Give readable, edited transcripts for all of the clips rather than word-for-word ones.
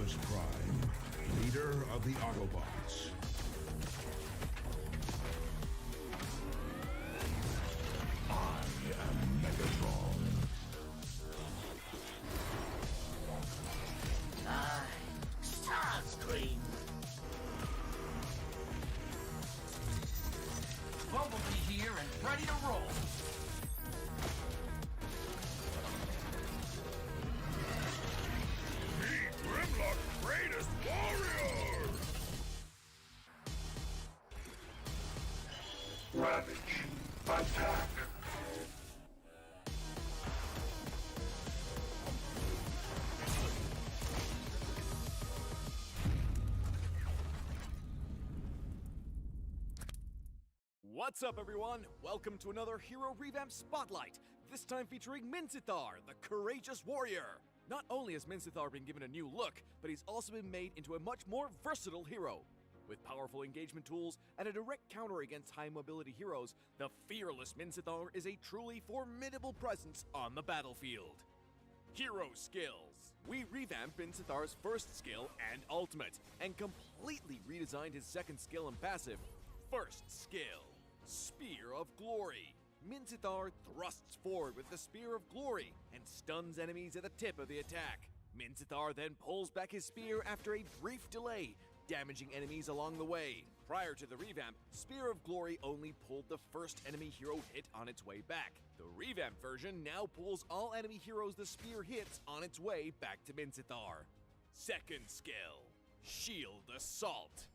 Optimus Prime, leader of the Autobots. I am Megatron. Starscream! Bumblebee here and ready to roll! Meet Grimlock's greatest warrior! Ravage, attack! What's up, everyone? Welcome to another Hero Revamp Spotlight, this time featuring Minsithar, the courageous warrior. Not only has Minsithar been given a new look, but he's also been made into a much more versatile hero. With powerful engagement tools and a direct counter against high-mobility heroes, the fearless Minsithar is a truly formidable presence on the battlefield. Hero Skills. We revamped Minsithar's first skill and ultimate, and completely redesigned his second skill and passive. First skill. Spear of Glory. Minsithar thrusts forward with the Spear of Glory and stuns enemies at the tip of the attack. Minsithar then pulls back his spear after a brief delay, damaging enemies along the way. Prior to the revamp, Spear of Glory only pulled the first enemy hero hit on its way back. The revamped version now pulls all enemy heroes the spear hits on its way back to Minsithar. Second skill, Shield Assault.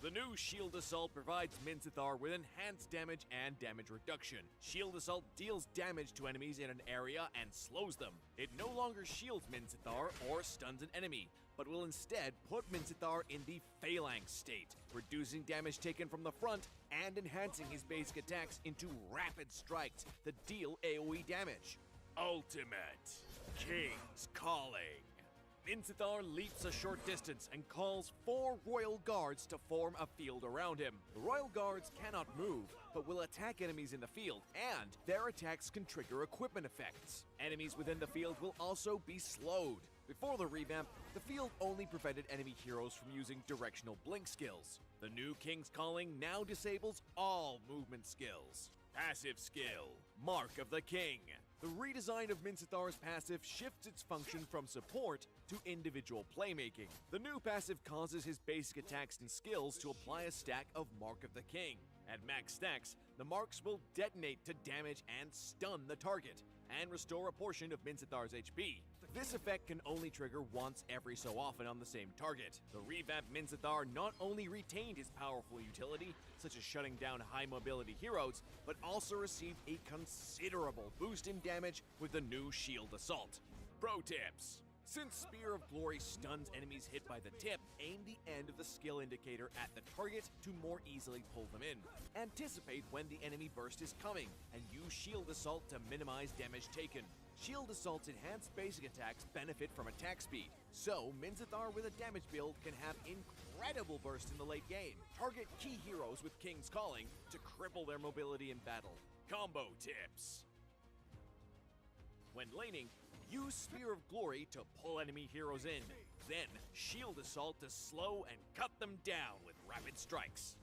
The new Shield Assault provides Minsithar with enhanced damage and damage reduction. Shield Assault deals damage to enemies in an area and slows them. It no longer shields Minsithar or stuns an enemy, but will instead put Minsithar in the Phalanx state, reducing damage taken from the front and enhancing his basic attacks into rapid strikes that deal AoE damage. Ultimate King's Calling. Minsithar leaps a short distance and calls 4 Royal Guards to form a field around him. The Royal Guards cannot move, but will attack enemies in the field, and their attacks can trigger equipment effects. Enemies within the field will also be slowed. Before the revamp, the field only prevented enemy heroes from using directional blink skills. The new King's Calling now disables all movement skills. Passive skill, Mark of the King. The redesign of Minsithar's passive shifts its function from support to individual playmaking. The new passive causes his basic attacks and skills to apply a stack of Mark of the King. At max stacks, the marks will detonate to damage and stun the target, and restore a portion of Minsithar's HP. This effect can only trigger once every so often on the same target. The revamped Minsithar not only retained his powerful utility, such as shutting down high-mobility heroes, but also received a considerable boost in damage with the new Shield Assault. Pro tips. Since Spear of Glory stuns enemies hit by the tip, aim the end of the skill indicator at the target to more easily pull them in. Anticipate when the enemy burst is coming, and use Shield Assault to minimize damage taken. Shield Assault's enhanced basic attacks benefit from attack speed, so Minsithar with a damage build can have incredible burst in the late game. Target key heroes with King's Calling to cripple their mobility in battle. Combo tips. When laning, use Spear of Glory to pull enemy heroes in, then Shield Assault to slow and cut them down with rapid strikes.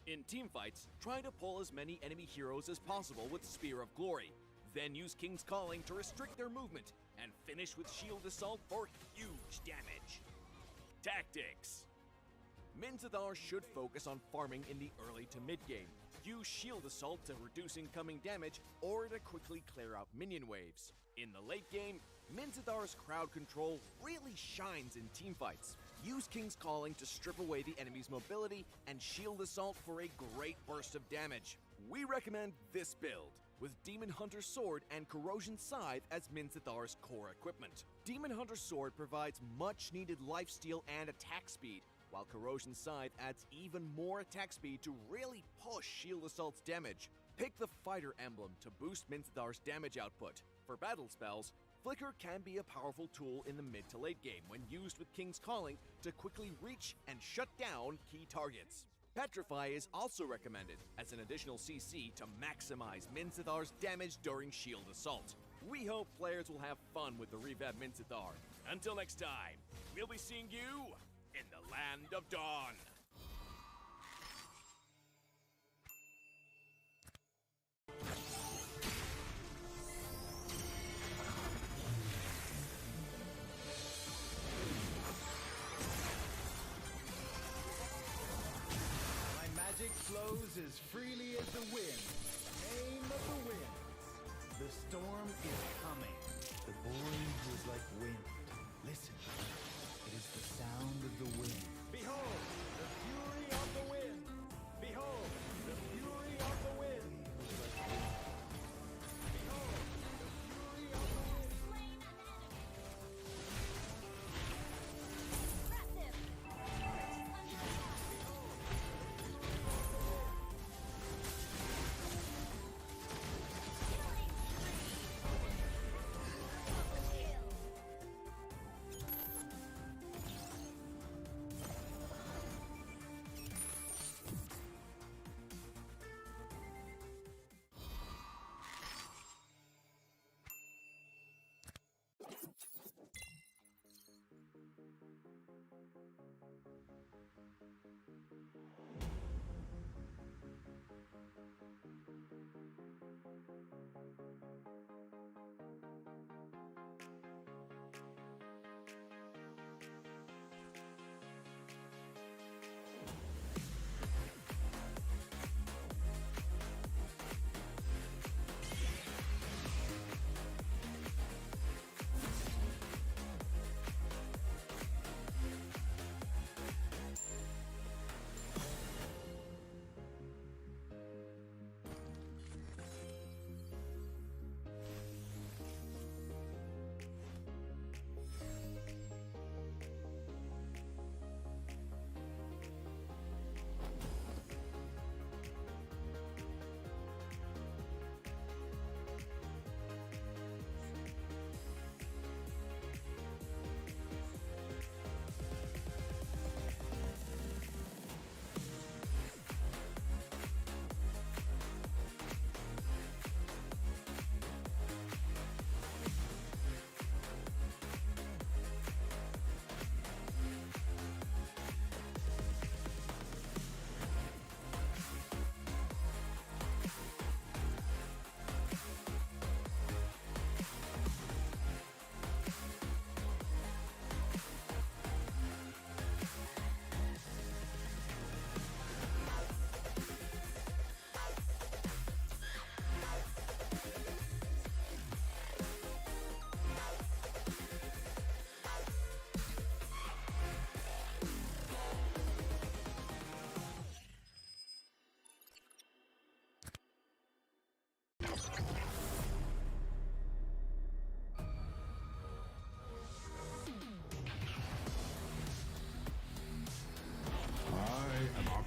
In teamfights, try to pull as many enemy heroes as possible with Spear of Glory, then use King's Calling to restrict their movement, and finish with Shield Assault for huge damage. Tactics. Minsithar should focus on farming in the early to mid-game. Use Shield Assault to reduce incoming damage or to quickly clear out minion waves. In the late game, Minsithar's crowd control really shines in teamfights. Use King's Calling to strip away the enemy's mobility and Shield Assault for a great burst of damage. We recommend this build, with Demon Hunter's Sword and Corrosion Scythe as Minsithar's core equipment. Demon Hunter's Sword provides much needed lifesteal and attack speed, while Corrosion Scythe adds even more attack speed to really push Shield Assault's damage. Pick the Fighter emblem to boost Minsithar's damage output. For battle spells, Flicker can be a powerful tool in the mid to late game when used with King's Calling to quickly reach and shut down key targets. Petrify is also recommended as an additional CC to maximize Minsithar's damage during Shield Assault. We hope players will have fun with the revamped Minsithar. Until next time, we'll be seeing you in the Land of Dawn. My magic flows as freely as the wind. Name of the winds. The storm is coming. The void is like wind. Listen. It is the sound of the wind. Behold, the fury of the wind. Behold, the fury of the wind. Behold, the fury of the wind.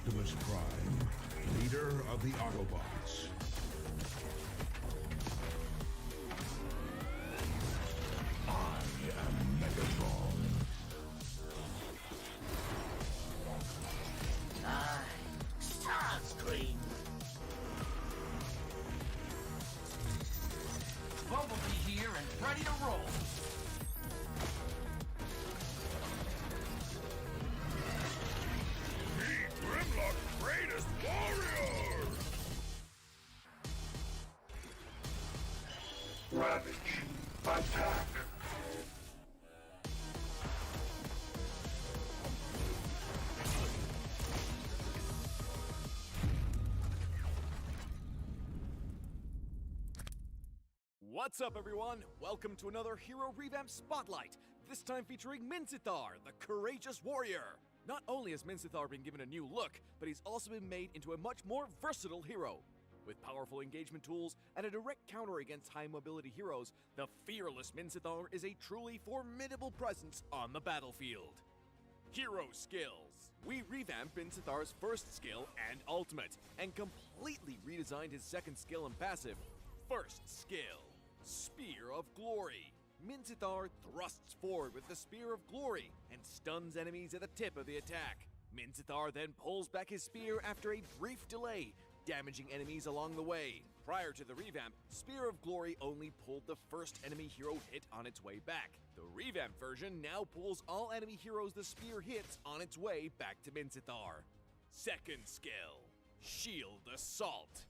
Optimus Prime, leader of the Autobots. I am Megatron. Starscream. Bumblebee here and ready to roll. Greatest warrior! Ravage, attack! What's up, everyone? Welcome to another Hero Revamp Spotlight, this time featuring Minsithar, the Courageous Warrior. Not only has Minsithar been given a new look, but he's also been made into a much more versatile hero. With powerful engagement tools and a direct counter against high-mobility heroes, the fearless Minsithar is a truly formidable presence on the battlefield. Hero Skills. We revamped Minsithar's first skill and ultimate, and completely redesigned his second skill and passive. First skill, Spear of Glory. Minsithar thrusts forward with the Spear of Glory and stuns enemies at the tip of the attack. Minsithar then pulls back his spear after a brief delay, damaging enemies along the way. Prior to the revamp, Spear of Glory only pulled the first enemy hero hit on its way back. The revamped version now pulls all enemy heroes the spear hits on its way back to Minsithar. Second skill, Shield Assault.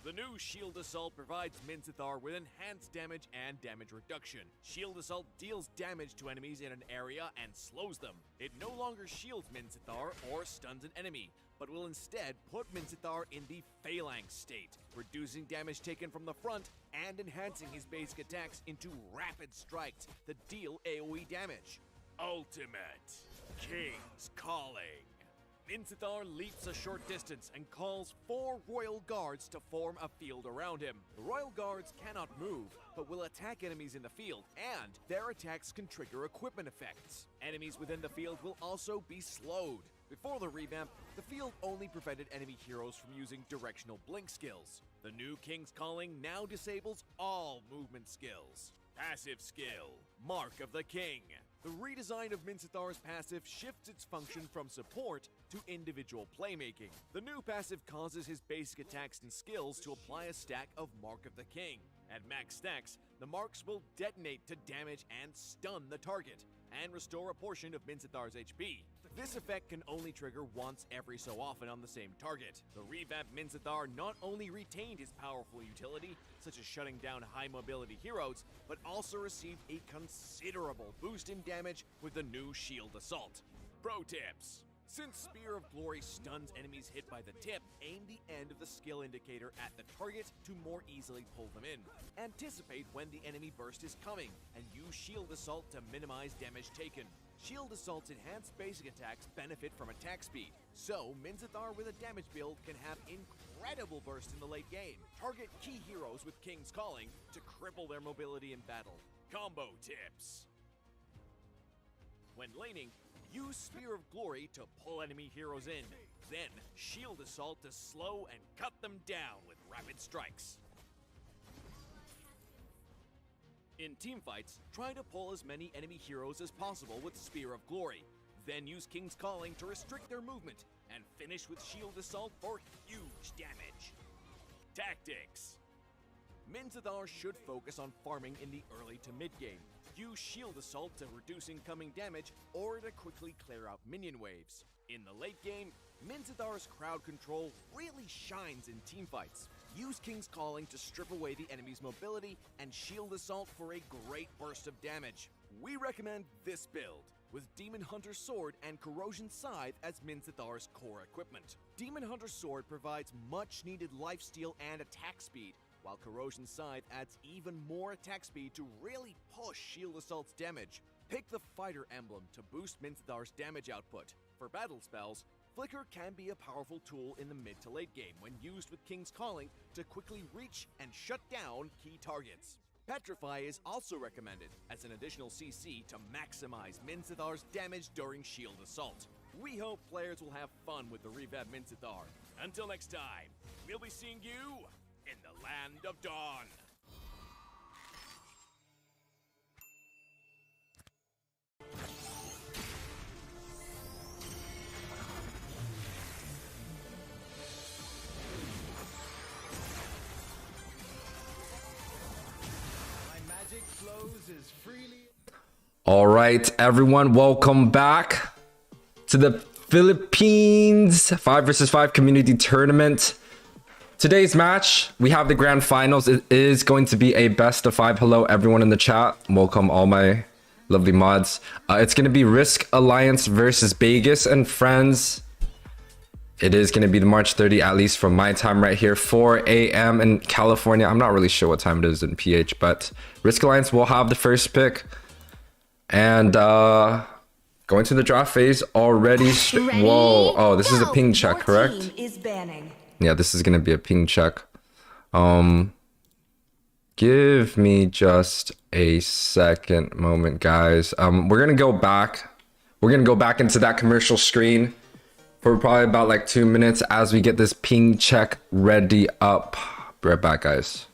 The new Shield Assault provides Minsithar with enhanced damage and damage reduction. Shield Assault deals damage to enemies in an area and slows them. It no longer shields Minsithar or stuns an enemy, but will instead put Minsithar in the Phalanx state, reducing damage taken from the front and enhancing his basic attacks into rapid strikes that deal AoE damage. Ultimate King's Calling. Minsithar leaps a short distance and calls 4 Royal Guards to form a field around him. The Royal Guards cannot move, but will attack enemies in the field, and their attacks can trigger equipment effects. Enemies within the field will also be slowed. Before the revamp, the field only prevented enemy heroes from using directional blink skills. The new King's Calling now disables all movement skills. Passive skill, Mark of the King. The redesign of Minsithar's passive shifts its function from support to individual playmaking. The new passive causes his basic attacks and skills to apply a stack of Mark of the King. At max stacks, the marks will detonate to damage and stun the target, and restore a portion of Minsithar's HP. This effect can only trigger once every so often on the same target. The revamped Minsithar not only retained his powerful utility, such as shutting down high mobility heroes, but also received a considerable boost in damage with the new Shield Assault. Pro tips. Since Spear of Glory stuns enemies hit by the tip, aim the end of the skill indicator at the target to more easily pull them in. Anticipate when the enemy burst is coming, and use Shield Assault to minimize damage taken. Shield Assault's enhanced basic attacks benefit from attack speed, so Minsithar with a damage build can have incredible bursts in the late game. Target key heroes with King's Calling to cripple their mobility in battle. Combo tips. When laning, use Spear of Glory to pull enemy heroes in, then Shield Assault to slow and cut them down with rapid strikes. In teamfights, try to pull as many enemy heroes as possible with Spear of Glory, then use King's Calling to restrict their movement, and finish with Shield Assault for huge damage. Tactics. Minsithar should focus on farming in the early to mid game. Use Shield Assault to reduce incoming damage or to quickly clear out minion waves. In the late game, Minsithar's crowd control really shines in teamfights. Use King's Calling to strip away the enemy's mobility and Shield Assault for a great burst of damage. We recommend this build, with Demon Hunter's Sword and Corrosion Scythe as Minsithar's core equipment. Demon Hunter's Sword provides much needed lifesteal and attack speed, while Corrosion Scythe adds even more attack speed to really push Shield Assault's damage. Pick the Fighter emblem to boost Minsithar's damage output. For battle spells, Flicker can be a powerful tool in the mid to late game when used with King's Calling to quickly reach and shut down key targets. Petrify is also recommended as an additional CC to maximize Minsithar's damage during Shield Assault. We hope players will have fun with the revamped Minsithar. Until next time, we'll be seeing you in the Land of Dawn. All right, everyone, welcome back to the Philippines 5 vs 5 community tournament. Today's match, we have the grand finals. It is going to be a best of 5. Hello, everyone in the chat. Welcome all my lovely mods. It's going to be Risk Alliance versus Bhiegas and friends. It is going to be the March 30, at least from my time right here, 4 a.m. in California. I'm not really sure what time it is in PH, but Risk Alliance will have the first pick. And going to the draft phase already. Whoa. Oh, this is a ping check, correct? Yeah, this is going to be a ping check. Give me just a second moment, guys. We're going to go back. We're going to go back into that commercial screen for probably about like 2 minutes as we get this ping check ready up. Be right back, guys.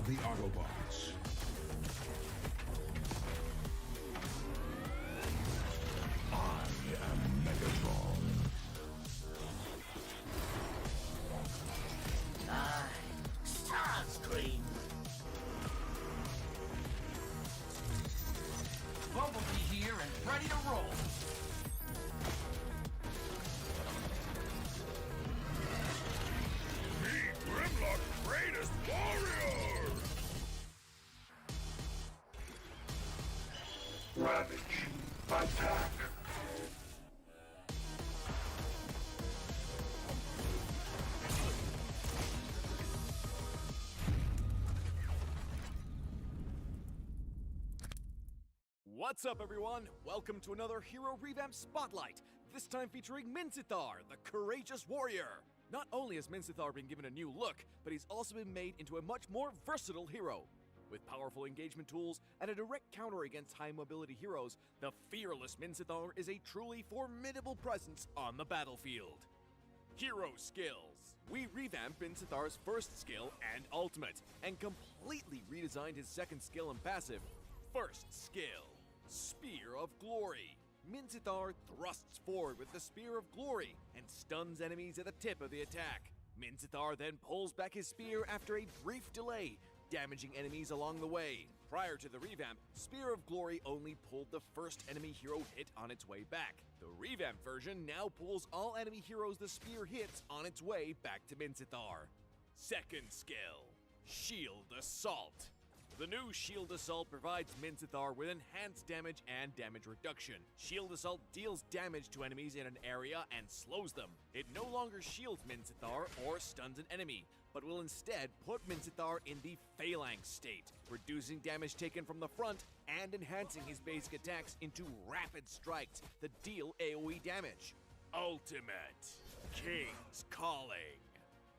the Autobots. I am Megatron. Starscream! Bumblebee here and ready to roll! Meet Grimlock's greatest warrior! Ravage. Attack. What's up, everyone? Welcome to another Hero Revamp Spotlight, this time featuring Minsithar, the Courageous Warrior. Not only has Minsithar been given a new look, but he's also been made into a much more versatile hero. With powerful engagement tools and a direct counter against high-mobility heroes, the fearless Minsithar is a truly formidable presence on the battlefield. Hero Skills. We revamped Minsithar's first skill and ultimate, and completely redesigned his second skill and passive. First skill. Spear of Glory. Minsithar thrusts forward with the Spear of Glory and stuns enemies at the tip of the attack. Minsithar then pulls back his spear after a brief delay, damaging enemies along the way. Prior to the revamp, Spear of Glory only pulled the first enemy hero hit on its way back. The revamped version now pulls all enemy heroes the spear hits on its way back to Minsithar. Second skill. Shield Assault. The new Shield Assault provides Minsithar with enhanced damage and damage reduction. Shield Assault deals damage to enemies in an area and slows them. It no longer shields Minsithar or stuns an enemy, but will instead put Minsithar in the Phalanx state, reducing damage taken from the front and enhancing his basic attacks into rapid strikes that deal AoE damage. Ultimate King's Calling.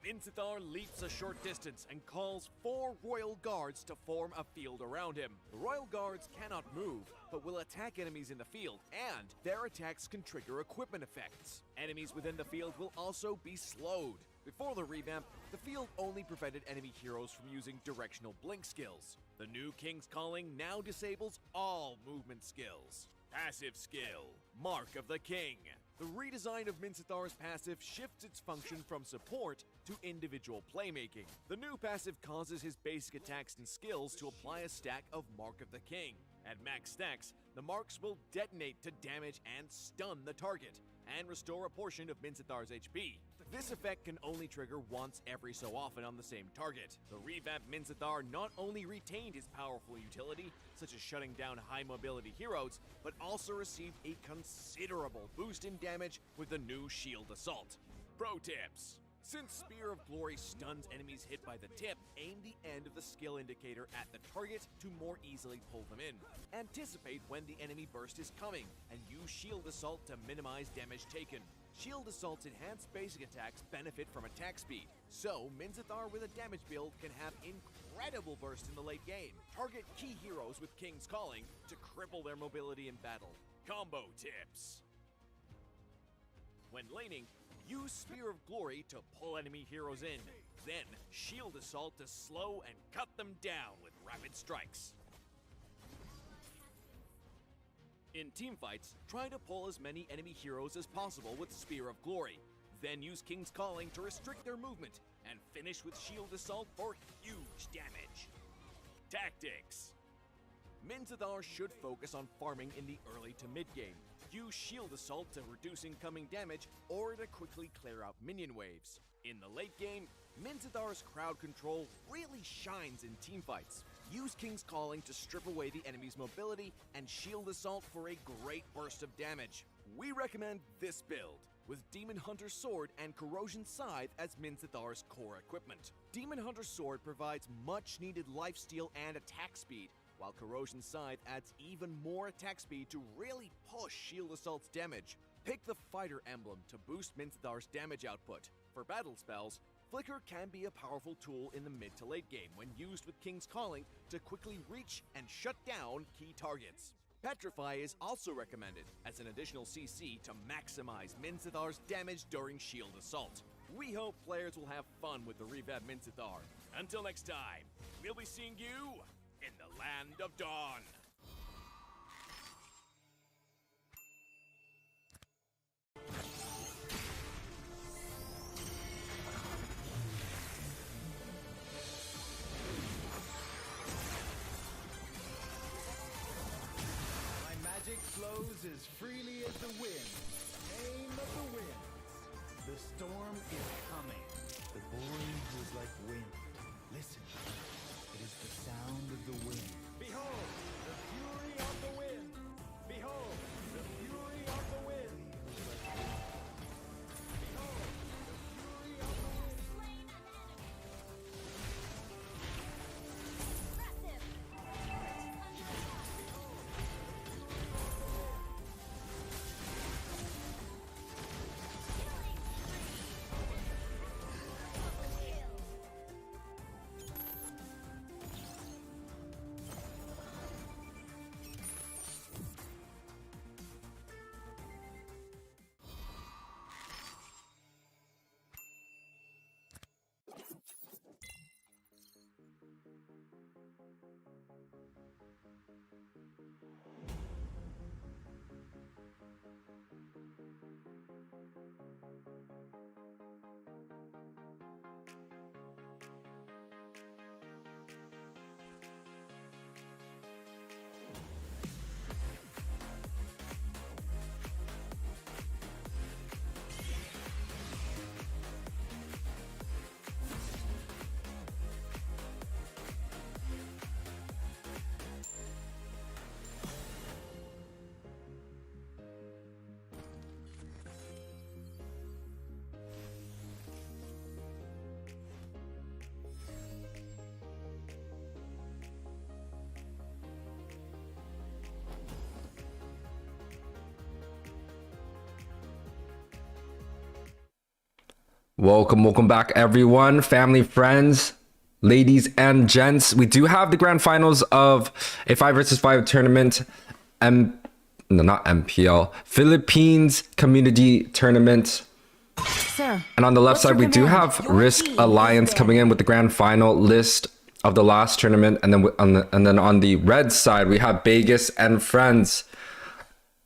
Minsithar leaps a short distance and calls 4 Royal Guards to form a field around him. The Royal Guards cannot move, but will attack enemies in the field, and their attacks can trigger equipment effects. Enemies within the field will also be slowed. Before the revamp, the field only prevented enemy heroes from using directional blink skills. The new King's Calling now disables all movement skills. Passive skill, Mark of the King. The redesign of Minsithar's passive shifts its function from support to individual playmaking. The new passive causes his basic attacks and skills to apply a stack of Mark of the King. At max stacks, the marks will detonate to damage and stun the target, and restore a portion of Minsithar's HP. This effect can only trigger once every so often on the same target. The revamped Minsithar not only retained his powerful utility, such as shutting down high-mobility heroes, but also received a considerable boost in damage with the new Shield Assault. Pro tips. Since Spear of Glory stuns enemies hit by the tip, aim the end of the skill indicator at the target to more easily pull them in. Anticipate when the enemy burst is coming, and use Shield Assault to minimize damage taken. Shield Assault's enhanced basic attacks benefit from attack speed, so Minsithar with a damage build can have incredible bursts in the late game. Target key heroes with King's Calling to cripple their mobility in battle. Combo tips. When laning, use Spear of Glory to pull enemy heroes in, then Shield Assault to slow and cut them down with rapid strikes. In teamfights, try to pull as many enemy heroes as possible with Spear of Glory, then use King's Calling to restrict their movement, and finish with Shield Assault for huge damage. Tactics. Minsithar should focus on farming in the early to mid game. Use Shield Assault to reduce incoming damage or to quickly clear out minion waves. In the late game, Minsithar's crowd control really shines in teamfights. Use King's Calling to strip away the enemy's mobility and Shield Assault for a great burst of damage. We recommend this build, with Demon Hunter's Sword and Corrosion Scythe as Minsithar's core equipment. Demon Hunter's Sword provides much needed lifesteal and attack speed, while Corrosion Scythe adds even more attack speed to really push Shield Assault's damage. Pick the Fighter emblem to boost Minsithar's damage output. For battle spells, Flicker can be a powerful tool in the mid to late game when used with King's Calling to quickly reach and shut down key targets. Petrify is also recommended as an additional CC to maximize Minsithar's damage during Shield Assault. We hope players will have fun with the revamped Minsithar. Until next time, we'll be seeing you in the land of dawn. My magic flows as freely as the wind. Name of the winds. The storm is coming. The void is like wind. Listen. It is the sound of the wind. Behold, the fury of the wind. Behold, the fury of the wind. Behold, the fury of the wind. Welcome back, everyone, family, friends, ladies and gents. We do have the grand finals of a 5 versus 5 tournament, no, not MPL, Philippines Community Tournament. Sir, and on the left side, we do command? have Your Risk team Alliance is coming in with the grand final list of the last tournament, and then on the red side, we have Bhiegas and Friends.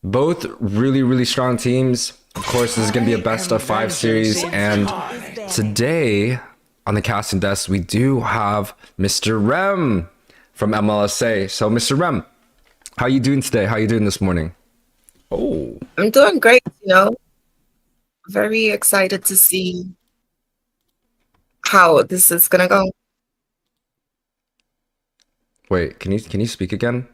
Both really strong teams. Of course, this is going to be a best of 5 series, and today on the casting desk, we do have Mr. Rem from MLSA. So, Mr. Rem, how are you doing today? How are you doing this morning? Oh, I'm doing great, very excited to see how this is gonna go. wait, can you speak again?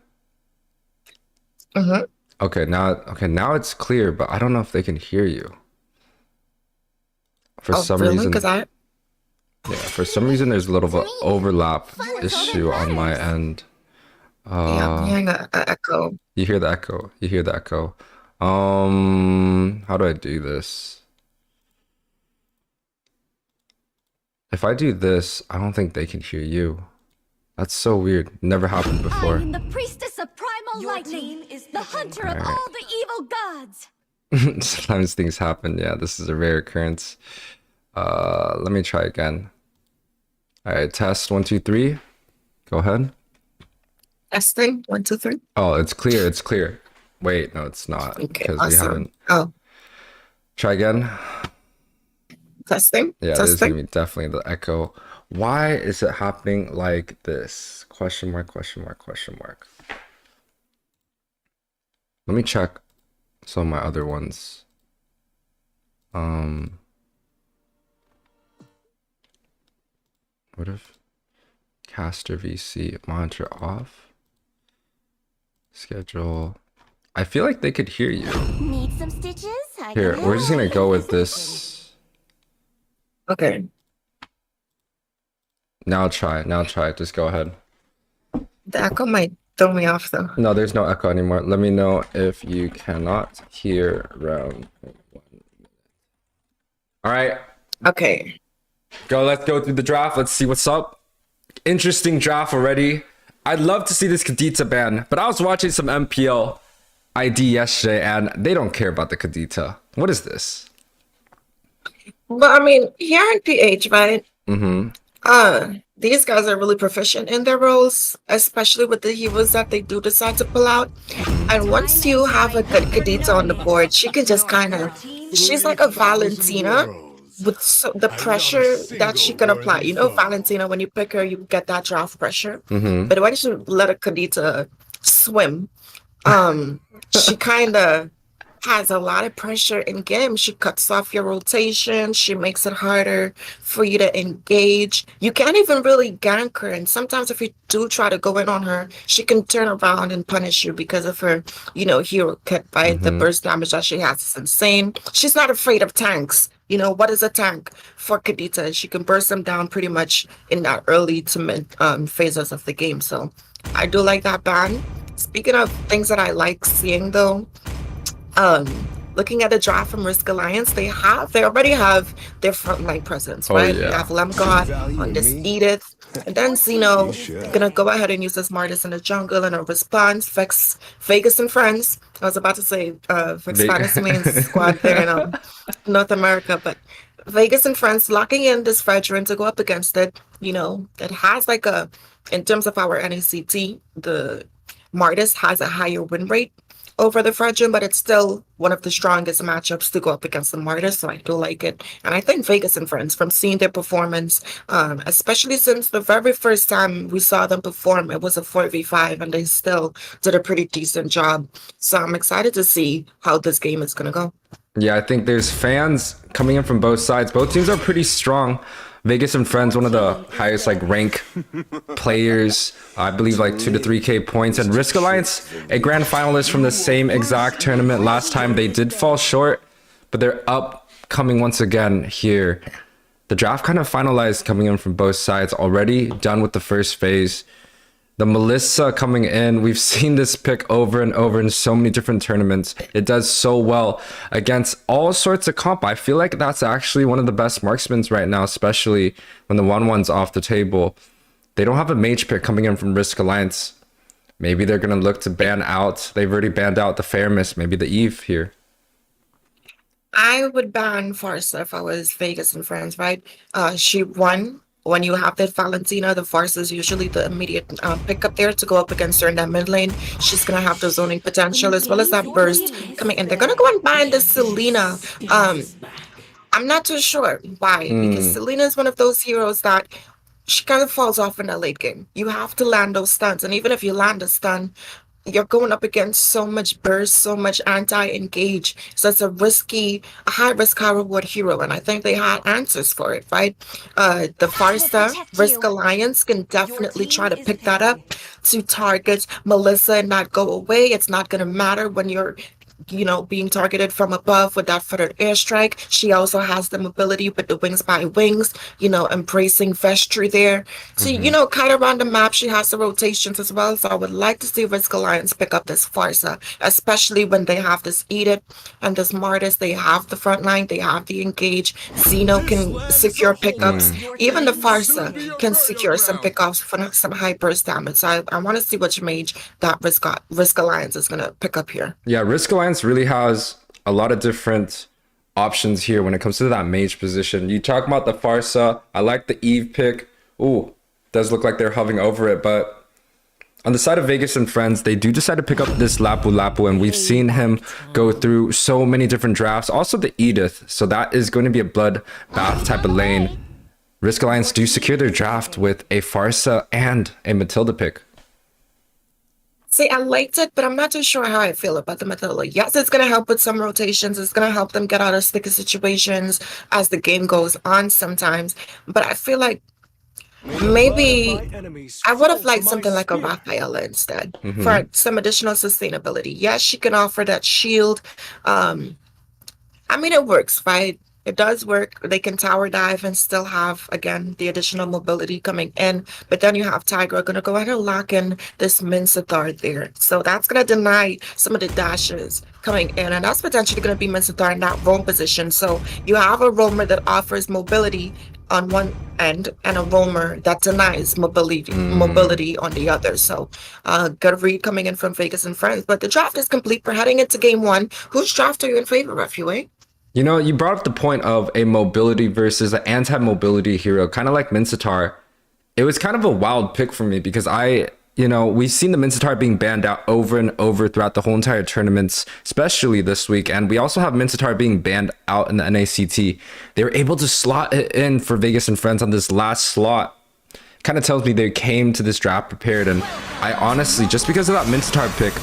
Mm-hmm. Okay, now it's clear, but I don't know if they can hear you. For some Really? reason, Because for some reason, there's a little bit of overlap issue on my end. I'm hearing an echo. You hear the echo. You hear the echo. How do I do this? If I do this, I don't think they can hear you. That's so weird. Never happened before. I am the priestess of primal Your lightning, team is the picking. hunter of Alright. all the evil gods. Sometimes things happen. Yeah, this is a rare occurrence. Let me try again. All right, test 1, 2, 3. Go ahead. Testing 1, 2, 3. Oh, it's clear. It's clear. Wait, no, it's not Okay, because we awesome. haven't. Oh, Try again. testing. Yeah, there's testing. gonna be definitely the echo. Why is it happening like this? Question mark, question mark, question mark. Let me check some of my other ones. What if caster VC monitor off? Schedule. I feel like they could hear you. Need some stitches? I Here, can we're just gonna help. go with this. Okay. Now try. Now try. Just go ahead. The echo might throw me off though. No, there's no echo anymore. Let me know if you cannot hear round 1. All right, Okay. let's go through the draft. Let's see what's up. Interesting draft already. I'd love to see this Kadita ban, but I was watching some MPL ID yesterday and they don't care about the Kadita. What is this? But I mean, here in PH, right? Mm-hmm. these guys are really proficient in their roles, especially with the heroes that they do decide to pull out. And once you have a good Kadita on the board, she can just kind of, she's like a Valentina with the pressure that she can apply. You know, Valentina, when you pick her, you get that draft pressure. But when you let a Kadita swim, she kind of has a lot of pressure in game. She cuts off your rotation. She makes it harder for you to engage. You can't even really gank her. And sometimes if you do try to go in on her, she can turn around and punish you because of her, you know, hero kit, right? The burst damage that she has is insane. She's not afraid of tanks. You know, what is a tank for Kadita? She can burst them down pretty much in that early to mid phases of the game. So I do like that ban. Speaking of things that I like seeing though, looking at the draft from Risk Alliance, they already have their frontline presence, right? yeah. They have Lemgod on this Edith, and then Zeno gonna go ahead and use this Martis in the jungle and a response. Vegas and friends. I was about to say Vex Fantasy Mains squad there in North America, but Vegas and friends locking in this Fredrin to go up against it. You know, it has like in terms of our NACT, the Martis has a higher win rate over the Fredrin, but it's still one of the strongest matchups to go up against the Martyrs, so I do like it. And I think Vegas and friends, from seeing their performance, especially since the very first time we saw them perform, it was a 4v5, and they still did a pretty decent job. So I'm excited to see how this game is going to go. Yeah, I think there's fans coming in from both sides. Both teams are pretty strong. Vegas and friends, one of the highest like rank players, I believe like 2 to 3K points. And Risk Alliance, a grand finalist from the same exact tournament. Last time they did fall short, but they're upcoming once again here. The draft kind of finalized coming in from both sides, already done with the first phase. The Melissa coming in, we've seen this pick over and over in so many different tournaments. It does so well against all sorts of comp. I feel like that's actually one of the best marksmen right now, especially when the 1-1's off the table. They don't have a mage pick coming in from Risk Alliance. Maybe they're going to look to ban out. They've already banned out the Fairness, maybe the Eve here. I would ban Farsa if I was Vegas and friends, right? She won. When you have that Valentina, the Farce is usually the immediate pickup there to go up against her in that mid lane. She's going to have the zoning potential as well as that burst coming in. They're going to go and ban the Selena. I'm not too sure why, because Selena is one of those heroes that she kind of falls off in the late game. You have to land those stuns, and even if you land a stun, you're going up against so much burst, so much anti-engage. So it's a high risk, high reward hero. And I think they had answers for it, right? The Farsa Risk Alliance can definitely try to pick that up to target Melissa and not go away. It's not going to matter when you're being targeted from above with that feathered airstrike. She also has the mobility with the wings by wings, embracing Vestry there. So, kind of around the map, she has the rotations as well. So I would like to see Risk Alliance pick up this Farsa, especially when they have this Edict and this Martis. They have the front line, they have the engage. Zeno can secure pickups. Even the Farsa can secure some pickups for some high burst damage. So I want to see which mage that Risk Alliance is going to pick up here. Yeah, Risk Alliance really has a lot of different options here when it comes to that mage position. You talk about the Farsa. I like the Eve pick. Ooh, does look like they're hovering over it, but on the side of Vegas and friends, they do decide to pick up this Lapu Lapu, and we've seen him go through so many different drafts. Also the Edith, so that is going to be a blood bath type of lane. Risk Alliance do secure their draft with a Farsa and a Matilda pick. See, I liked it, but I'm not too sure how I feel about the Matilda. Yes, it's going to help with some rotations. It's going to help them get out of sticky situations as the game goes on sometimes. But I feel like maybe I would have liked something like a Rafaela instead for some additional sustainability. Yes, she can offer that shield. I mean, it works, right? It does work. They can tower dive and still have, again, the additional mobility coming in. But then you have Tiger going to go ahead and lock in this Minsithar there. So that's going to deny some of the dashes coming in. And that's potentially going to be Minsithar in that roam position. So you have a roamer that offers mobility on one end and a roamer that denies mobility on the other. So good read coming in from Vegas and friends. But the draft is complete. We're heading into game one. Whose draft are you in favor of, YUWEI? You brought up the point of a mobility versus an anti-mobility hero, kind of like Minsithar it was kind of a wild pick for me because we've seen the Minsithar being banned out over and over throughout the whole entire tournaments, especially this week. And we also have Minsithar being banned out in the NACT. They were able to slot it in for Vegas and Friends on this last slot. Kind of tells me they came to this draft prepared. And I honestly, just because of that Minsithar pick,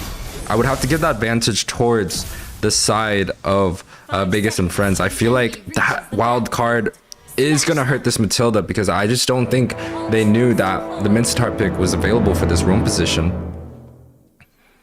I would have to give that advantage towards the side of Vegas and Friends. I feel like that wild card is going to hurt this Matilda because I just don't think they knew that the Minsithar pick was available for this roam position.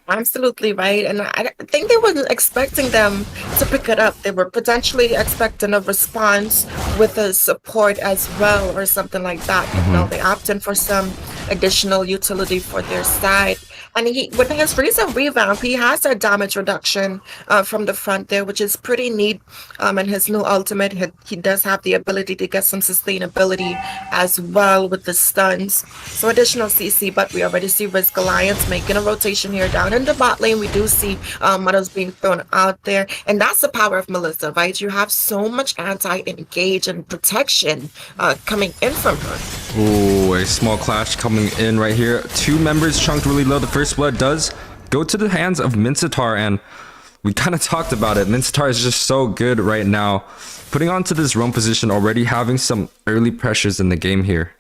Absolutely right. And I think they weren't expecting them to pick it up. They were potentially expecting a response with a support as well or something like that. They opted for some additional utility for their side. And with his recent revamp, he has that damage reduction from the front there, which is pretty neat. And his new ultimate, he does have the ability to get some sustainability as well with the stuns. So additional CC, but we already see Risk Alliance making a rotation here down in the bot lane. We do see models being thrown out there. And that's the power of Melissa, right? You have so much anti-engage and protection coming in from her. Ooh, a small clash coming in right here. 2 members chunked really low. The first blood does go to the hands of Minsithar, and we kind of talked about it. Minsithar is just so good right now, putting onto this roam position, already having some early pressures in the game here.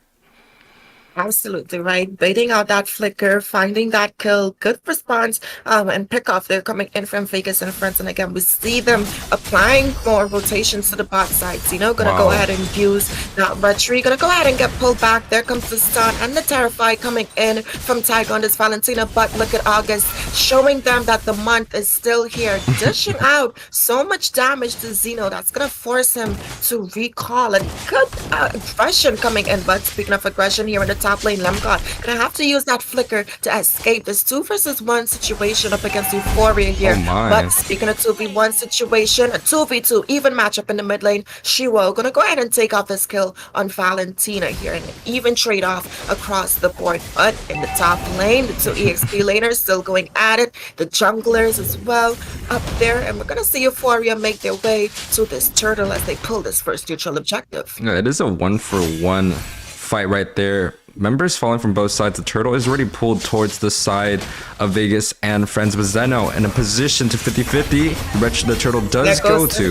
Absolutely right. Baiting out that flicker, finding that kill, good response, and pick off. They're coming in from Vegas and Friends. And again, we see them applying more rotations to the bot sides. Gonna go ahead and use that red tree. Gonna go ahead and get pulled back. There comes the stun and the Terrify coming in from Tiger on this Valentina. But look at August, showing them that the month is still here, dishing out so much damage to Zeno. That's gonna force him to recall. And good aggression coming in. But speaking of aggression here in the top lane, Lemcott gonna have to use that flicker to escape this 2 versus 1 situation up against Euphoria here. But speaking of 2v1 situation, a 2v2 even matchup in the mid lane, YUWEI gonna go ahead and take off this kill on Valentina here, and an even trade off across the board. But in the top lane, the 2 EXP laners still going at it, the junglers as well up there, and we're gonna see Euphoria make their way to this turtle as they pull this first neutral objective. Yeah, it is a 1-for-1 fight right there. Members falling from both sides. The turtle is already pulled towards the side of Vegas and Friends, but Zeno in a position to 50-50. The turtle does go to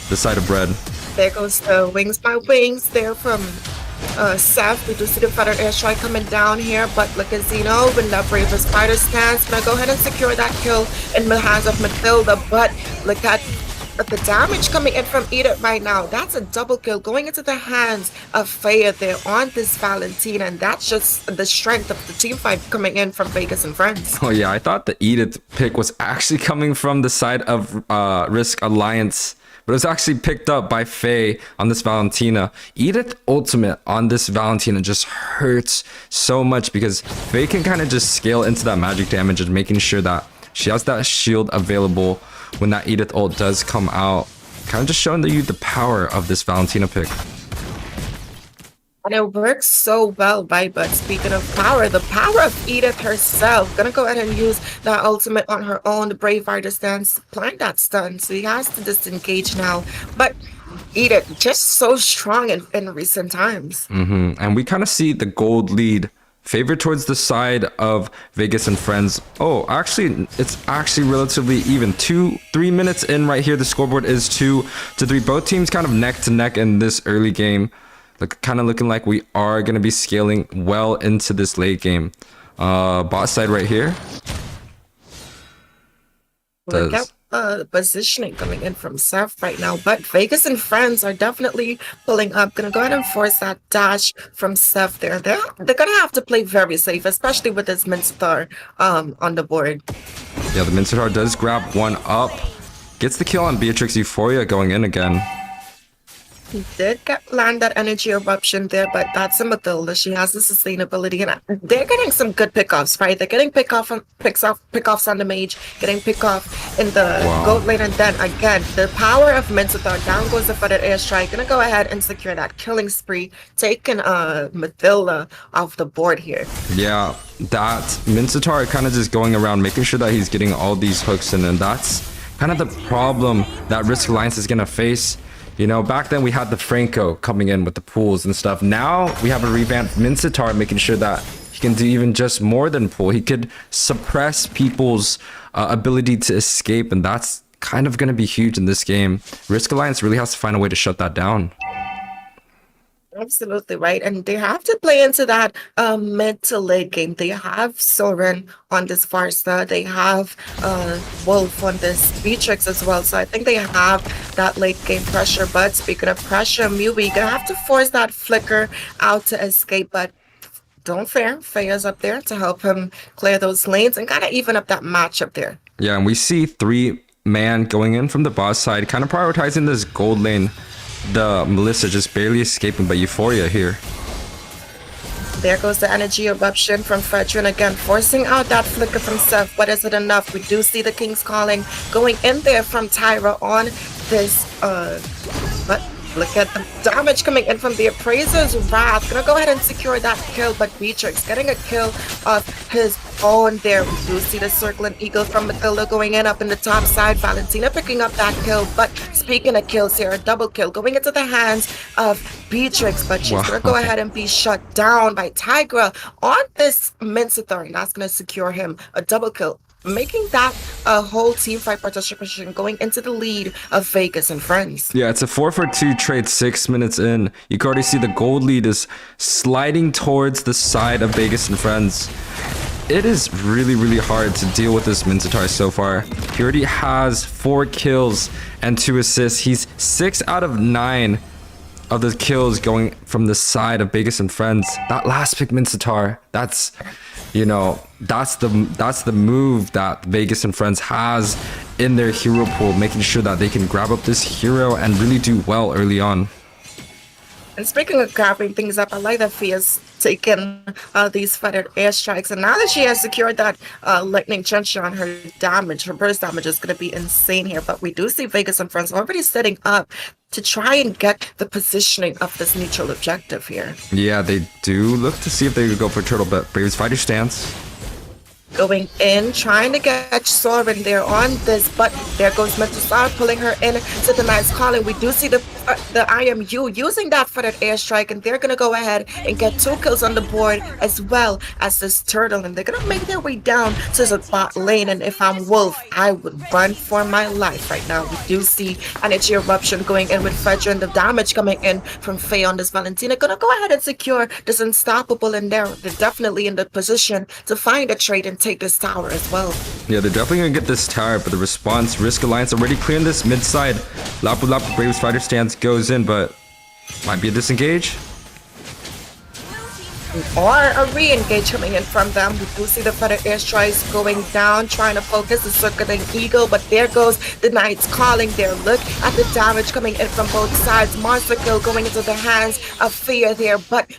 the side of Red. There goes the Wings by Wings there from Seth. We do see the Feathered Airstrike coming down here, but look at Zeno with that Braver Spider stance. Gonna go ahead and secure that kill in the hands of Matilda, but look at the damage coming in from Edith right now. That's a double kill going into the hands of Faya there on this Valentina, and that's just the strength of the team fight coming in from Vegas and Friends. Oh yeah, I thought the Edith pick was actually coming from the side of Risk Alliance, but it was actually picked up by Faye on this Valentina. Edith ultimate on this Valentina just hurts so much because Faye can kind of just scale into that magic damage and making sure that she has that shield available when that Edith ult does come out. Kind of just showing you the power of this Valentina pick. And it works so well, right? But speaking of power, the power of Edith herself. Gonna go ahead and use that ultimate on her own. The Brave Rider stance, plant that stun. So he has to disengage now. But Edith, just so strong in recent times. And we kind of see the gold lead favored towards the side of Vegas and Friends. Oh, actually, it's actually relatively even. 3 minutes in right here. The scoreboard is 2-3. Both teams kind of neck to neck in this early game. Kind of looking like we are going to be scaling well into this late game. Bot side right here. Look at the positioning coming in from Seth right now, but Vegas and Friends are definitely pulling up. Gonna go ahead and force that dash from Seth there. They're gonna have to play very safe, especially with this Minsithar on the board. Yeah, the Minsithar does grab one up, gets the kill on Beatrix. Euphoria going in again. He did land that energy eruption there, but that's a Matilda. She has the sustainability, and they're getting some good pickoffs, right? They're getting pickoffs on the mage, getting pickoff in the gold lane, and then again, the power of Minsithar. Down goes the Feathered Airstrike. Gonna go ahead and secure that killing spree, taking Matilda off the board here. Yeah, that Minsithar kind of just going around, making sure that he's getting all these hooks in, and that's kind of the problem that Risk Alliance is gonna face. You know, back then we had the Franco coming in with the pools and stuff. Now we have a revamped Minsithar making sure that he can do even just more than pool. He could suppress people's ability to escape, and that's kind of going to be huge in this game. Risk Alliance really has to find a way to shut that down. Absolutely right. And they have to play into that mid to late game. They have Soren on this Varsa. They have Wolf on this Beatrix as well. So I think they have that late game pressure. But speaking of pressure, YUWEI gonna have to force that flicker out to escape. But don't fear. Faye's up there to help him clear those lanes and kind of even up that matchup there. Yeah, and we see 3-man going in from the boss side, kind of prioritizing this gold lane. The Melissa just barely escaping, but Euphoria here. There goes the energy eruption from Fredrin again, forcing out that flicker from Seth. But is it enough? We do see the King's Calling going in there from Tyra on this, but look at the damage coming in from the Appraiser's Wrath. Gonna go ahead and secure that kill, but Beatrix getting a kill of his own there. We do see the Circling Eagle from Matilda going in up in the top side. Valentina picking up that kill, but speaking of kills here, a double kill going into the hands of Beatrix, but she's gonna go ahead and be shut down by Tigra on this Minsithar, and that's gonna secure him a double kill, making that a whole team fight participation going into the lead of Bhiegas and friends. Yeah, it's a 4-for-2 trade 6 minutes in. You can already see the gold lead is sliding towards the side of Bhiegas and friends. It is really, really hard to deal with this Minsithar so far. He already has 4 kills and 2 assists. He's 6 out of 9 of the kills going from the side of Bhiegas and friends. That last pick Minsithar, that's, you know, that's the move that Bhiegas and friends has in their hero pool, making sure that they can grab up this hero and really do well early on. And speaking of grabbing things up, I like that Fia's taken these feathered airstrikes, and now that she has secured that lightning trencher on her damage, her burst damage is going to be insane here. But we do see Bhiegas and friends already setting up to try and get the positioning of this neutral objective here. Yeah, they do look to see if they could go for turtle, but Braves fighter stance. Going in, trying to catch Soren there on this, but there goes Minsithar pulling her in to the Knight's Calling. We do see the IMU using that for that airstrike, and they're gonna go ahead and get 2 kills on the board as well as this turtle, and they're gonna make their way down to the bot lane. And if I'm Wolf, I would run for my life right now. We do see energy eruption going in with Fredrin, the damage coming in from Faye on this Valentina. Gonna go ahead and secure this unstoppable, and they're definitely in the position to find a trade and take this tower as well. Yeah, they're definitely gonna get this tower, but the response, Risk Alliance already clearing this mid side. Lapu Lapu Braves fighter stance goes in, but might be a disengage. Or a re-engage coming in from them. We do see the feather airstrikes going down, trying to focus the Circling Eagle, but there goes the Knight's Calling there. Look at the damage coming in from both sides. Monster kill going into the hands of Fear there, but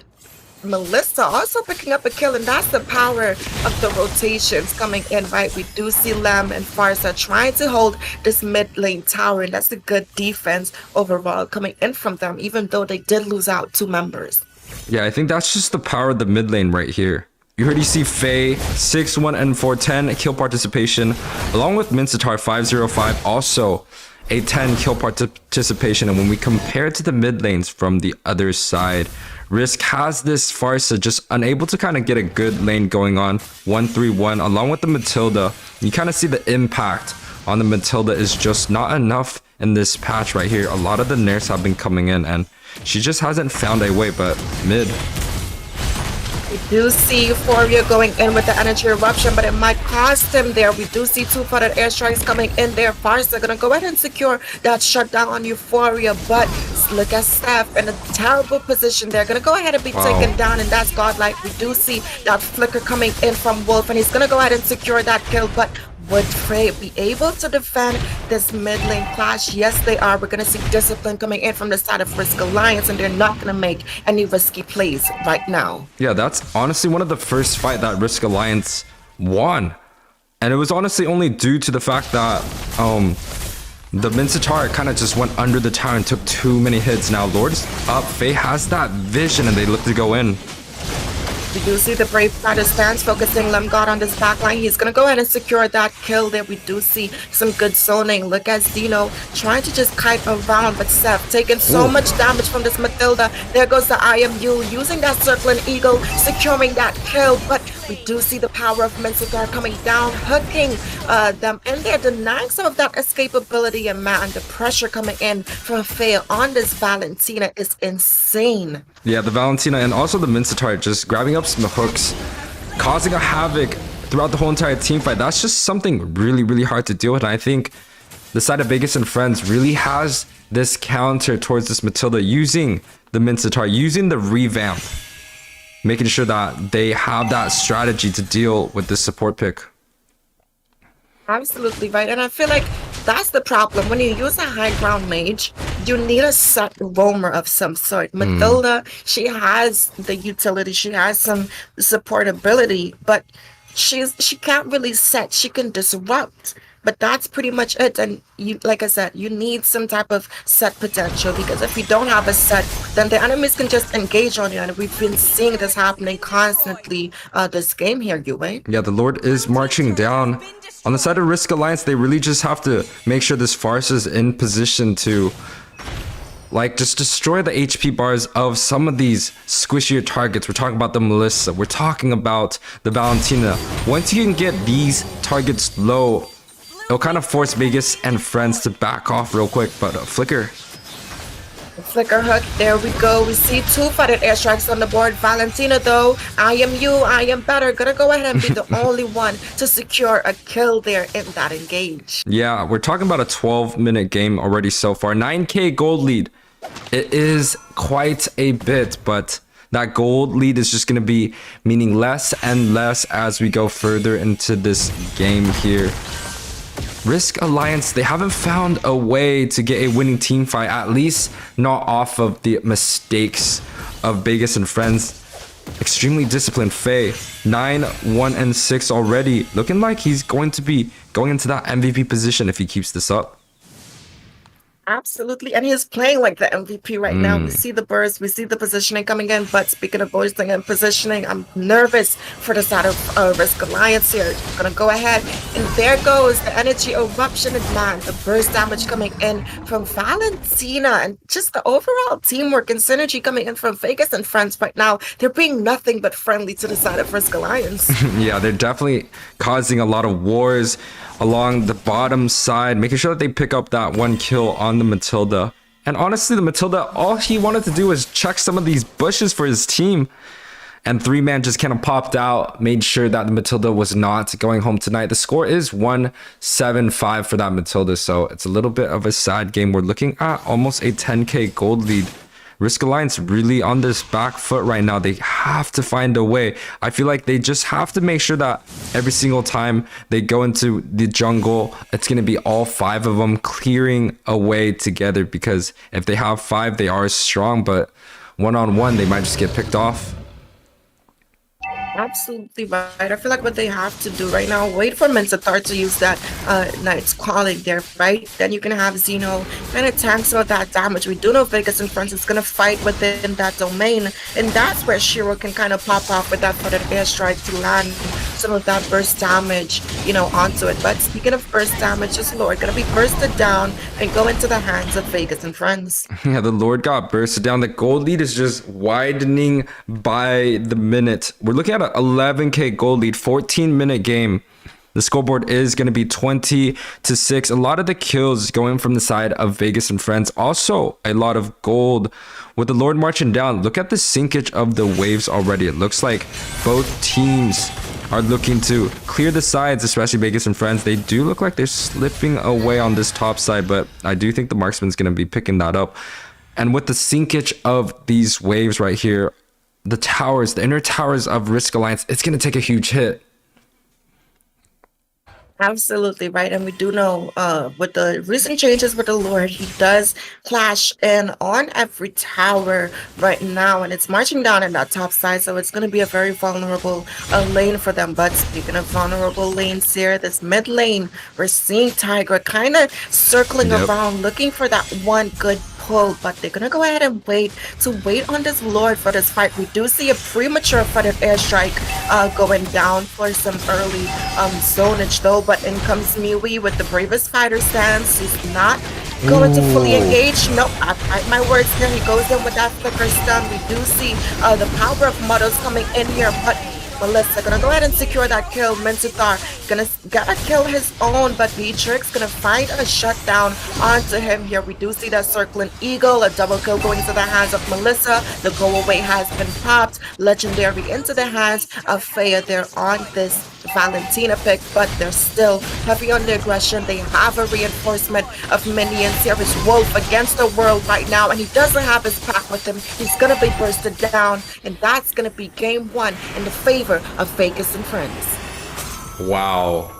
Melissa also picking up a kill, and that's the power of the rotations coming in, right? We do see Lem and Farsa trying to hold this mid lane tower, and that's a good defense overall coming in from them, even though they did lose out 2 members. Yeah, I think that's just the power of the mid lane right here. You already see Faye 6-1 and 410 kill participation, along with Minsithar 505 also a 10 kill participation. And when we compare to the mid lanes from the other side, Risk has this Farsa just unable to kind of get a good lane going on. 1-3-1 along with the Matilda. You kind of see the impact on the Matilda is just not enough in this patch right here. A lot of the nerfs have been coming in, and she just hasn't found a way. But mid, we do see Euphoria going in with the energy eruption, but it might cost him there. We do see 2 footed airstrikes coming in there. Farsa gonna go ahead and secure that shutdown on Euphoria, but look at Steph in a terrible position. They're gonna go ahead and be taken down, and that's godlike. We do see that flicker coming in from Wolf, and he's gonna go ahead and secure that kill, but would Frey be able to defend this mid lane clash? Yes, they are. We're going to see discipline coming in from the side of Risk Alliance, and they're not going to make any risky plays right now. Yeah, that's honestly one of the first fight that Risk Alliance won. And it was honestly only due to the fact that the Minsithar kind of just went under the tower and took too many hits. Now Lord's up. Faye has that vision, and they look to go in. We do see the Brave Platter stance focusing Lemgod on this backline. He's going to go ahead and secure that kill there. We do see some good zoning. Look at Zeno trying to just kite around, but Seth taking so much damage from this Matilda. There goes the IMU using that circling eagle, securing that kill. But we do see the power of Minsithar coming down, hooking them in there, denying some of that escapability. And man, the pressure coming in from Faye on this Valentina is insane. Yeah, the Valentina and also the Minsithar just grabbing up some hooks, causing a havoc throughout the whole entire team fight. That's just something really, really hard to deal with. And I think the side of Bhiegas and Friends really has this counter towards this Matilda, using the Minsithar, using the revamp, making sure that they have that strategy to deal with this support pick. Absolutely right. And I feel like that's the problem. When you use a high ground mage, you need a set roamer of some sort. Matilda, she has the utility, she has some support ability, but she can't really set. She can disrupt. But that's pretty much it. And you, like I said, you need some type of set potential, because if you don't have a set, then the enemies can just engage on you. And we've been seeing this happening constantly this game here, YUWEI. Yeah, the Lord is marching down. On the side of Risk Alliance, they really just have to make sure this Farce is in position to like just destroy the HP bars of some of these squishier targets. We're talking about the Melissa, we're talking about the Valentina. Once you can get these targets low, it'll kind of force Bhiegas and Friends to back off real quick. But Flicker. Flicker hook, there we go. We see two fighted airstrikes on the board. Valentina though, I am you, I am better. Gonna go ahead and be the only one to secure a kill there in that engage. Yeah, we're talking about a 12-minute game already so far. 9k gold lead. It is quite a bit, but that gold lead is just going to be meaning less and less as we go further into this game here. Risk Alliance, they haven't found a way to get a winning team fight, at least not off of the mistakes of Bhiegas and Friends. Extremely disciplined Faye, 9, 1, and 6 already. Looking like he's going to be going into that MVP position if he keeps this up. Absolutely, and he is playing like the MVP right now. We see the burst, we see the positioning coming in, but speaking of boosting and positioning, I'm nervous for the side of Risk Alliance here. Gonna go ahead, and there goes the energy eruption and man, the burst damage coming in from Valentina, and just the overall teamwork and synergy coming in from Bhiegas and Friends right now. They're being nothing but friendly to the side of Risk Alliance. Yeah, they're definitely causing a lot of wars along the bottom side, making sure that they pick up that one kill on the Matilda. And honestly, the Matilda, all he wanted to do was check some of these bushes for his team. And 3-man just kind of popped out, made sure that the Matilda was not going home tonight. The score is 1-7-5 for that Matilda, so it's a little bit of a sad game. We're looking at almost a 10k gold lead. Risk Alliance really on this back foot right now. They have to find a way. I feel like they just have to make sure that every single time they go into the jungle, it's going to be all 5 of them clearing away together, because if they have 5, they are strong, but one-on-one, they might just get picked off. Absolutely right. I feel like what they have to do right now, wait for Minsithar to use that Knight's Calling there, right? Then you can have Zeno kind of tank some of that damage. We do know Bhiegas and Friends is going to fight within that domain, and that's where Shiro can kind of pop off with that footed airstrike to land some of that burst damage, you know, onto it. But speaking of burst damage, this Lord going to be bursted down and go into the hands of Bhiegas and Friends. Yeah, the Lord got bursted down. The gold lead is just widening by the minute. We're looking at 11k gold lead, 14-minute game. The scoreboard is going to be 20-6. A lot of the kills going from the side of Bhiegas and Friends. Also a lot of gold with the Lord marching down. Look at the sinkage of the waves already. It looks like both teams are looking to clear the sides, especially Bhiegas and Friends. They do look like they're slipping away on this top side, but I do think the marksman's going to be picking that up. And with the sinkage of these waves right here, the towers, the inner towers of Risk Alliance, it's going to take a huge hit. Absolutely right. And we do know with the recent changes with the Lord, he does clash in on every tower right now, and it's marching down in that top side, so it's going to be a very vulnerable lane for them. But speaking of vulnerable lanes here, this mid lane, we're seeing Tiger kind of circling around, looking for that one good pull, but they're gonna go ahead and wait on this Lord for this fight. We do see a premature footed airstrike going down for some early zonage though, but in comes YUWEI with the bravest fighter stance. He's not going to fully engage. Nope, I fight my words here. He goes in with that flicker stun. We do see the power of Muddles coming in here, but Melissa gonna go ahead and secure that kill. Minsithar gotta kill his own, but Beatrix gonna find a shutdown onto him here. We do see that circling eagle, a double kill going into the hands of Melissa. The go away has been popped. Legendary into the hands of Faya. They're on this Valentina pick, but they're still heavy on the aggression. They have a reinforcement of minions. Here is Wolf against the world right now, and he doesn't have his pack with him. He's gonna be bursted down, and that's gonna be game one in the favor of Bhiegas and friends. Wow.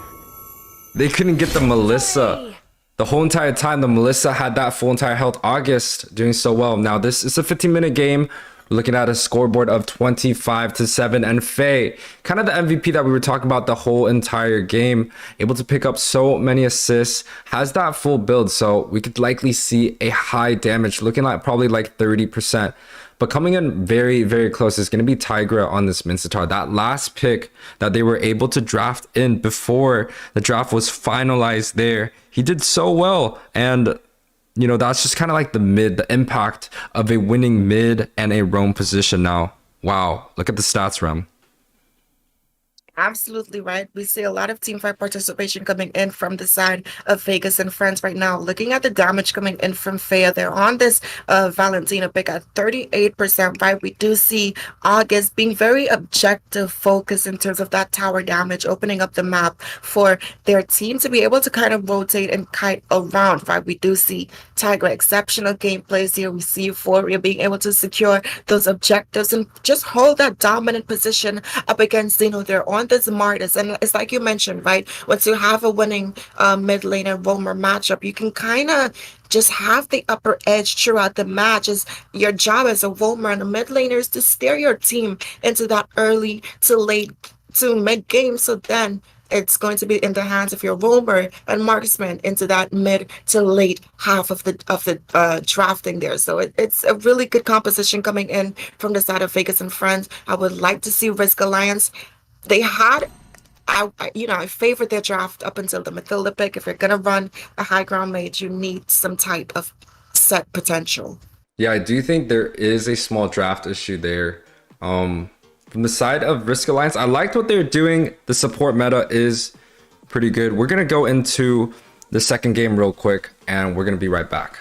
They couldn't get the Melissa. The whole entire time, the Melissa had that full entire health. August doing so well. Now, this is a 15-minute game. We're looking at a scoreboard of 25-7. And Faye, kind of the MVP that we were talking about the whole entire game, able to pick up so many assists, has that full build. So we could likely see a high damage, looking like probably like 30%. But coming in very, very close is going to be Tigra on this Minsithar. That last pick that they were able to draft in before the draft was finalized there, he did so well. And, you know, that's just kind of like the impact of a winning mid and a roam position now. Wow, look at the stats, Rem. Absolutely right. We see a lot of teamfight participation coming in from the side of Bhiegas and friends right now. Looking at the damage coming in from Faya, they're on this Valentina pick at 38%, right? We do see August being very objective focused in terms of that tower damage, opening up the map for their team to be able to kind of rotate and kite around, right? We do see Tiger exceptional gameplays here. We see Euphoria being able to secure those objectives and just hold that dominant position up against, you know, they're on this Martis, and it's like you mentioned, right? Once you have a winning mid lane and roamer matchup, you can kind of just have the upper edge throughout the match. Is your job as a roamer and a mid laner is to steer your team into that early to late to mid game, so then it's going to be in the hands of your roamer and marksman into that mid to late half of the drafting there. So it's a really good composition coming in from the side of Bhiegas and friends. I would like to see Risk Alliance. They had, I favored their draft up until the Mathilda pick. If you're gonna run a high ground mage, you need some type of set potential. Yeah, I do think there is a small draft issue there. From the side of Risk Alliance, I liked what they're doing. The support meta is pretty good. We're gonna go into the second game real quick, and we're gonna be right back.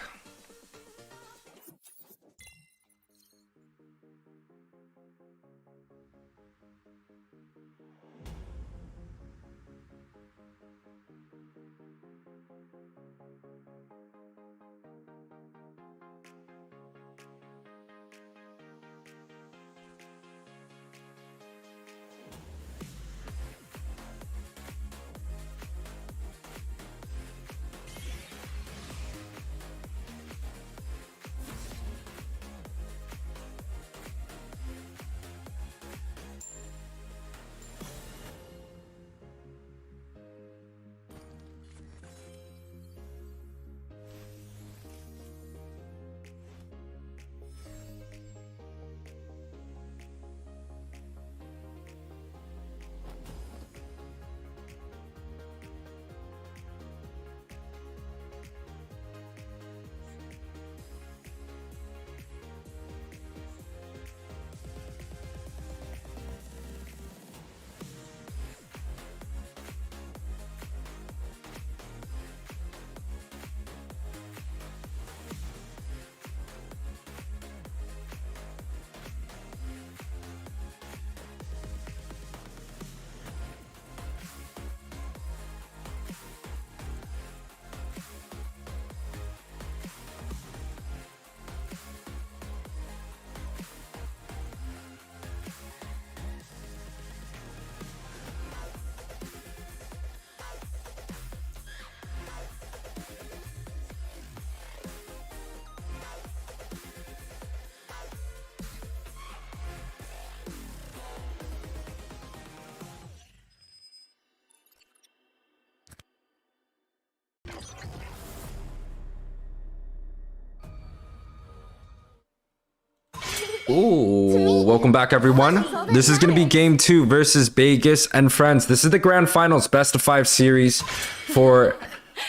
Ooh, welcome back everyone. This is gonna be game 2 versus Bhiegas and friends. This is the grand finals best of 5 series for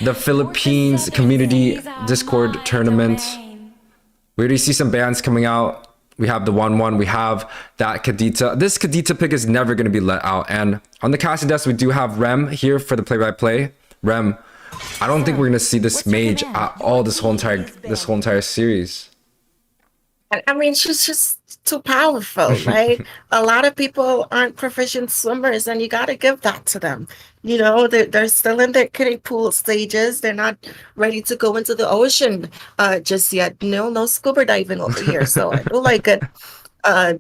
the Philippines community Discord tournament. We already see some bans coming out. We have the 1-1, we have that Kadita. This Kadita pick is never gonna be let out. And on the casting desk, we do have Rem here for the play-by-play. Rem, I don't think we're gonna see this mage at all this whole entire series. I mean, she's just too powerful, right? A lot of people aren't proficient swimmers, and you got to give that to them. You know, they're still in their kiddie pool stages. They're not ready to go into the ocean just yet. No scuba diving over here. So I do like it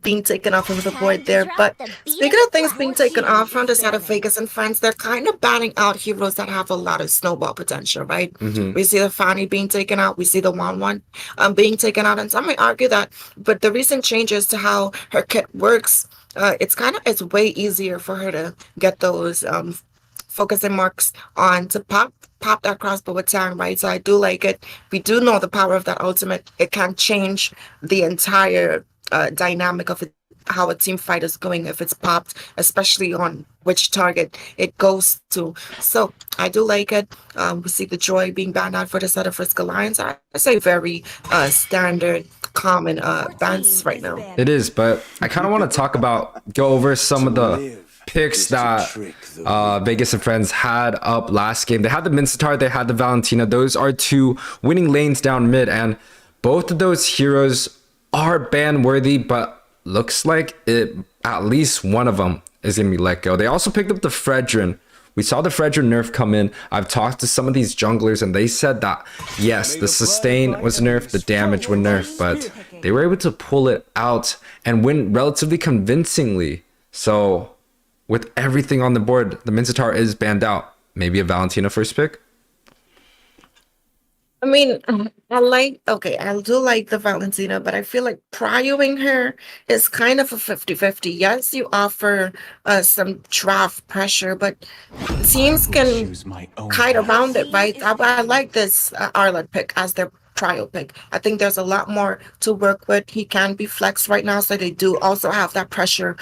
being taken off of the board there. But speaking of things being taken off from the side of Bhiegas and friends, they're kind of banning out heroes that have a lot of snowball potential, right? We see the Fanny being taken out. We see the 1-1 being taken out. And some may argue that, but the recent changes to how her kit works, it's way easier for her to get those focusing marks on to pop that crossbow with time, right? So I do like it. We do know the power of that ultimate. It can change the entire dynamic of it, how a team fight is going if it's popped, especially on which target it goes to. So I do like it. We see the Joy being banned out for the set of Risk Alliance. I say very standard, common bans right now. It is, but I kind of want to go over some of the picks that Bhiegas and friends had up last game. They had the Minsithar, they had the Valentina. Those are 2 winning lanes down mid, and both of those heroes are ban worthy, but looks like at least one of them is gonna be let go. They also picked up the Fredrin. We saw the Fredrin nerf come in. I've talked to some of these junglers and they said that yes, the sustain was nerfed, the damage was nerfed, but they were able to pull it out and win relatively convincingly. So with everything on the board, the Minsithar is banned out. Maybe a Valentina first pick. I mean, I do like the Valentina, but I feel like prioing her is kind of a 50-50. Yes, you offer some draft pressure, but teams can kite around it, right? I like this Arlott pick as their prio pick. I think there's a lot more to work with. He can be flexed right now, so they do also have that pressure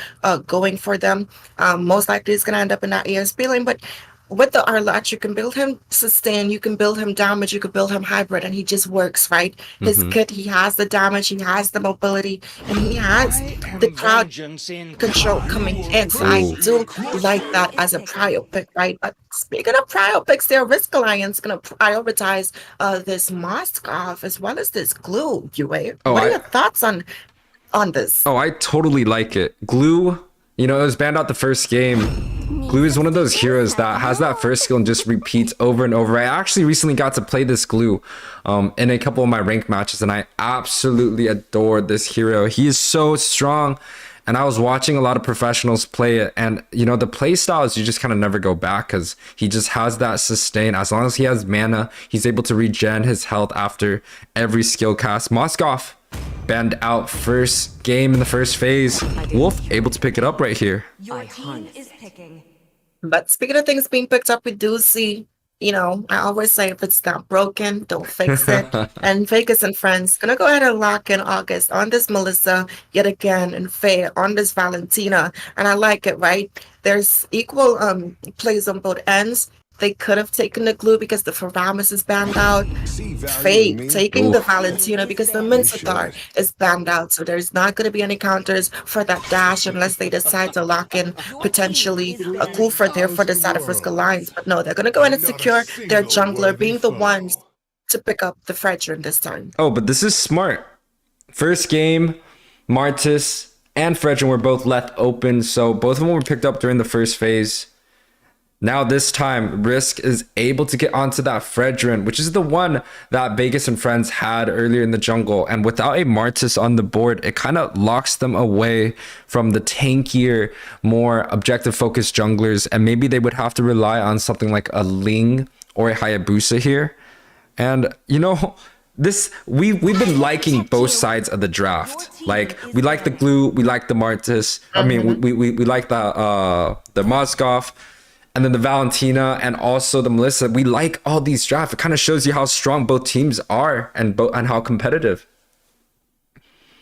going for them. Most likely he's going to end up in that ESP lane, but with the Arlott, you can build him sustain, you can build him damage, you can build him hybrid, and he just works, right? His kit, he has the damage, he has the mobility, and he has the crowd control coming in. So I do like that as a prio pick, right? But speaking of prio picks, their Risk Alliance going to prioritize this Moskov as well as this Glue, YUWEI. What are your thoughts on this? Oh, I totally like it. Glue, you know, it was banned out the first game. Glue is one of those heroes that has that first skill and just repeats over and over. I actually recently got to play this Glue in a couple of my ranked matches, and I absolutely adore this hero. He is so strong, and I was watching a lot of professionals play it, and you know, the play styles, you just kind of never go back because he just has that sustain. As long as he has mana, he's able to regen his health after every skill cast. Moskov banned out first game in the first phase. Wolf able to pick it up right here. Your team is picking. But speaking of things being picked up, we do see, you know, I always say if it's not broken, don't fix it. And Bhiegas and friends gonna go ahead and lock in August on this Melissa yet again, and Faye on this Valentina. And I like it, right? There's equal plays on both ends. They could have taken the Glue because the Faramis is banned out. Faye taking the Valentina because the Minsithar is banned out. So there's not going to be any counters for that dash unless they decide to lock in potentially a Kulfer there for the side of Risk Alliance. But no, they're going to go in and secure their jungler, being the ones to pick up the Fredrin this time. Oh, but this is smart. First game, Martis and Fredrin were both left open. So both of them were picked up during the first phase. Now this time, Risk is able to get onto that Fredrin, which is the one that Bhiegas and friends had earlier in the jungle. And without a Martis on the board, it kind of locks them away from the tankier, more objective-focused junglers. And maybe they would have to rely on something like a Ling or a Hayabusa here. And, you know, we've been liking both sides of the draft. Like, we like the Glue, we like the Martis. I mean, we like the Moskov. And then the Valentina and also the Melissa. We like all these drafts. It kind of shows you how strong both teams are and how competitive.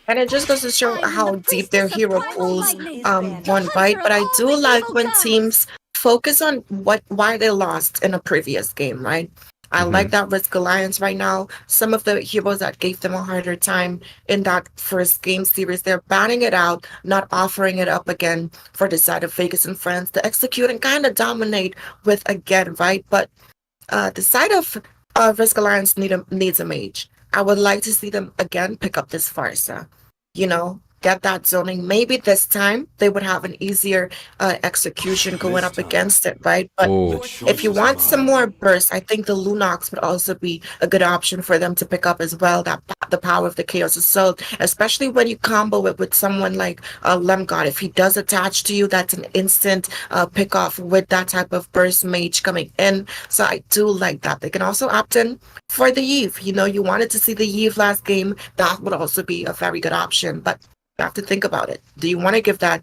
And it just goes to show I'm how the deep their priestess of hero primal pools lightning, run, the right? hunter But of I all do the like evil when gods. teams focus on why they lost in a previous game, right? I like that Risk Alliance right now. Some of the heroes that gave them a harder time in that first game series, they're banning it out, not offering it up again for the side of Vegas and friends to execute and kind of dominate with again, right? But the side of Risk Alliance needs a mage. I would like to see them again pick up this Farsa. Get that zoning. Maybe this time they would have an easier execution going up against it, right? But Oh, if you want some more burst, I think the Lunox would also be a good option for them to pick up as well. The power of the Chaos Assault, especially when you combo it with someone like Lemgod. If he does attach to you, that's an instant pick off with that type of burst mage coming in. So I do like that. They can also opt in for the Eve. You wanted to see the Eve last game. That would also be a very good option. But you have to think about it. Do you want to give that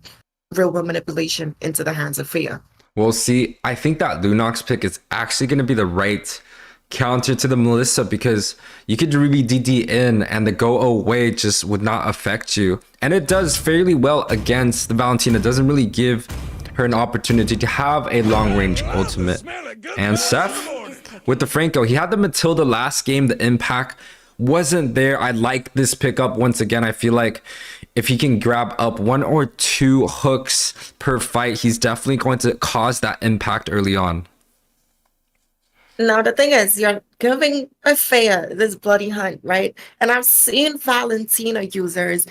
real world manipulation into the hands of Fia? well, see, I think that Lunox pick is actually going to be the right counter to the Melissa, because you could really DD in and the go away just would not affect you. And it does fairly well against the Valentina. It doesn't really give her an opportunity to have a long range ultimate. And Seth with the Franco, he had the Matilda last game. The impact wasn't there. I like this pickup once again. I feel like if he can grab up 1 or 2 hooks per fight, he's definitely going to cause that impact early on. Now, the thing is, you're giving a Fea this bloody hunt, right? And I've seen Valentina users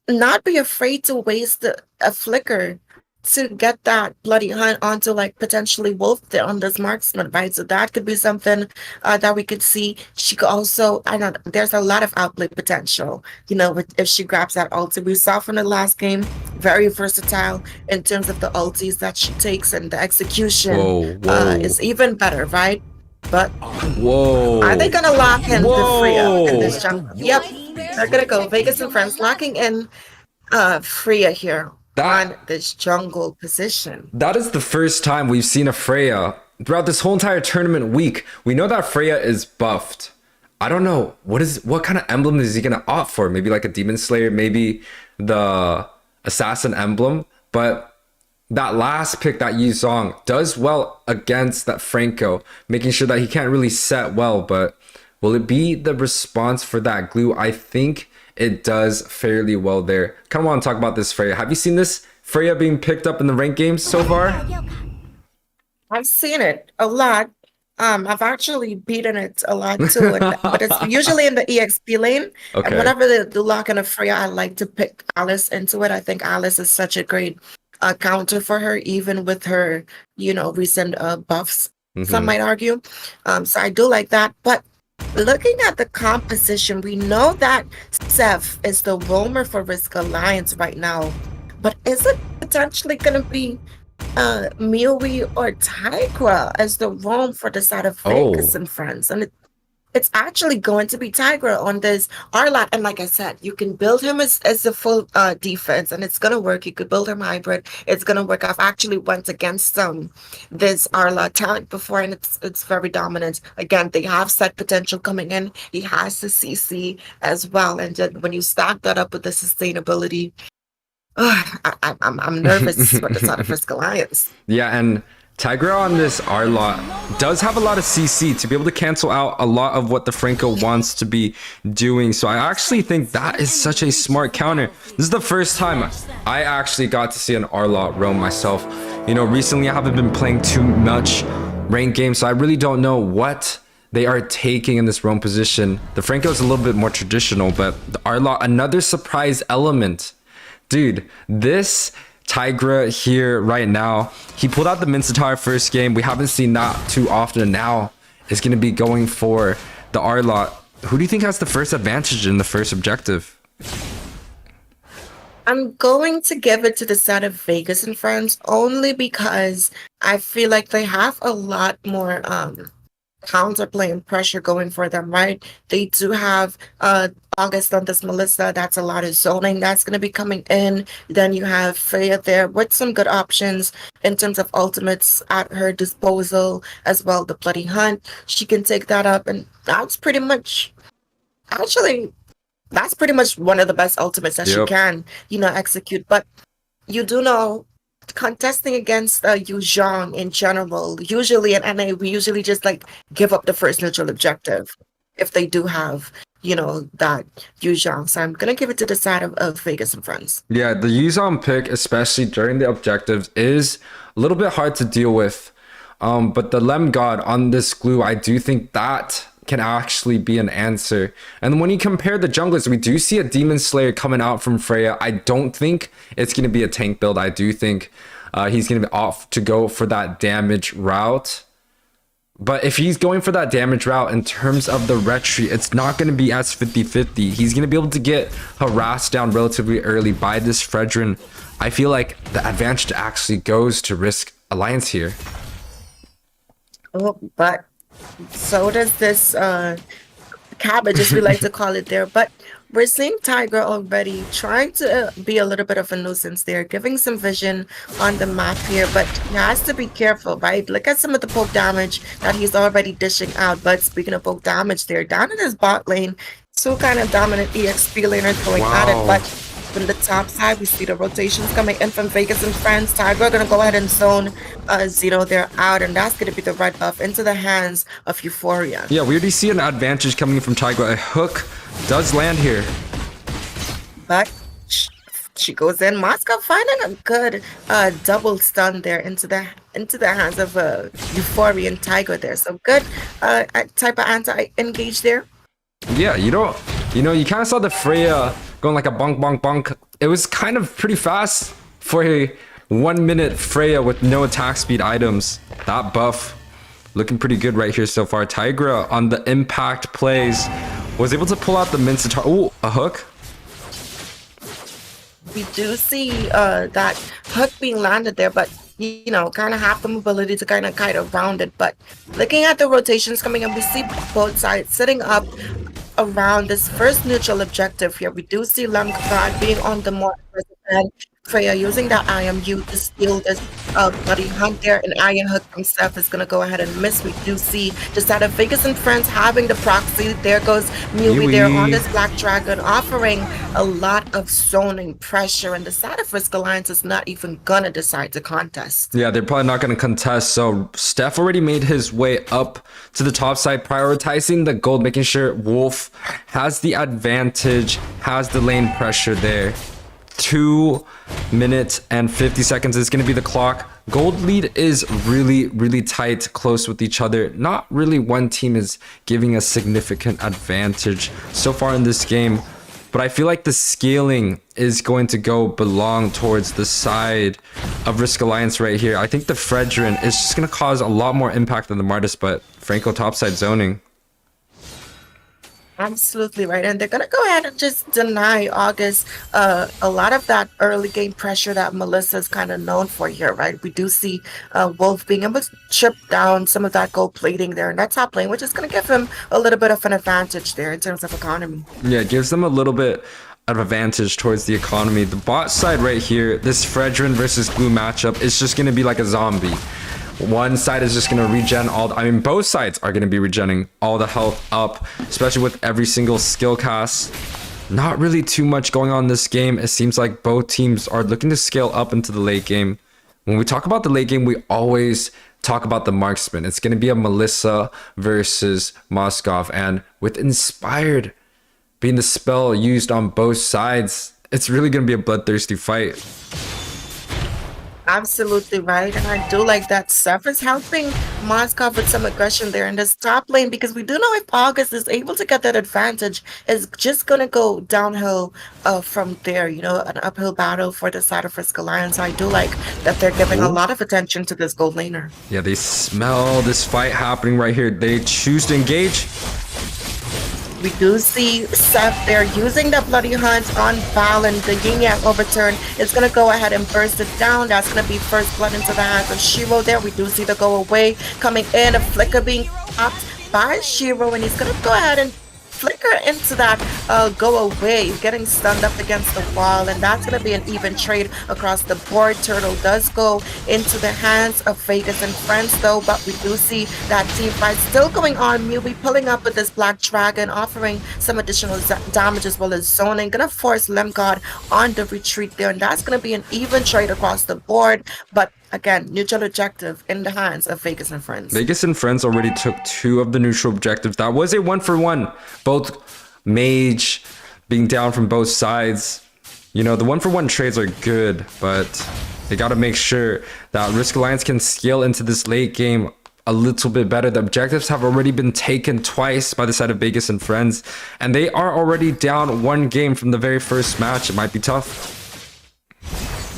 not be afraid to waste a flicker to get that bloody hunt onto like potentially Wolf on this marksman, right? So that could be something that we could see. She could also, I know there's a lot of outplay potential, if she grabs that ulti. We saw from the last game, very versatile in terms of the ultis that she takes, and the execution Whoa. is even better, right? But Whoa. are they gonna lock in the Freya in this Whoa. jump? Yep, they're gonna go Vegas and friends locking in Freya here on this jungle position. That is the first time we've seen a Freya throughout this whole entire tournament week. We know that Freya is buffed. I don't know what kind of emblem is he gonna opt for? Maybe like a Demon Slayer, maybe the Assassin emblem. But that last pick, that Yuzong, does well against that Franco, making sure that he can't really set well. But will it be the response for that glue? I think it does fairly well there. Kind of want to talk about this Freya. Have you seen this Freya being picked up in the ranked games so far? I've seen it a lot. I've actually beaten it a lot too, but it's usually in the EXP lane. Okay. And whenever they do lock in a Freya, I like to pick Alice into it. I think Alice is such a great counter for her, even with her, recent buffs. Some might argue. So I do like that. But looking at the composition, we know that Seth is the roamer for Risk Alliance right now. But is it potentially going to be YUWEI or Tigra as the roam for the side of Vegas and friends? And it's actually going to be Tigra on this Arlot. And like I said, you can build him as a full defense, and it's going to work. You could build him hybrid. It's going to work. I've actually went against this Arlot talent before, and it's very dominant. Again, they have set potential coming in. He has the CC as well. And then when you stack that up with the sustainability, I'm nervous for the side of Risk Alliance. Yeah, and Tigra on this Arlot does have a lot of CC to be able to cancel out a lot of what the Franco wants to be doing. So I actually think that is such a smart counter. This is the first time I actually got to see an Arlot roam myself. Recently I haven't been playing too much ranked games, so I really don't know what they are taking in this roam position. The Franco is a little bit more traditional, but the Arlot, another surprise element. Dude, this Tigra here right now, he pulled out the Minsithar first game. We haven't seen that too often. Now is going to be going for the Arlot. Who do you think has the first advantage in the first objective? I'm going to give it to the side of Vegas and friends only because I feel like they have a lot more counterplay and pressure going for them, right? They do have August on this Melissa. That's a lot of zoning that's going to be coming in. Then you have Freya there with some good options in terms of ultimates at her disposal as well. The bloody hunt, she can take that up, and that's pretty much actually that's pretty much one of the best ultimates that she Yep. can, execute. But you do know, contesting against Yu Zhang in general, usually in NA, we usually just like give up the first neutral objective if they do have, that Yu Zhang. So I'm gonna give it to the side of Vegas and friends. Yeah, the Yuzon pick, especially during the objectives, is a little bit hard to deal with. But the Lem God on this glue, I do think that can actually be an answer. And when you compare the junglers, we do see a Demon Slayer coming out from Freya. I don't think it's going to be a tank build. I do think he's going to be off to go for that damage route. But if he's going for that damage route in terms of the retreat, it's not going to be as 50-50. He's going to be able to get harassed down relatively early by this Fredrin. I feel like the advantage actually goes to Risk Alliance here. Oh, but so does this cabbage, as we like to call it there. But we're seeing Tiger already trying to be a little bit of a nuisance there, giving some vision on the map here, but he has to be careful, right? Look at some of the poke damage that he's already dishing out. But speaking of poke damage there, down in his bot lane, two kind of dominant EXP laners going at it, but from the top side, we see the rotations coming in from Vegas and friends. Tiger are going to go ahead and zone Zeno there out, and that's going to be the red buff into the hands of Euphoria. Yeah, we already see an advantage coming from Tiger. A hook does land here. But she goes in. Moscow finding a good double stun there into the hands of Euphoria and Tiger there. So good type of anti-engage there. Yeah, you kind of saw the Freya going like a bonk, bonk, bonk. It was kind of pretty fast for a 1 minute Freya with no attack speed items. That buff looking pretty good right here so far. Tigra on the impact plays was able to pull out the Minsithar. Oh, a hook. We do see that hook being landed there, but kind of have the mobility to kind of round it. But looking at the rotations coming in, we see both sides sitting up around this first neutral objective here. We do see Lamkavad being on the more aggressive end. Freya using that IMU to steal this bloody hunt there. An iron hook from Steph is going to go ahead and miss. We do see the side of Vegas and friends having the proxy. There goes YUWEI there on this Black Dragon, offering a lot of zoning pressure. And the side of Risk Alliance is not even going to decide to contest. Yeah, they're probably not going to contest. So Steph already made his way up to the top side, prioritizing the gold, making sure Wolf has the advantage, has the lane pressure there. 2 minutes and 50 seconds is going to be the clock. Gold lead is really, really tight, close with each other. Not really one team is giving a significant advantage so far in this game. But I feel like the scaling is going to belong towards the side of Risk Alliance right here. I think the Fredrin is just going to cause a lot more impact than the Martis, but Franco topside zoning. Absolutely right. And they're going to go ahead and just deny August a lot of that early game pressure that Melissa's kind of known for here, right? We do see Wolf being able to chip down some of that gold plating there in that top lane, which is going to give him a little bit of an advantage there in terms of economy. Yeah, it gives them a little bit of advantage towards the economy. The bot side right here, this Fredrin versus Glue matchup is just going to be like a zombie. One side is just going to regen both sides are going to be regenning all the health up, especially with every single skill cast. Not really too much going on in this game. It seems like both teams are looking to scale up into the late game. When we talk about the late game, we always talk about the marksman. It's going to be a Melissa versus Moskov. And with Inspired being the spell used on both sides, it's really going to be a bloodthirsty fight. Absolutely right. And I do like that Seth is helping Moskov with some aggression there in this top lane, because we do know if August is able to get that advantage, it's just going to go downhill from there, an uphill battle for the side of Risk Alliance. I do like that they're giving a lot of attention to this gold laner. Yeah, they smell this fight happening right here. They choose to engage. We do see Seth there using the Bloody Hunt on Val, and the Yin Yang overturn is going to go ahead and burst it down. That's going to be first blood into the hands of Shiro there. We do see the go away coming in, a flicker being popped by Shiro, and he's going to go ahead and flicker into that go away, getting stunned up against the wall, and that's going to be an even trade across the board. Turtle does go into the hands of Vegas and friends though, but we do see that team fight still going on. YUWEI pulling up with this Black Dragon, offering some additional damage as well as zoning, gonna force Lemgod on the retreat there, and that's gonna be an even trade across the board. But again, neutral objective in the hands of Vegas and friends. Vegas and friends already took 2 of the neutral objectives. That was a 1-for-1. Both mage being down from both sides. You know, the 1-for-1 trades are good, but they got to make sure that Risk Alliance can scale into this late game a little bit better. The objectives have already been taken twice by the side of Vegas and friends, and they are already down 1 game from the very first match. It might be tough.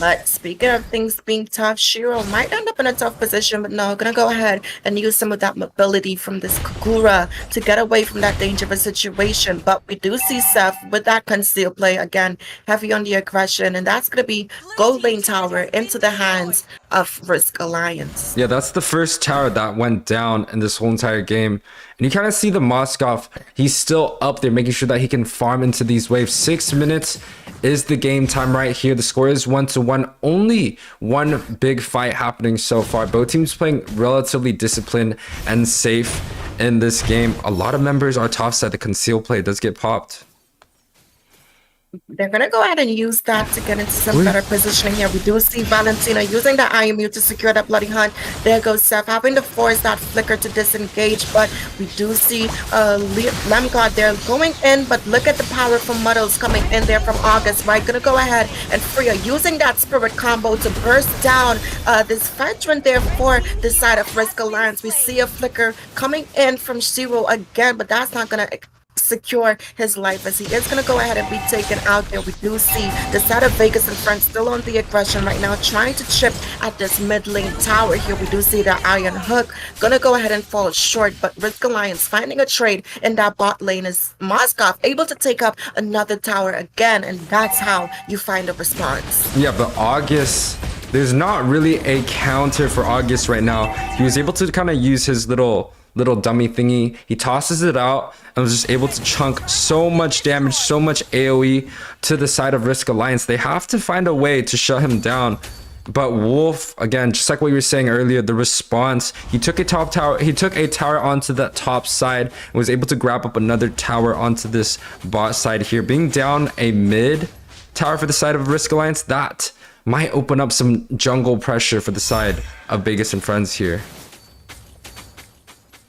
But speaking of things being tough, Shiro might end up in a tough position, but no, gonna go ahead and use some of that mobility from this Kagura to get away from that dangerous situation. But we do see Seth with that conceal play again, heavy on the aggression, and that's gonna be gold lane tower into the hands of Risk Alliance. Yeah, that's the first tower that went down in this whole entire game. And you kind of see the Moskov, he's still up there making sure that he can farm into these waves. 6 minutes is the game time right here. The score is 1-1. Only one big fight happening so far. Both teams playing relatively disciplined and safe in this game. A lot of members are top side. The conceal play does get popped. They're going to go ahead and use that to get into some better positioning here. We do see Valentina using the IMU to secure that bloody hunt. There goes Seth having to force that flicker to disengage, but we do see Lemgod there going in, but look at the power from Muddles coming in there from August, right? Going to go ahead and Freya using that spirit combo to burst down this veteran there for the side of Risk Alliance. We see a flicker coming in from Shiro again, but that's not going to secure his life as he is going to go ahead and be taken out there. We do see the side of Vegas and friends still on the aggression right now, trying to chip at this mid lane tower here. We do see the iron hook going to go ahead and fall short, but Risk Alliance finding a trade in that bot lane is Moskov able to take up another tower again, and that's how you find a response. Yeah, but August, there's not really a counter for August right now. He was able to kind of use his little dummy thingy. He tosses it out and was just able to chunk so much damage, so much AoE to the side of Risk Alliance. They have to find a way to shut him down. But Wolf, again, just like what you were saying earlier, the response, he took a tower onto that top side and was able to grab up another tower onto this bot side here. Being down a mid tower for the side of Risk Alliance, that might open up some jungle pressure for the side of Vegas and friends here.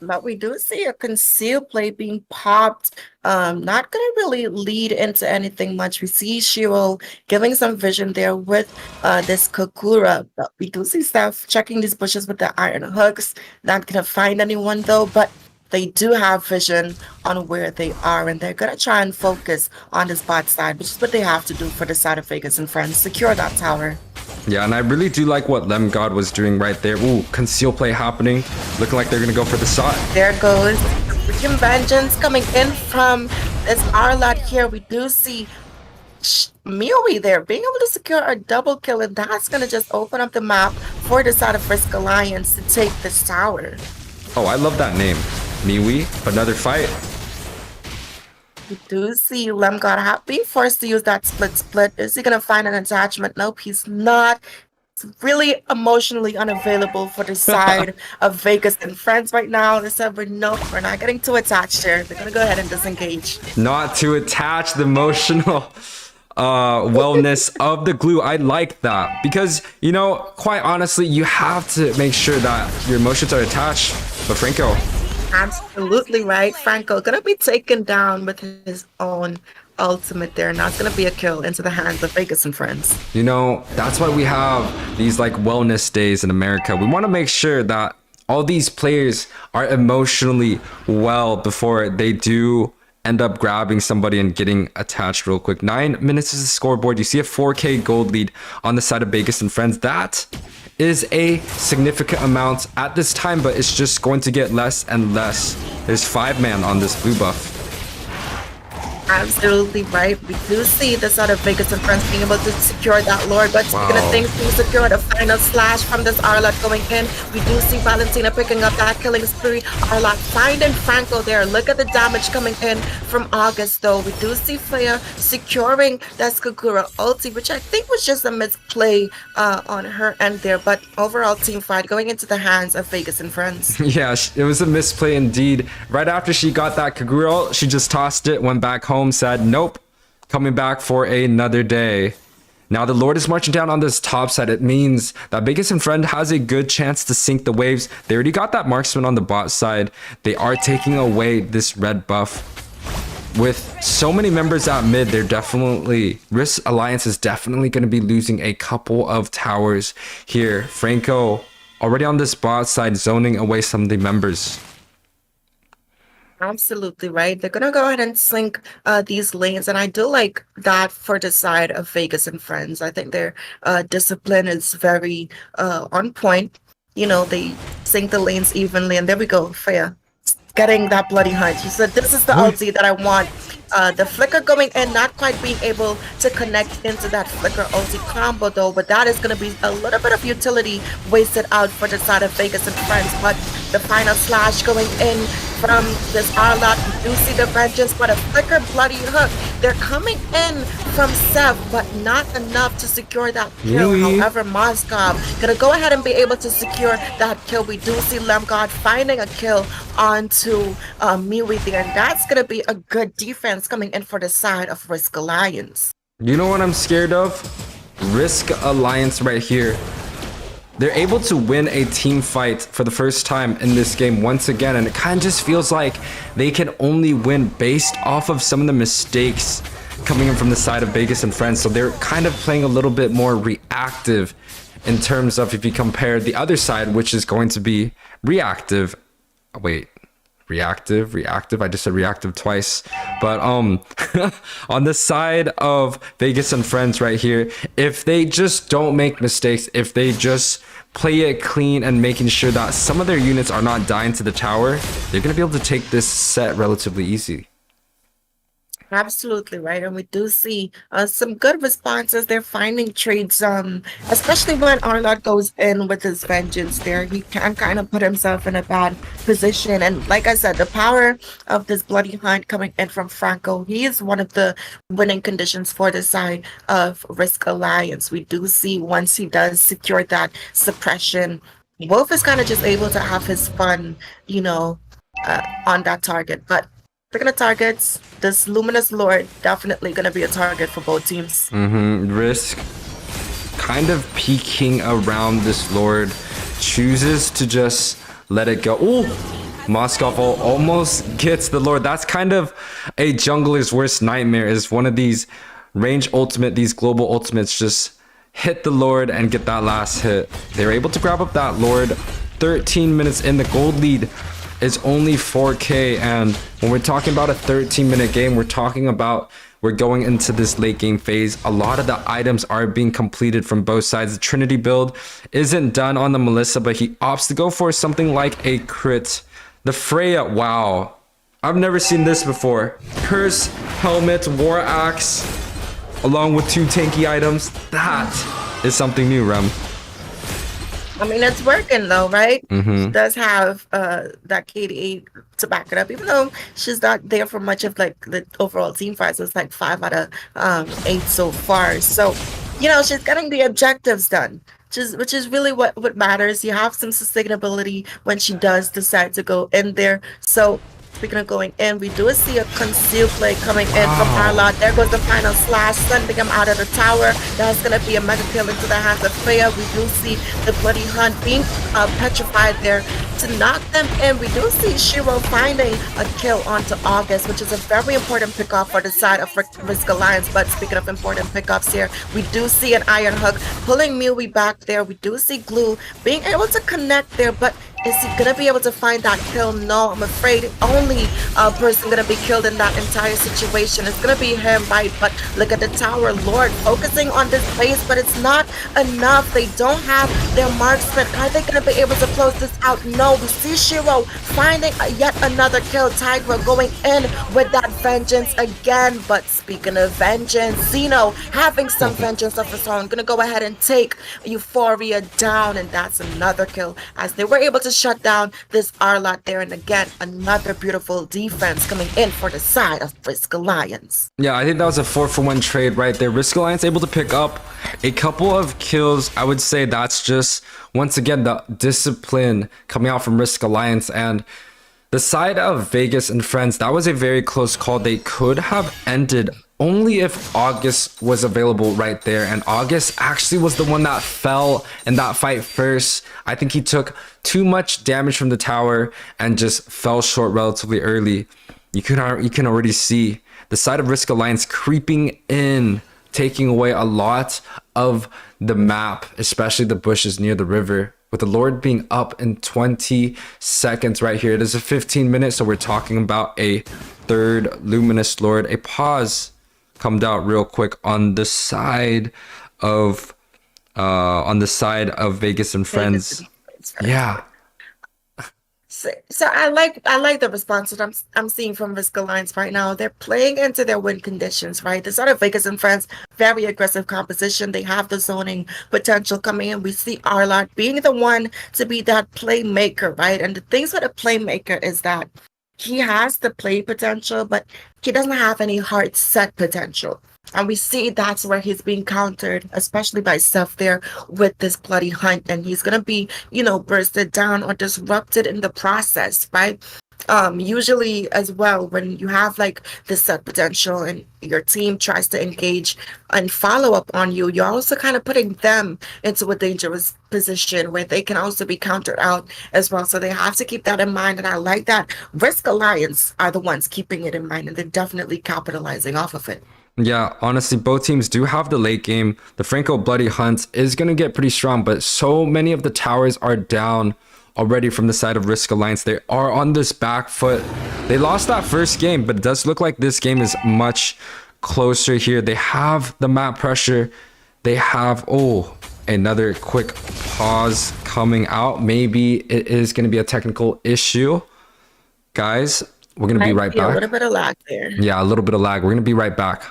But we do see a conceal play being popped. Not going to really lead into anything much. We see Shiro giving some vision there with this Kokura. But we do see Steph checking these bushes with the iron hooks. Not going to find anyone though, but they do have vision on where they are, and they're going to try and focus on this bot side, which is what they have to do for the side of Vegas and friends. Secure that tower. Yeah, and I really do like what Lemgod was doing right there. Ooh, conceal play happening. Looking like they're going to go for the shot. There goes freaking vengeance coming in from this Arlot here. We do see YUWEI there being able to secure a double kill, and that's going to just open up the map for the side of Risk Alliance to take this tower. Oh, I love that name. YUWEI, another fight. We do see Lemgod being forced to use that split. Is he going to find an attachment? Nope, he's not. It's really emotionally unavailable for the side of Vegas and friends right now. They said, nope, we're not getting too attached here. They're going to go ahead and disengage. Not to attach the emotional wellness of the glue. I like that because, you know, quite honestly, you have to make sure that your emotions are attached. But Franco, absolutely right. Franco gonna be taken down with his own ultimate there. Not gonna be a kill into the hands of Vegas and friends. You know, that's why we have these like wellness days in America. We want to make sure that all these players are emotionally well before they do end up grabbing somebody and getting attached real quick. 9 minutes is the scoreboard. You see a 4K gold lead on the side of Vegas and friends. That is a significant amount at this time, but it's just going to get less and less. There's 5-man on this blue buff. Absolutely right. We do see the sort of Vegas and Friends being able to secure that Lord. But speaking of Wow. things being secured, a final slash from this Arlott going in. We do see Valentina picking up that killing spree. Arlott finding Franco there. Look at the damage coming in from August, though. We do see Freya securing that Skagura ulti, which I think was just a misplay on her end there. But overall team fight going into the hands of Vegas and Friends. Yeah, it was a misplay indeed. Right after she got that Kagura ult, she just tossed it, went back home, said, nope, coming back for another day. Now the Lord is marching down on this top side. It means that Biggest and Friend has a good chance to sink the waves. They already got that marksman on the bot side. They are taking away this red buff. With so many members at mid, they're definitely... Risk Alliance is definitely going to be losing a couple of towers here. Franco already on this bot side, zoning away some of the members. Absolutely right. They're gonna go ahead and sync these lanes, and I do like that for the side of Vegas and Friends. I think their discipline is very on point. You know, they sync the lanes evenly, and there we go, Freya getting that bloody hunt. She said, "This is the ulti that I want." The flicker going in, not quite being able to connect into that flicker ulti combo though, but that is going to be a little bit of utility wasted out for the side of Vegas and Friends. But the final slash going in from this Arlott, we do see the vengeance, but a flicker bloody hook. They're coming in from Sev, but not enough to secure that kill. YUWEI. However, Moskov gonna go ahead and be able to secure that kill. We do see Lemgod finding a kill onto Miwi there, and that's gonna be a good defense coming in for the side of Risk Alliance. You know what I'm scared of? Risk Alliance right here. They're able to win a team fight for the first time in this game once again, and it kind of just feels like they can only win based off of some of the mistakes coming in from the side of Vegas and Friends. So they're kind of playing a little bit more reactive in terms of if you compare the other side, which is going to be reactive. Wait. Reactive. I just said reactive twice. But on the side of Vegas and Friends right here, if they just don't make mistakes, if they just play it clean and making sure that some of their units are not dying to the tower, they're gonna be able to take this set relatively easy. Absolutely right, and we do see some good responses. They're finding trades, especially when Arlott goes in with his vengeance there. He can kind of put himself in a bad position. And like I said, the power of this bloody hunt coming in from Franco, he is one of the winning conditions for the side of Risk Alliance. We do see once he does secure that suppression, Wolf is kind of just able to have his fun, you know, on that target. But picking the targets, this Luminous Lord definitely going to be a target for both teams. Risk kind of peeking around this Lord, chooses to just let it go. Ooh, Moskov almost gets the Lord. That's kind of a jungler's worst nightmare, is one of these range ultimate, these global ultimates just hit the Lord and get that last hit. They're able to grab up that Lord. 13 minutes in, the gold lead is only 4k, and when we're talking about a 13-minute game, we're talking about we're going into this late game phase. A lot of the items are being completed from both sides. The Trinity build isn't done on the Melissa, but he opts to go for something like a crit. The Freya, wow, I've never seen this before. Curse, helmet, war axe, along with 2 tanky items. That is something new, Rem. I mean, it's working though, right? She does have that KDA to back it up, even though she's not there for much of like the overall team fight. So it's like 5 out of 8 so far. So, you know, she's getting the objectives done, which is really what matters. You have some sustainability when she does decide to go in there. So speaking of going in, we do see a conceal play coming in from Arlott. There goes the final slash, sending him out of the tower. That's going to be a mega kill into the hands of Freya. We do see the bloody hunt being petrified there to knock them in. We do see Shiro finding a kill onto August, which is a very important pickup for the side of Risk Alliance. But speaking of important pickups here, we do see an Iron Hook pulling Miwi back there. We do see Glue being able to connect there, but Is he gonna be able to find that kill? No, I'm afraid only person gonna be killed in that entire situation is gonna be him, right? But look at the tower, Lord, focusing on this base, but it's not enough. They don't have their marksman. Are they gonna be able to close this out? No, we see Shiro finding yet another kill. Tigra going in with that vengeance again. But speaking of vengeance, Zeno having some vengeance of his own, gonna go ahead and take Euphoria down, and that's another kill as they were able to shut down this Arlot there. And again, another beautiful defense coming in for the side of Risk Alliance. Yeah, I think that was a 4-for-1 trade right there. Risk Alliance able to pick up a couple of kills. I would say that's just, once again, the discipline coming out from Risk Alliance. And the side of Vegas and friends, that was a very close call. They could have ended only if August was available right there. And August actually was the one that fell in that fight first. I think he took too much damage from the tower and just fell short relatively early. You can already see the side of Risk Alliance creeping in, taking away a lot of the map, especially the bushes near the river. With the Lord being up in 20 seconds right here. It is a 15 minutes, so we're talking about a third Luminous Lord. A pause comes out real quick on the side of Vegas and friends. Yeah. So I like the response that I'm seeing from Risk Alliance right now. They're playing into their win conditions, right? The side of Vegas and friends, very aggressive composition. They have the zoning potential coming in. We see Arlot being the one to be that playmaker, right? And the things with a playmaker is that he has the play potential, but he doesn't have any hard set potential. And we see that's where he's being countered, especially by Seth there with this bloody hunt. And he's going to be, bursted down or disrupted in the process, right? Usually as well, when you have like the set potential and your team tries to engage and follow up on you, you're also kind of putting them into a dangerous position where they can also be countered out as well. So they have to keep that in mind. And I like that Risk Alliance are the ones keeping it in mind, and they're definitely capitalizing off of it. Yeah, honestly, both teams do have the late game. The Franco Bloody Hunt is going to get pretty strong, but so many of the towers are down already from the side of Risk Alliance. They are on this back foot. They lost that first game, but it does look like this game is much closer here. They have the map pressure. They have, another quick pause coming out. Maybe it is going to be a technical issue. Guys, we're going to be right back. A little bit of lag there. Yeah, a little bit of lag. We're going to be right back.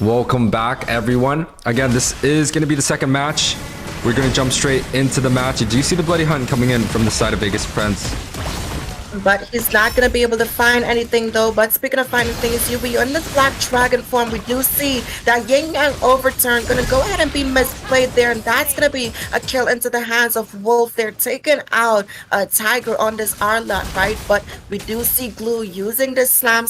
Welcome back, everyone. Again, this is going to be the second match. We're going to jump straight into the match. Do you see the Bloody Hunt coming in from the side of Vegas Friends? But he's not going to be able to find anything, though. But speaking of finding things, YUWEI in this Black Dragon form, we do see that Yin Yang overturn going to go ahead and be misplayed there. And that's going to be a kill into the hands of Wolf. They're taking out a Tiger on this Arlot, right? But we do see Glue using this Slam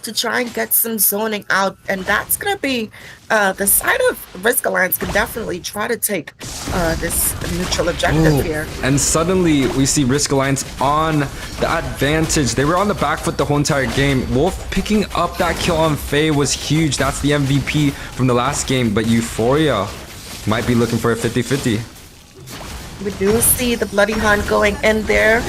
to try and get some zoning out. And that's going to be the side of Risk Alliance can definitely try to take this neutral objective here. And suddenly we see Risk Alliance on the advantage. They were on the back foot the whole entire game. Wolf picking up that kill on Faye was huge. That's the MVP from the last game. But Euphoria might be looking for a 50-50. We do see the Bloody Hunt going in there.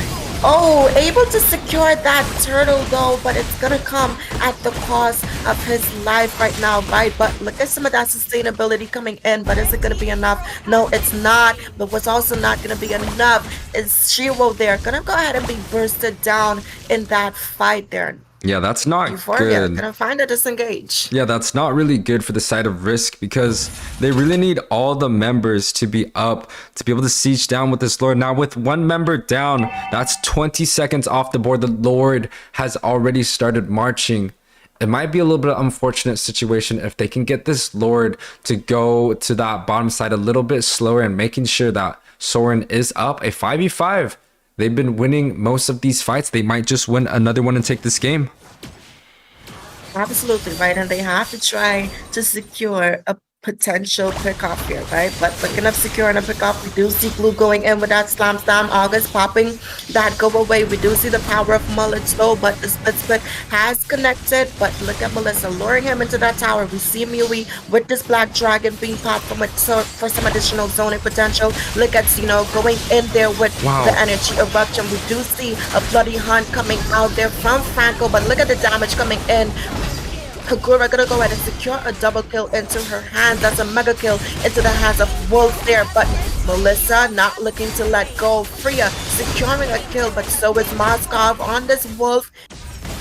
Oh, able to secure that turtle though, but it's gonna come at the cost of his life right now, right? But look at some of that sustainability coming in, but is it gonna be enough? No, it's not. But what's also not gonna be enough is Shiro there. Gonna go ahead and be bursted down in that fight there. Yeah, that's not Euphoria, good. gonna find a disengage. Yeah, that's not really good for the side of Risk because they really need all the members to be up to be able to siege down with this Lord. Now, with one member down, that's 20 seconds off the board. The Lord has already started marching. It might be a little bit of unfortunate situation if they can get this Lord to go to that bottom side a little bit slower and making sure that Soren is up. A 5v5. They've been winning most of these fights. They might just win another one and take this game. Absolutely, right? And they have to try to secure a potential pickoff here, right? But looking up securing a pickoff, we do see Blue going in with that slam. August popping that go away. We do see the power of Mullets though, but the split has connected. But look at Melissa luring him into that tower. We see YUWEI with this black dragon being popped from for some additional zoning potential. Look at Zeno going in there with the energy eruption. We do see a bloody hunt coming out there from Franco, but look at the damage coming in. Kagura gonna go ahead and secure a double kill into her hands. That's a mega kill into the hands of Wolf there. But Melissa not looking to let go. Freya securing a kill, but so is Moskov on this Wolf.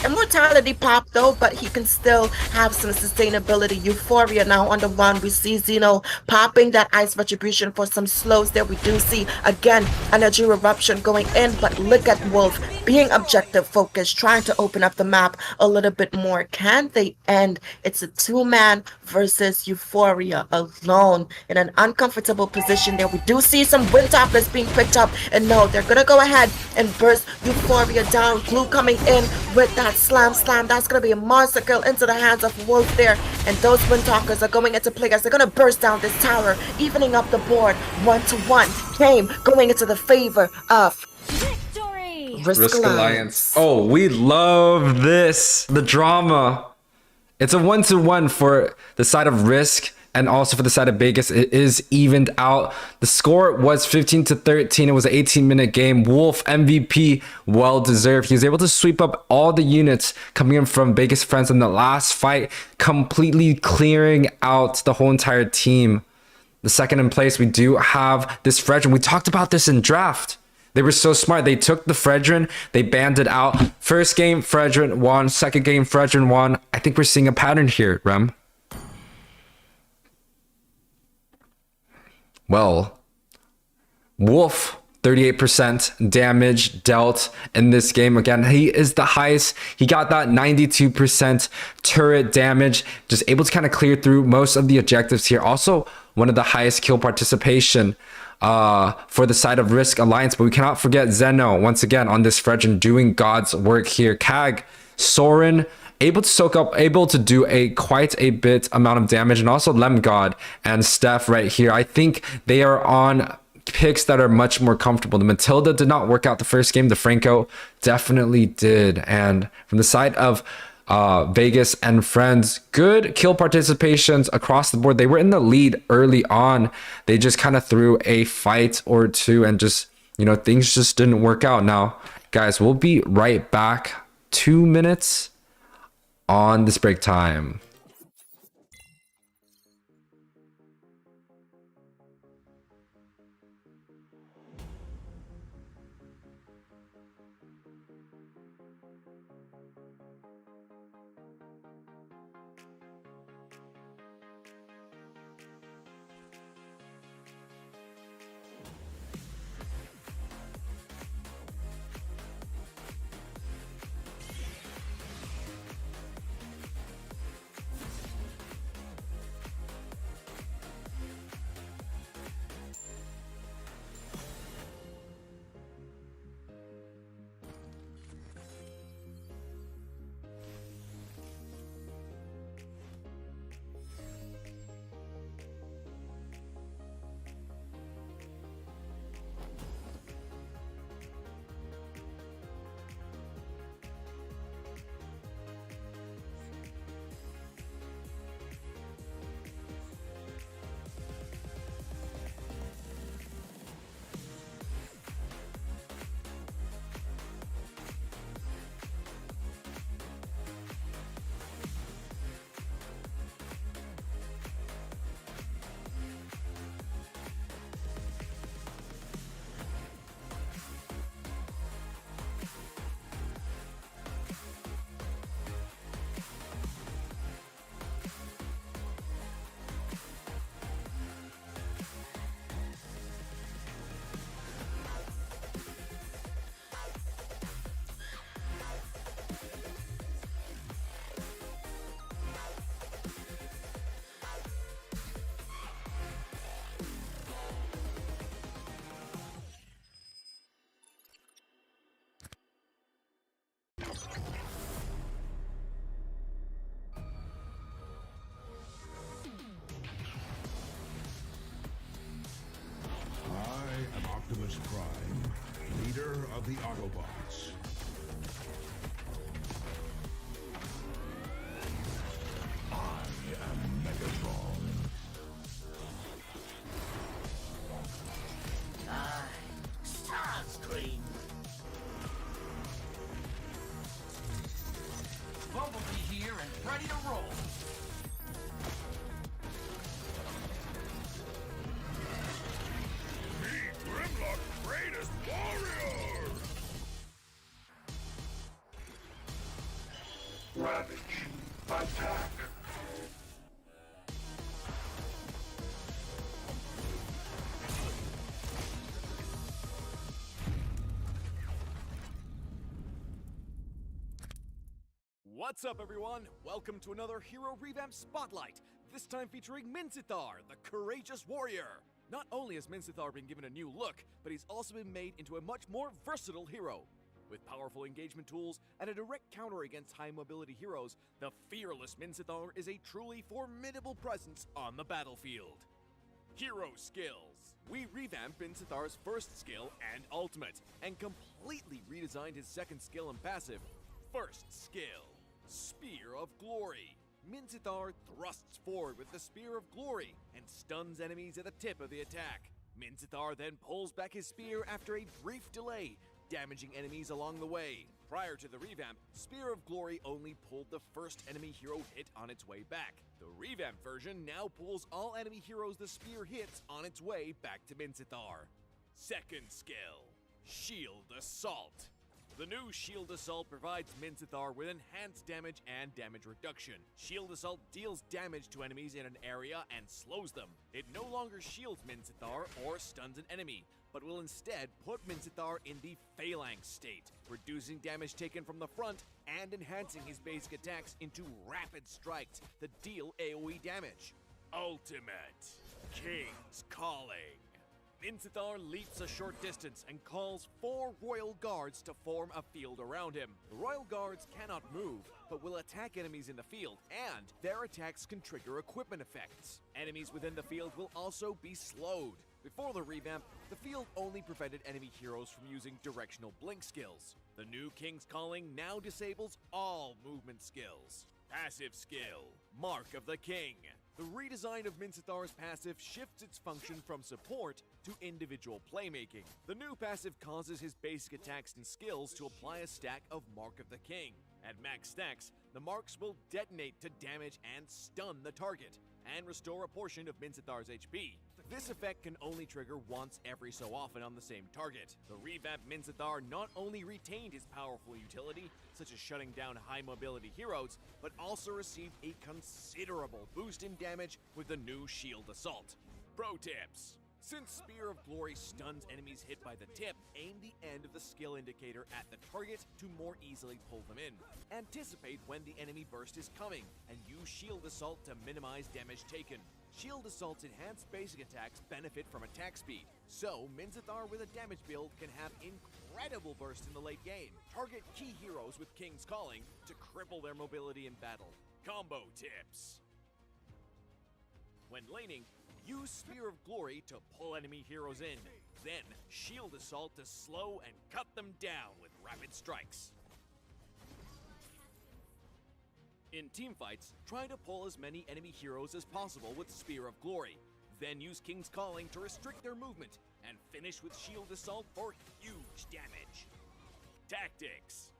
Immortality pop though, but he can still have some sustainability. Euphoria now on the run. We see Zeno popping that ice retribution for some slows there. We do see again energy eruption going in, but look at Wolf being objective focused, trying to open up the map a little bit more. Can they end? It's a two-man versus Euphoria alone in an uncomfortable position there. We do see some wind topless being picked up, and no, they're gonna go ahead and burst Euphoria down. Glue coming in with that slam. That's gonna be a monster kill into the hands of Wolf there, and those wind talkers are going into play as they're gonna burst down this tower, evening up the board 1-1. Game going into the favor of Victory! Risk Alliance. Oh, we love this. The drama. It's a 1-1 for the side of Risk and also for the side of Bhiegas. It is evened out. The score was 15-13. It was an 18-minute game. Wolf MVP, well deserved. He was able to sweep up all the units coming in from Bhiegas friends in the last fight, completely clearing out the whole entire team. The second in place, we do have this Fredrin. We talked about this in draft. They were so smart. They took the Fredrin, they banned it out. First game, Fredrin won. Second game, Fredrin won. I think we're seeing a pattern here, Rem. Well, Wolf, 38% damage dealt in this game. Again, he is the highest. He got that 92% turret damage, just able to kind of clear through most of the objectives here. Also, one of the highest kill participation for the side of Risk Alliance. But we cannot forget Zeno, once again, on this Fredrin doing God's work here. Kag, Soren, able to soak up, able to do quite a bit amount of damage, and also Lemgod and Steph right here. I think they are on picks that are much more comfortable. The Matilda did not work out the first game. The Franco definitely did. And from the side of Bhiegas and friends, good kill participations across the board. They were in the lead early on. They just kind of threw a fight or two and just, you know, things just didn't work out. Now, guys, we'll be right back. 2 minutes on this break time. of the Autobots. I am Megatron. Starscream. Bumblebee here and ready to roll. Meet Grimlock's greatest warrior! Ravage, attack! What's up, everyone? Welcome to another Hero Revamp Spotlight, this time featuring Minsithar, the Courageous Warrior. Not only has Minsithar been given a new look, but he's also been made into a much more versatile hero. With powerful engagement tools and a direct counter against high-mobility heroes, the fearless Minsithar is a truly formidable presence on the battlefield. Hero Skills. We revamped Minsithar's first skill and ultimate, and completely redesigned his second skill and passive. First skill, Spear of Glory. Minsithar thrusts forward with the Spear of Glory and stuns enemies at the tip of the attack. Minsithar then pulls back his spear after a brief delay, damaging enemies along the way. Prior to the revamp, Spear of Glory only pulled the first enemy hero hit on its way back. The revamped version now pulls all enemy heroes the spear hits on its way back to Minsithar. Second skill, Shield Assault. The new Shield Assault provides Minsithar with enhanced damage and damage reduction. Shield Assault deals damage to enemies in an area and slows them. It no longer shields Minsithar or stuns an enemy, but will instead put Minsithar in the Phalanx state, reducing damage taken from the front and enhancing his basic attacks into rapid strikes that deal AoE damage. Ultimate King's Calling. Minsithar leaps a short distance and calls 4 Royal Guards to form a field around him. The Royal Guards cannot move, but will attack enemies in the field, and their attacks can trigger equipment effects. Enemies within the field will also be slowed. Before the revamp, the field only prevented enemy heroes from using directional blink skills. The new King's Calling now disables all movement skills. Passive skill, Mark of the King. The redesign of Minsithar's passive shifts its function from support to individual playmaking. The new passive causes his basic attacks and skills to apply a stack of Mark of the King. At max stacks, the marks will detonate to damage and stun the target, and restore a portion of Minsithar's HP. This effect can only trigger once every so often on the same target. The revamped Minsithar not only retained his powerful utility, such as shutting down high-mobility heroes, but also received a considerable boost in damage with the new Shield Assault. Pro tips. Since Spear of Glory stuns enemies hit by the tip, aim the end of the skill indicator at the target to more easily pull them in. Anticipate when the enemy burst is coming, and use Shield Assault to minimize damage taken. Shield Assault's enhanced basic attacks benefit from attack speed, so Minsithar with a damage build can have incredible burst in the late game. Target key heroes with King's Calling to cripple their mobility in battle. Combo tips. When laning, use Spear of Glory to pull enemy heroes in, then Shield Assault to slow and cut them down with rapid strikes. In teamfights, try to pull as many enemy heroes as possible with Spear of Glory, then use King's Calling to restrict their movement, and finish with Shield Assault for huge damage. Tactics.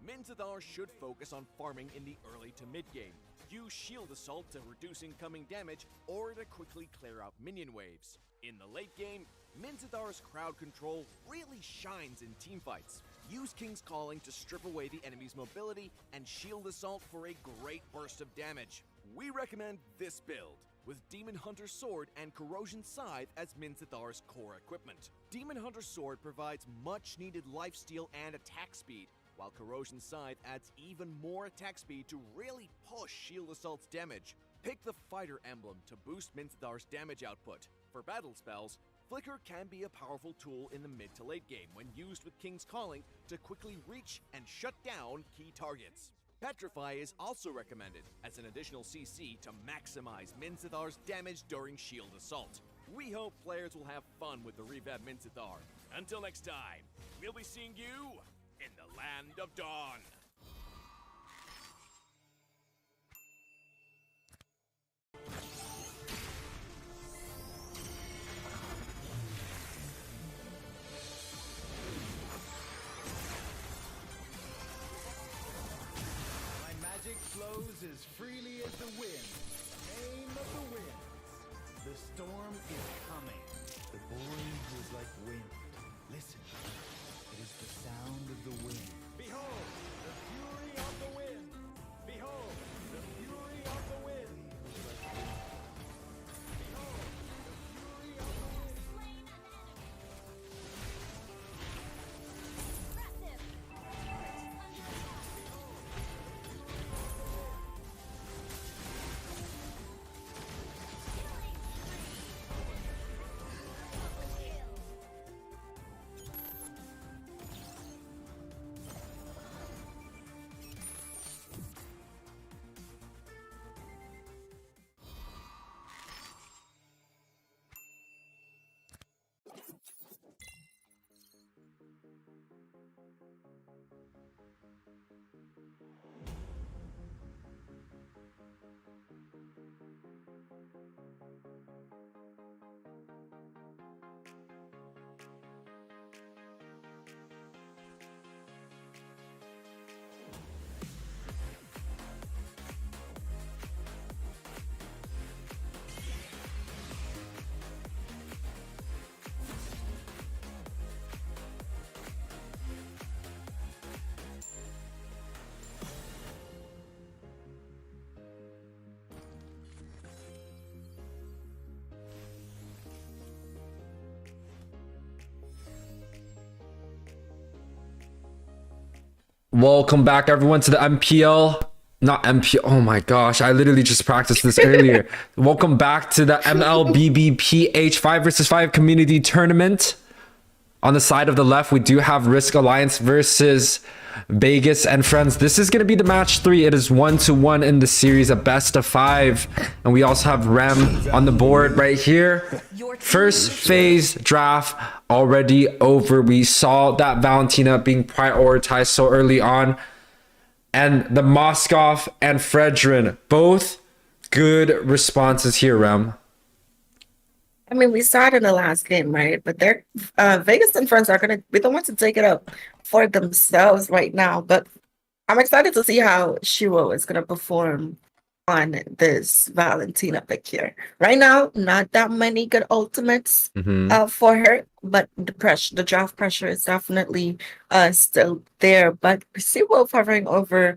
Minsithar should focus on farming in the early to mid-game. Use Shield Assault to reduce incoming damage or to quickly clear out minion waves. In the late game, Minsithar's crowd control really shines in teamfights. Use King's Calling to strip away the enemy's mobility and Shield Assault for a great burst of damage. We recommend this build, with Demon Hunter's Sword and Corrosion Scythe as Minsithar's core equipment. Demon Hunter's Sword provides much needed lifesteal and attack speed, while Corrosion Scythe adds even more attack speed to really push Shield Assault's damage. Pick the Fighter emblem to boost Minsithar's damage output. For battle spells, Flicker can be a powerful tool in the mid to late game when used with King's Calling to quickly reach and shut down key targets. Petrify is also recommended as an additional CC to maximize Minsithar's damage during Shield Assault. We hope players will have fun with the revamped Minsithar. Until next time, we'll be seeing you in the Land of Dawn. My magic flows as freely as the wind. Name of the winds. The storm is coming. The void is like wind. Listen. It is the sound of the wind. Behold, the fury of the wind. Behold, the fury of the wind. Behold, the fury of the wind. Welcome back, everyone, to the MPL. Not MPL. Oh my gosh, I literally just practiced this earlier. Welcome back to the MLBBPH 5 vs 5 community tournament. On the side of the left, we do have Risk Alliance versus Bhiegas and friends. This is going to be the match 3. It is 1-1 in the series, a best of 5. And we also have Rem on the board right here. First phase draft already over. We saw that Valentina being prioritized so early on. And the Moskov and Fredrin, both good responses here, Rem. I mean, we saw it in the last game, right? But they're Vegas and friends are gonna be the ones to take it up for themselves right now. But I'm excited to see how YUWEI is gonna perform on this Valentina pick here. Right now, not that many good ultimates for her, but the draft pressure is definitely still there. But we see Wolf hovering over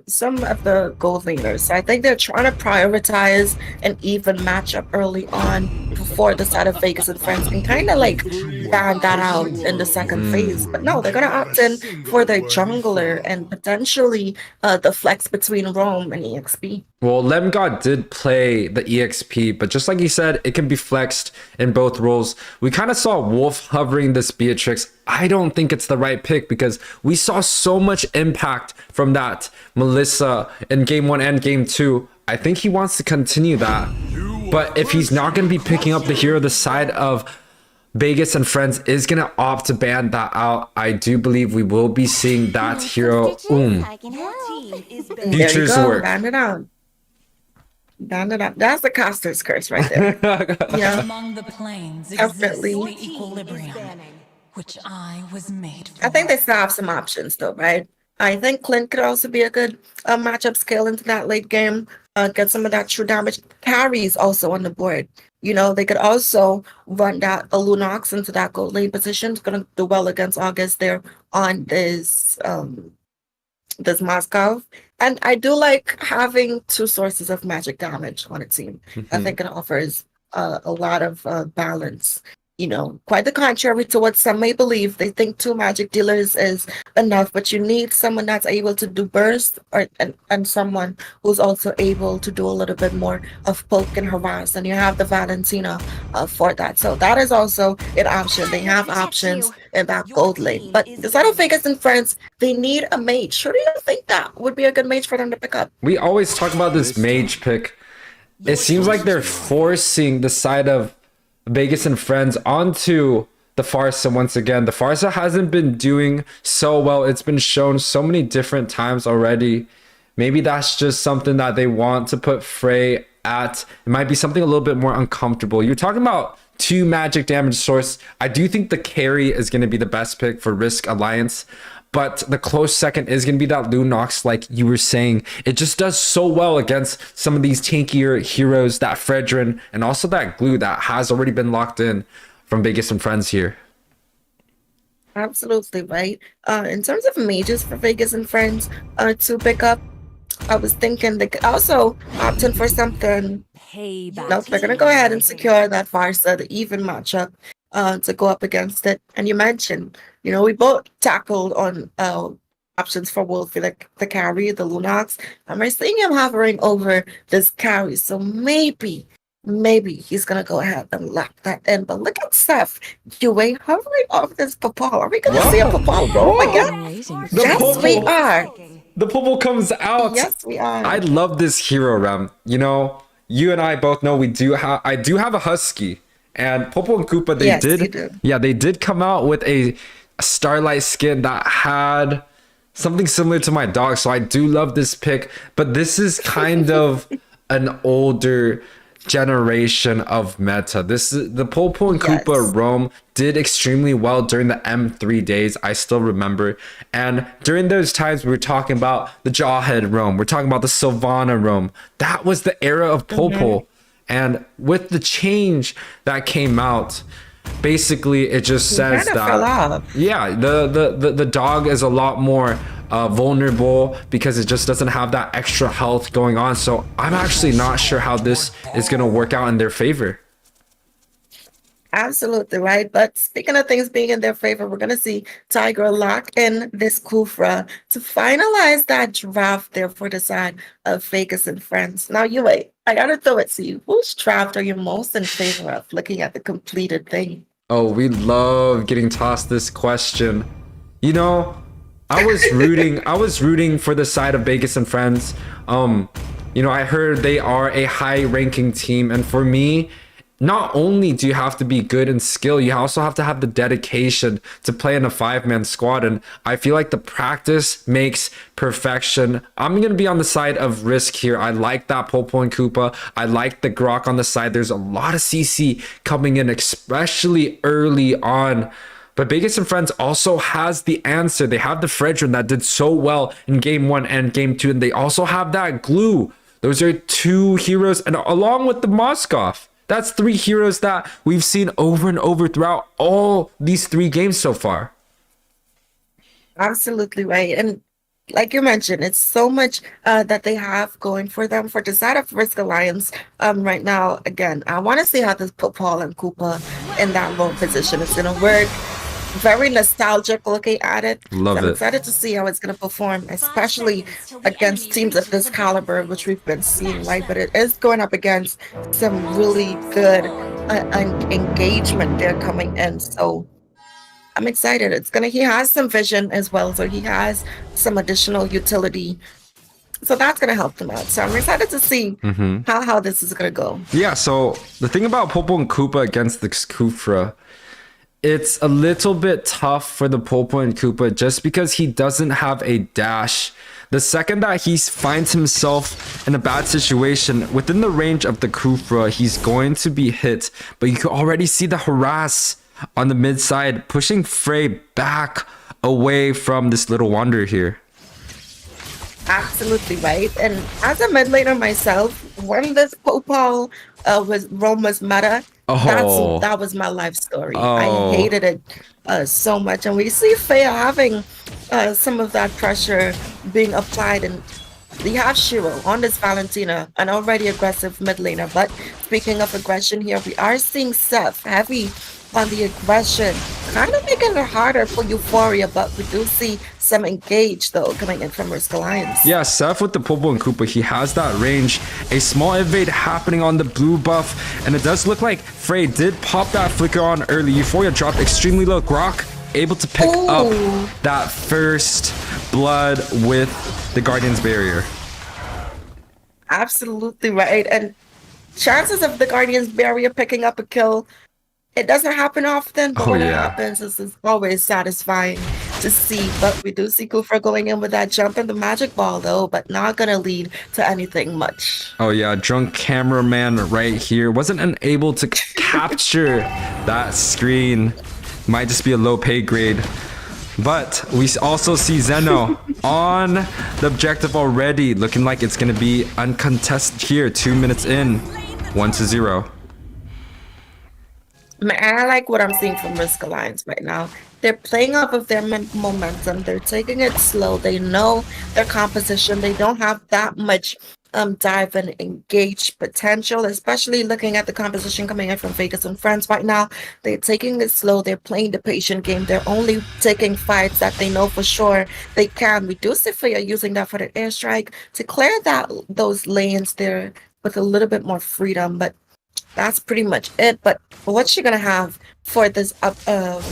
some of the gold leaders. So I think they're trying to prioritize an even matchup early on before the side of Vegas and friends and kind of like ban that out in the second phase. But no, they're gonna opt in for the jungler and potentially the flex between Rome and EXP. Well, Lemgod did play the EXP, but just like he said, it can be flexed in both roles. We kind of saw Wolf hovering this Beatrix. I don't think it's the right pick because we saw so much impact from that Melissa in game 1 and game 2. I think he wants to continue that. But if he's not going to be picking up the hero, the side of Bhiegas and friends is going to opt to ban that out. I do believe we will be seeing that hero. Future's work. Ban it out. Ban it out. That's the caster's curse right there. Yeah. Among the planes Definitely. exists the equilibrium, which I was made for. I think they still have some options though, right? I think Clint could also be a good matchup scale into that late game. Get some of that true damage. Carries also on the board. You know, they could also run that Lunox into that gold lane position. It's gonna do well against August there on this this Moscow. And I do like having two sources of magic damage on a team. I think it offers a lot of balance. You know, quite the contrary to what some may believe. They think 2 magic dealers is enough, but you need someone that's able to do burst and someone who's also able to do a little bit more of poke and harass. And you have the Valentina for that. So that is also an option. They have options in that gold lane. But the side of Vegas and friends, they need a mage. Who do you think that would be a good mage for them to pick up? We always talk about this mage pick. It seems like they're forcing the side of Vegas and friends onto the Farsa once again. The Farsa hasn't been doing so well. It's been shown so many different times already. Maybe that's just something that they want to put Frey at. It might be something a little bit more uncomfortable. You're talking about 2 magic damage source. I do think the carry is going to be the best pick for Risk Alliance, but the close second is going to be that Lunox, like you were saying. It just does so well against some of these tankier heroes, that Fredrin, and also that Glue that has already been locked in from Vegas and friends here. Absolutely right. In terms of mages for Vegas and friends to pick up, I was thinking they could also opt in for something. Payback. Nope, they're gonna go ahead and secure that Farsa, the even matchup, to go up against it. And you mentioned, we both tackled on options for Wolfie, like the carry, the Lunox. And we're seeing him hovering over this carry. So maybe he's gonna go ahead and lock that in. But look at Seth YUWEI hovering off this Papal. Are we gonna see a Papal roll again? Yes, we are. The Popol comes out. Yes, we are. I love this hero realm. You and I both know I do have a Husky, and Popol and Koopa, they did come out with a Starlight skin that had something similar to my dog. So I do love this pick, but this is kind of an older generation of meta. This is the Popol and Koopa roam did extremely well during the M3 days. I still remember, and during those times we were talking about the Jawhead roam, we're talking about the Sylvana roam. That was the era of Popol. And with the change that came out, basically it just says that the dog is a lot more vulnerable because it just doesn't have that extra health going on. So I'm actually not sure how this is going to work out in their favor. Absolutely right. But speaking of things being in their favor, we're going to see Tiger lock in this Kufra to finalize that draft there for the side of Vegas and friends. Now, YUWEI, I got to throw it to you. Whose draft are you most in favor of looking at the completed thing? Oh, we love getting tossed this question. I was rooting for the side of Vegas and friends. I heard they are a high ranking team, and for me, not only do you have to be good in skill, you also have to have the dedication to play in a 5-man squad. And I feel like the practice makes perfection. I'm going to be on the side of Risk here. I like that Popol and Koopa. I like the Grok on the side. There's a lot of CC coming in, especially early on. But Vegas and friends also has the answer. They have the Fredrin that did so well in game 1 and game 2. And they also have that Glue. Those are 2 heroes, and along with the Moskov. That's 3 heroes that we've seen over and over throughout all these 3 games so far. Absolutely right. And like you mentioned, it's so much that they have going for them. For the side of Risk Alliance right now, again, I want to see how this Popol and Koopa in that low position is going to work. Very nostalgic looking at it. I'm excited to see how it's going to perform, especially against teams of this caliber, which we've been seeing, right? But it is going up against some really good engagement there coming in. So I'm excited. He has some vision as well. So he has some additional utility. So that's going to help them out. So I'm excited to see how this is going to go. Yeah, so the thing about Popol and Koopa against the Kufra, it's a little bit tough for the Popol and Koopa just because he doesn't have a dash. The second that he finds himself in a bad situation within the range of the Kufra, he's going to be hit. But you can already see the harass on the mid side, pushing Frey back away from this little wanderer here. Absolutely right. And as a mid laner myself, when this Popol was Roma's meta, that was my life story. I hated it so much. And we see Freya having some of that pressure being applied, and we have Shiro on this Valentina, an already aggressive mid laner. But speaking of aggression here, we are seeing Seth heavy on the aggression, kind of making it harder for Euphoria, but we do see some engage though coming in from Risk Alliance. Yeah, Seth with the Popol and Koopa, he has that range. A small evade happening on the blue buff, and it does look like Frey did pop that flicker on early. Euphoria dropped extremely low. Grok able to pick up that first blood with the Guardian's Barrier. Absolutely right. And chances of the Guardian's Barrier picking up a kill It doesn't happen often, but Oh, when it yeah. happens, it's always satisfying to see. But we do see Kufra going in with that jump in the magic ball, though, but not gonna lead to anything much. Oh yeah, drunk cameraman right here wasn't unable to capture that screen. Might just be a low pay grade. But we also see Zeno on the objective already, looking like it's gonna be uncontested here. 2 minutes in, 1-0. Man, I like what I'm seeing from Risk Alliance right now. They're playing off of their momentum. They're taking it slow. They know their composition. They don't have that much dive and engage potential, especially looking at the composition coming in from Vegas and Friends right now. They're taking it slow. They're playing the patient game. They're only taking fights that they know for sure they can. We do see Fia using that for the airstrike to clear those lanes there with a little bit more freedom, but that's pretty much it. But what's she gonna have for this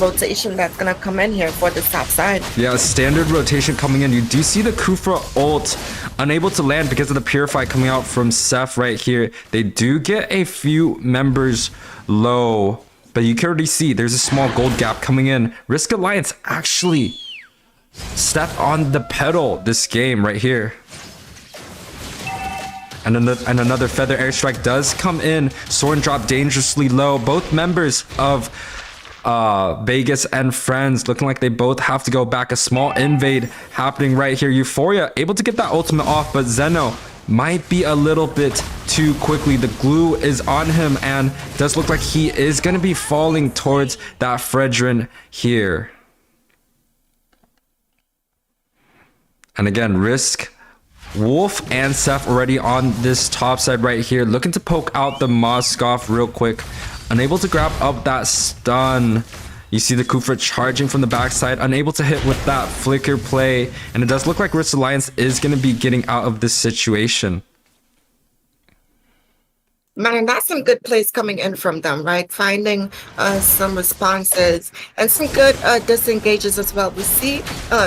rotation that's gonna come in here for the top side? Yeah, standard rotation coming in. You do see the Kufra ult unable to land because of the Purify coming out from Seth right here. They do get a few members low, but you can already see there's a small gold gap coming in. Risk Alliance actually stepped on the pedal this game right here. And another feather airstrike does come in. Sword and drop dangerously low. Both members of Vegas and Friends looking like they both have to go back. A small invade happening right here. Euphoria able to get that ultimate off, but Zeno might be a little bit too quickly. The glue is on him and does look like he is going to be falling towards that Fredrin here. And again, Risk, Wolf, and Seth already on this top side right here, looking to poke out the Moskov real quick. Unable to grab up that stun. You see the Kufra charging from the backside, unable to hit with that flicker play. And it does look like Risk Alliance is going to be getting out of this situation. Man, that's some good plays coming in from them, right? Finding some responses and some good disengages as well. We see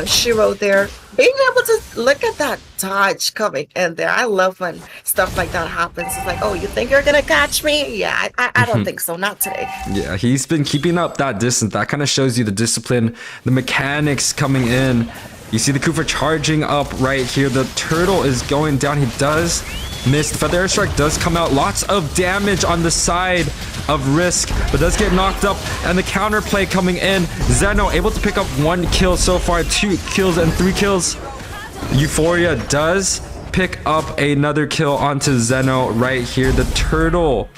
Shiro there being able to look at that dodge coming in there. I love when stuff like that happens. It's like, oh, you think you're gonna catch me? Yeah, I don't think so. Not today. Yeah, he's been keeping up that distance. That kind of shows you the discipline, the mechanics coming in. You see the Kufra charging up right here. The turtle is going down. He does miss. The feather airstrike does come out. Lots of damage on the side of Risk, but does get knocked up. And the counterplay coming in. Zeno able to pick up 1 kill so far. 2 kills and 3 kills. Euphoria does pick up another kill onto Zeno right here. The turtle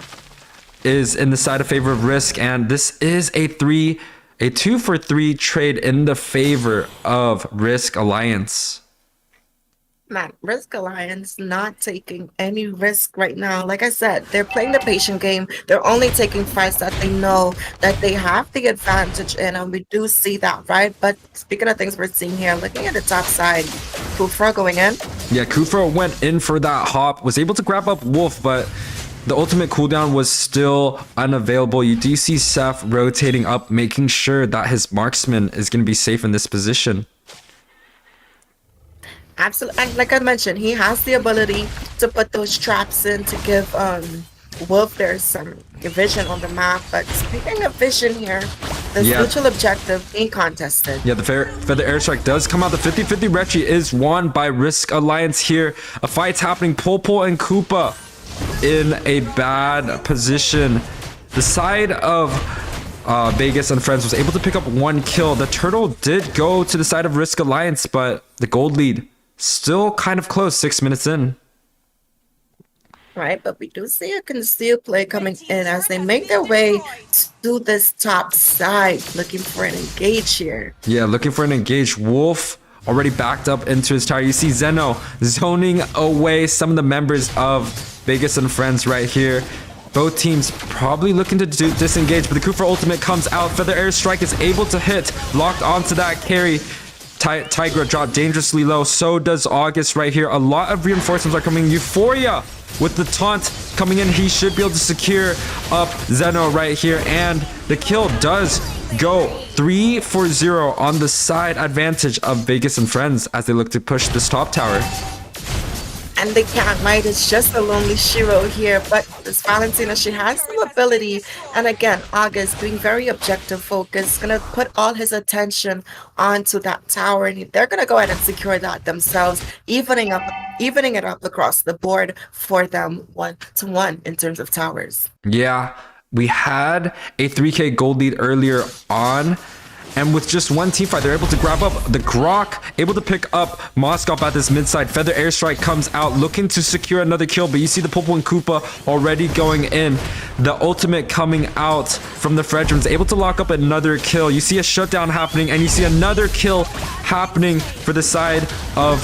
is in the side of favor of Risk, and this is a 2-for-3 trade in the favor of Risk Alliance. Man, Risk Alliance not taking any risk right now. Like I said, they're playing the patient game. They're only taking fights that they know that they have the advantage in, and we do see that, right? But speaking of things we're seeing here, looking at the top side, Kufra going in. Yeah, Kufra went in for that hop, was able to grab up Wolf, but the ultimate cooldown was still unavailable. You do see Seth rotating up, making sure that his marksman is going to be safe in this position. Absolutely. And like I mentioned, he has the ability to put those traps in to give Wolf there some vision on the map. But speaking of vision here, the neutral objective being contested. Yeah, the feather airstrike does come out. The 50-50 Retri is won by Risk Alliance here. A fight's happening. Polpol and Koopa in a bad position. The side of Vegas and Friends was able to pick up 1 kill. The turtle did go to the side of Risk Alliance, but the gold lead still kind of close 6 minutes in. Right, but we do see a concealed play coming in as they make their way to this top side, looking for an engage here. Yeah, looking for an engage. Wolf already backed up into his tower. You see Zeno zoning away some of the members of Vegas and Friends right here. Both teams probably looking to disengage, but the Kufra ultimate comes out. Feather airstrike is able to hit, locked onto that carry. Tigra dropped dangerously low. So does August right here. A lot of reinforcements are coming. Euphoria with the taunt coming in. He should be able to secure up Zeno right here. And the kill does go 3-for-0 on the side advantage of Vegas and Friends as they look to push this top tower. and they can't, right? It's just a lonely Shiro here. But this Valentina, she has some ability. And again, August being very objective focused, gonna put all his attention onto that tower, and they're gonna go ahead and secure that themselves, evening it up across the board for them 1-1 in terms of towers. Yeah, we had a 3k gold lead earlier on. And with just one team fight, they're able to grab up the Grok, able to pick up Moskov at this mid side. Feather Airstrike comes out looking to secure another kill, but you see the Popo and Koopa already going in. The ultimate coming out from the Fredrons, able to lock up another kill. You see a shutdown happening, and you see another kill happening for the side of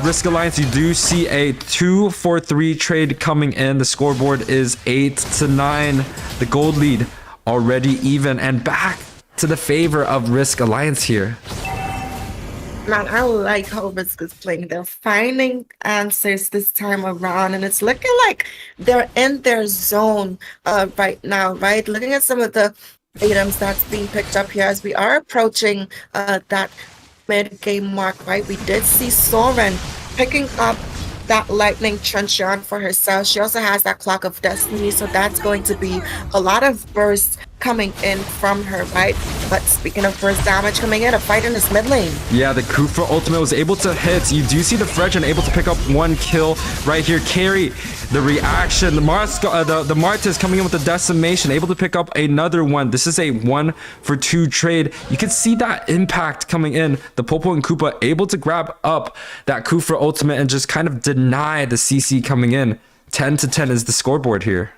Risk Alliance. You do see a 2-4-3 trade coming in. The scoreboard is 8-9. The gold lead already even and back to the favor of Risk Alliance here. Man, I like how Risk is playing. They're finding answers this time around, and it's looking like they're in their zone right now, right? Looking at some of the items that's being picked up here as we are approaching that mid-game mark, right? We did see Soren picking up that lightning truncheon for herself. She also has that clock of destiny, so that's going to be a lot of bursts coming in from her, right? But speaking of burst damage coming in, a fight in this mid lane. Yeah, the Kufa ultimate was able to hit. You do see the Fredron able to pick up one kill right here. Carry the reaction. The Martis coming in with the decimation, able to pick up another one. This is a 1-for-2 trade. You can see that impact coming in. The Popo and Koopa able to grab up that Kufa ultimate and just kind of deny the CC coming in. 10-10 is the scoreboard here.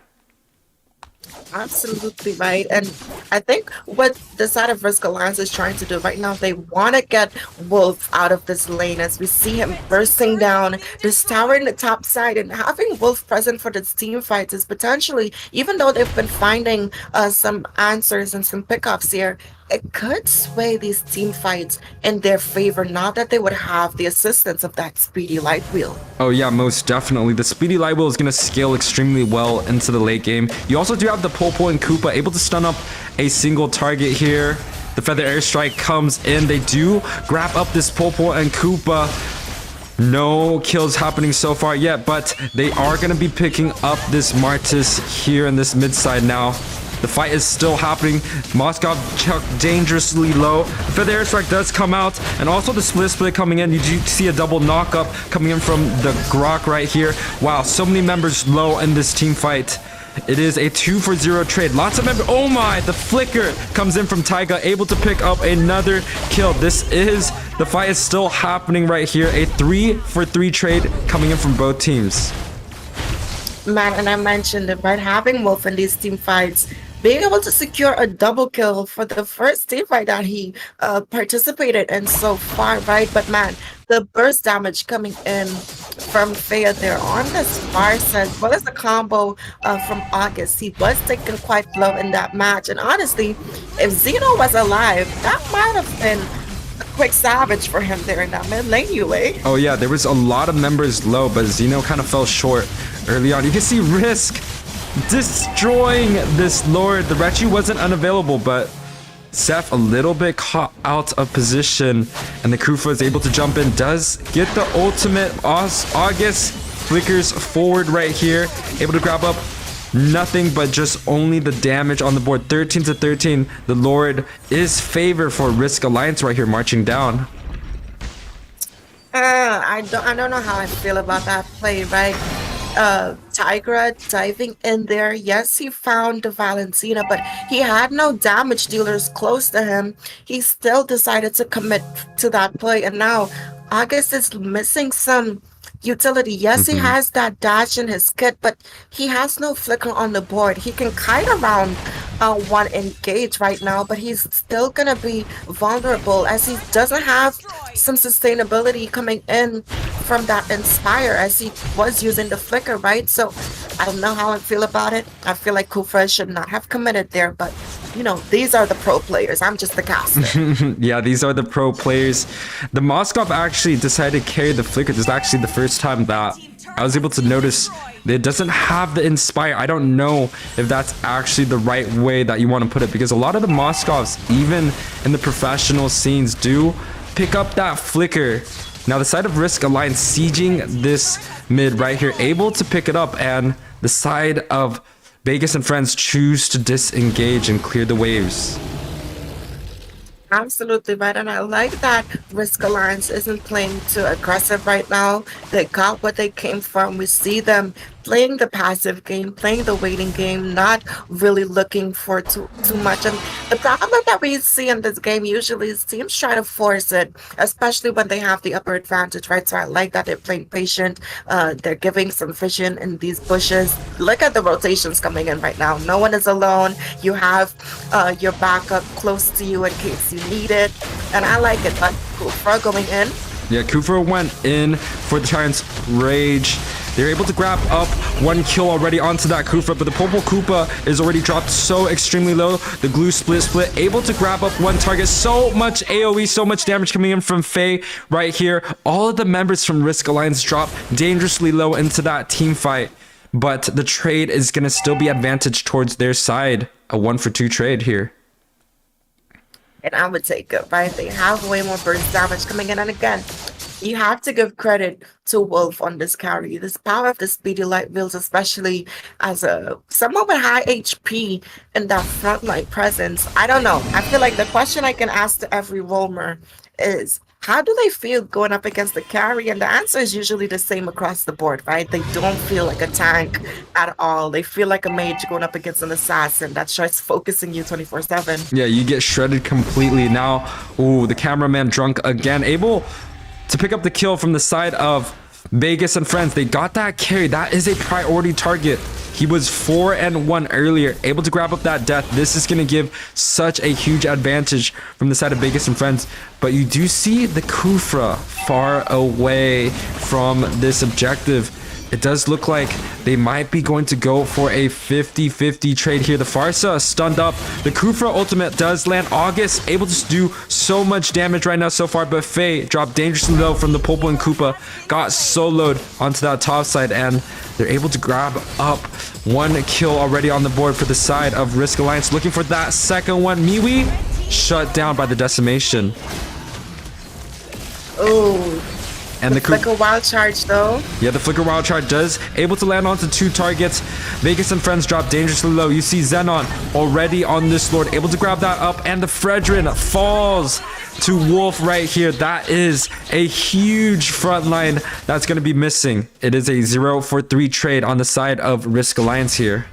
Absolutely right. And I think what the side of Risk Alliance is trying to do right now, they want to get Wolf out of this lane as we see him bursting down this tower in the top side. And having Wolf present for this team fights is potentially, even though they've been finding some answers and some pickups here, it could sway these team fights in their favor now that they would have the assistance of that speedy light wheel. Oh yeah, most definitely. The speedy light wheel is going to scale extremely well into the late game. You also do have the Popo and Koopa able to stun up a single target here. The Feather Airstrike comes in. They do grab up this Popo and Koopa. No kills happening so far yet, but they are going to be picking up this Martis here in this mid side now. The fight is still happening. Moskov chucked dangerously low. Feather Airstrike does come out, and also the split coming in. You do see a double knockup coming in from the Grok right here. Wow, so many members low in this team fight. It is a 2-for-0 trade. Lots of members. Oh my, the flicker comes in from Taiga, able to pick up another kill. The fight is still happening right here. A 3-for-3 trade coming in from both teams. Man, and I mentioned it, right? Having Wolf in these team fights, being able to secure a double kill for the first team fight that he participated in so far, right? But man, the burst damage coming in from Fea there on this Farsa, as well as the combo from August. He was taken quite low in that match. And honestly, if Zeno was alive, that might have been a quick savage for him there in that mid lane, YUWEI. Oh yeah, there was a lot of members low, but Zeno kind of fell short early on. You can see Risk destroying this Lord. The Rechu wasn't unavailable, but Seth a little bit caught out of position, and the Kufa is able to jump in, does get the ultimate. August flickers forward right here, able to grab up nothing but just only the damage on the board. 13-13. The Lord is favor for Risk Alliance right here, marching down. I don't know how I feel about that play, right? Tigra diving in there. Yes, he found the Valentina, but he had no damage dealers close to him. He still decided to commit to that play, and now August is missing some utility. Yes, he has that dash in his kit, but he has no flicker on the board. He can kite around one engage right now, but he's still gonna be vulnerable as he doesn't have some sustainability coming in from that Inspire as he was using the flicker, right? So I don't know how I feel about it. I feel like Kufra should not have committed there, but you know, these are the pro players. I'm just the caster. Yeah, these are the pro players. The Moskov actually decided to carry the flicker. This is actually the first time that I was able to notice that it doesn't have the Inspire. I don't know if that's actually the right way that you want to put it, because a lot of the Moskovs, even in the professional scenes, do pick up that flicker Now the side of Risk Alliance sieging this mid right here, able to pick it up, and the side of Vegas and friends choose to disengage and clear the waves. Absolutely right, and I like that Risk Alliance isn't playing too aggressive right now. They got what they came from. We see them playing the passive game, playing the waiting game, not really looking for too much. And the problem that we see in this game usually is teams try to force it, especially when they have the upper advantage, right? So I like that they're playing patient. They're giving some vision in these bushes. Look at the rotations coming in right now. No one is alone. You have your backup close to you in case you need it, and I like it. But Kufra going in. Yeah, Kufra went in for the Giants' Rage. They're able to grab up one kill already onto that Kufra, but the Purple Koopa is already dropped so extremely low. The glue split, able to grab up one target. So much AoE, so much damage coming in from Faye right here. All of the members from Risk Alliance drop dangerously low into that team fight, but the trade is going to still be advantage towards their side. A 1-for-2 trade here. And I would take it, right? They have way more burst damage coming in. And again, you have to give credit to Wolf on this carry. This power of the speedy light wheels, especially as a someone with high HP in that frontline presence. I don't know. I feel like the question I can ask to every roamer is, how do they feel going up against the carry? And the answer is usually the same across the board, right? They don't feel like a tank at all. They feel like a mage going up against an assassin that starts focusing you 24/7. Yeah, you get shredded completely. Now, ooh, the cameraman drunk again, able to pick up the kill from the side of Vegas and friends. They got that carry. That is a priority target. He was 4-1 earlier, able to grab up that death. This is going to give such a huge advantage from the side of Vegas and friends. But you do see the Kufra far away from this objective. It does look like they might be going to go for a 50-50 trade here. The Farsa stunned up. The Kufra ultimate does land. August able to do so much damage right now so far, but Faye dropped dangerously low from the Popo and Koopa. Got soloed onto that top side, and they're able to grab up one kill already on the board for the side of Risk Alliance. Looking for that second one. MiWi shut down by the decimation. Oh. And the Flicker Wild Charge though. Yeah, the Flicker Wild Charge does able to land onto 2 targets. Vegas and friends drop dangerously low. You see Xenon already on this Lord, able to grab that up, and the Fredrin falls to Wolf right here. That is a huge front line that's going to be missing. It is a 0-for-3 trade on the side of Risk Alliance here.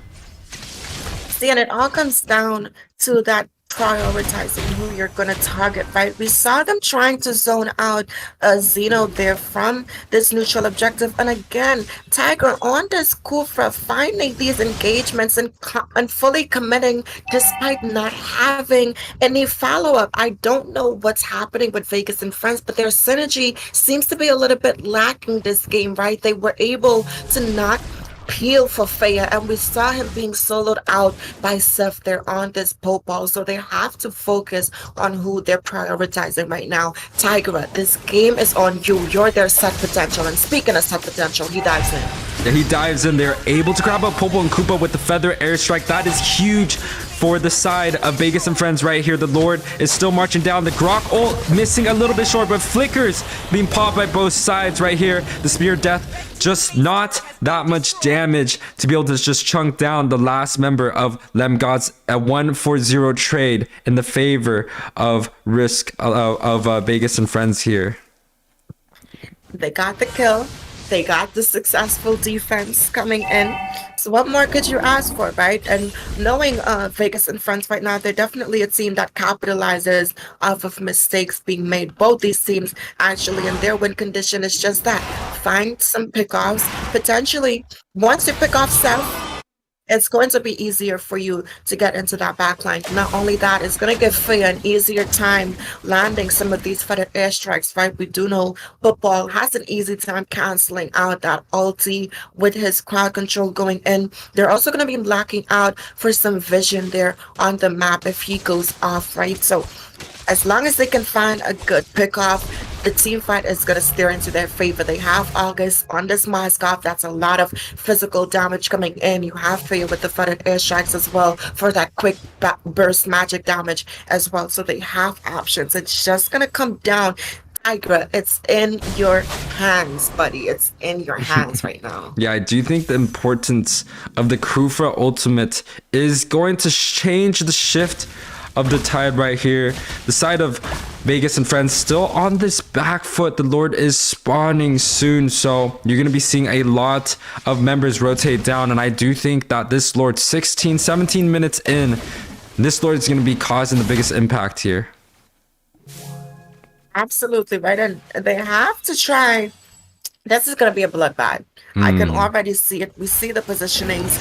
See, and it all comes down to that prioritizing who you're going to target, right? We saw them trying to zone out Xeno there from this neutral objective. And again, Tiger on this Kufra finding these engagements and fully committing despite not having any follow-up. I don't know what's happening with Vegas and friends, but their synergy seems to be a little bit lacking this game, right? They were able to not peel for Faya, and we saw him being soloed out by Seth there on this pole ball. So they have to focus on who they're prioritizing right now. Tigra, this game is on you. You're their set potential. And speaking of set potential, he dives in. Yeah, he dives in there, able to grab up Popo and Koopa with the feather airstrike. That is huge for the side of Vegas and friends right here. The Lord is still marching down. The Grok ult missing a little bit short, but flickers being popped by both sides right here. The Spear of Death, just not that much damage to be able to just chunk down the last member of Lemgods. A 1-for-0 trade in the favor of Risk of Vegas and friends here. They got the kill. They got the successful defense coming in. So what more could you ask for, right? And knowing Vegas and friends right now, they're definitely a team that capitalizes off of mistakes being made. Both these teams actually in their win condition is just that. Find some pickoffs. Potentially, once you pick off Seth, it's going to be easier for you to get into that backline. Not only that, it's going to give Faya an easier time landing some of these feathered airstrikes, right? We do know Football has an easy time canceling out that ulti with his crowd control going in. They're also going to be lacking out for some vision there on the map if he goes off, right? So as long as they can find a good pickoff, the team fight is going to steer into their favor. They have August on this mask off. That's a lot of physical damage coming in. You have Faya with the feathered airstrikes as well for that quick burst magic damage as well. So they have options. It's just going to come down Tigra, it's in your hands, buddy. It's in your hands right now. Yeah, I do think the importance of the Krufa ultimate is going to change the shift of the tide right here. The side of Vegas and friends still on this back foot. The Lord is spawning soon, so you're going to be seeing a lot of members rotate down. And I do think that this Lord, 16, 17 minutes in, this Lord is going to be causing the biggest impact here. Absolutely right. And they have to try. This is going to be a bloodbath. I can already see it. We see the positionings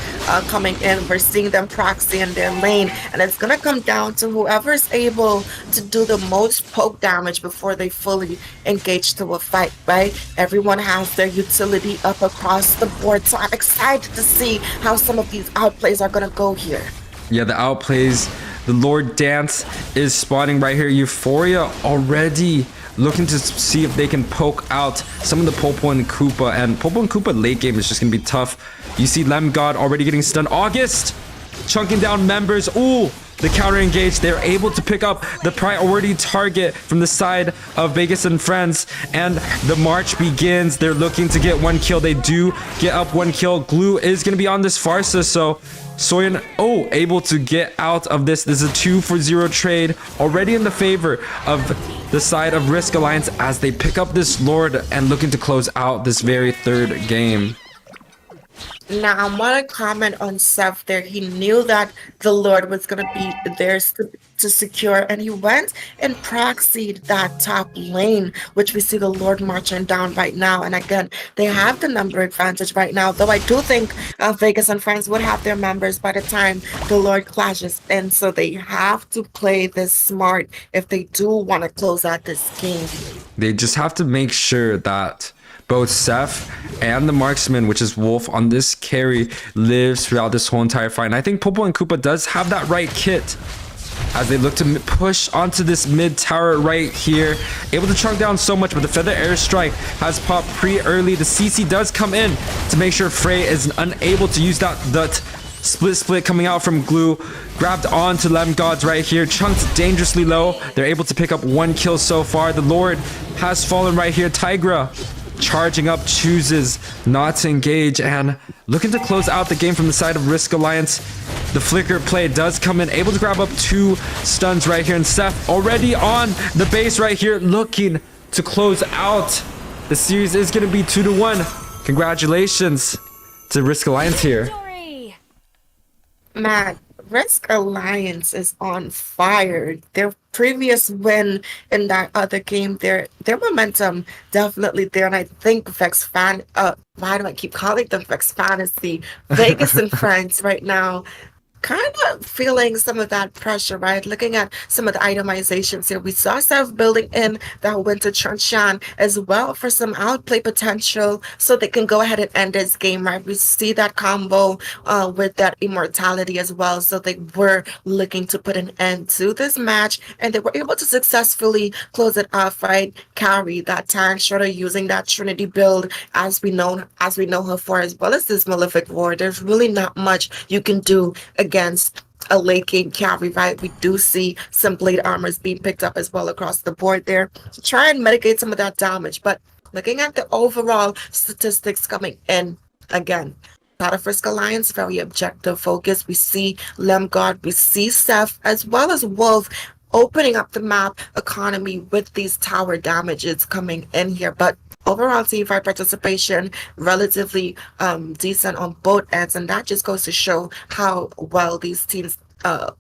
coming in. We're seeing them proxy in their lane. And it's going to come down to whoever is able to do the most poke damage before they fully engage to a fight, right? Everyone has their utility up across the board. So I'm excited to see how some of these outplays are going to go here. Yeah, the outplays. The Lord Dance is spawning right here. Euphoria already looking to see if they can poke out some of the Popo and Koopa. And Popo and Koopa late game is just going to be tough. You see Lem God already getting stunned. August chunking down members. Ooh, the counter engage. They're able to pick up the priority target from the side of Vegas and friends. And the march begins. They're looking to get one kill. They do get up one kill. Glue is going to be on this Farsa. So Soyan, able to get out of this. This is a 2-for-0 trade already in the favor of the side of Risk Alliance as they pick up this Lord and looking to close out this very third game. Now, I want to comment on Seth there. He knew that the Lord was going to be there to secure, and he went and proxied that top lane, which we see the Lord marching down right now. And again, they have the number advantage right now, though I do think Vegas and friends would have their members by the time the Lord clashes in. So they have to play this smart if they do want to close out this game. They just have to make sure that both Seth and the marksman, which is Wolf, on this carry lives throughout this whole entire fight. And I think Popo and Koopa does have that right kit as they look to push onto this mid tower right here. Able to chunk down so much, but the feather airstrike has popped pre-early. The CC does come in to make sure Frey is unable to use that split coming out from Glue. Grabbed onto Lem Gods right here, chunked dangerously low. They're able to pick up one kill so far. The Lord has fallen right here. Tigra charging up, chooses not to engage and looking to close out the game from the side of Risk Alliance. The flicker play does come in, able to grab up 2 stuns right here, and Seth already on the base right here, looking to close out. The series is going to be 2-1. Congratulations to Risk Alliance here. Matt, Risk Alliance is on fire. Their previous win in that other game, their momentum definitely there. And I think Vex Fan, why do I keep calling them Vex Fantasy? Vegas and friends right now kind of feeling some of that pressure, right? Looking at some of the itemizations here, we saw Seth building in that Winter Chanshan as well for some outplay potential so they can go ahead and end this game, right? We see that combo with that immortality as well. So they were looking to put an end to this match and they were able to successfully close it off, right? Carry that tank shredder using that Trinity build as we know her for, as well as this Malefic War. There's really not much you can do against a late game carry, right? We do see some blade armors being picked up as well across the board there to try and mitigate some of that damage. But looking at the overall statistics coming in, again, out of Risk Alliance, very objective focus. We see Lemgod, we see Seth, as well as Wolf opening up the map economy with these tower damages coming in here. But overall team fight participation relatively decent on both ends, and that just goes to show how well these teams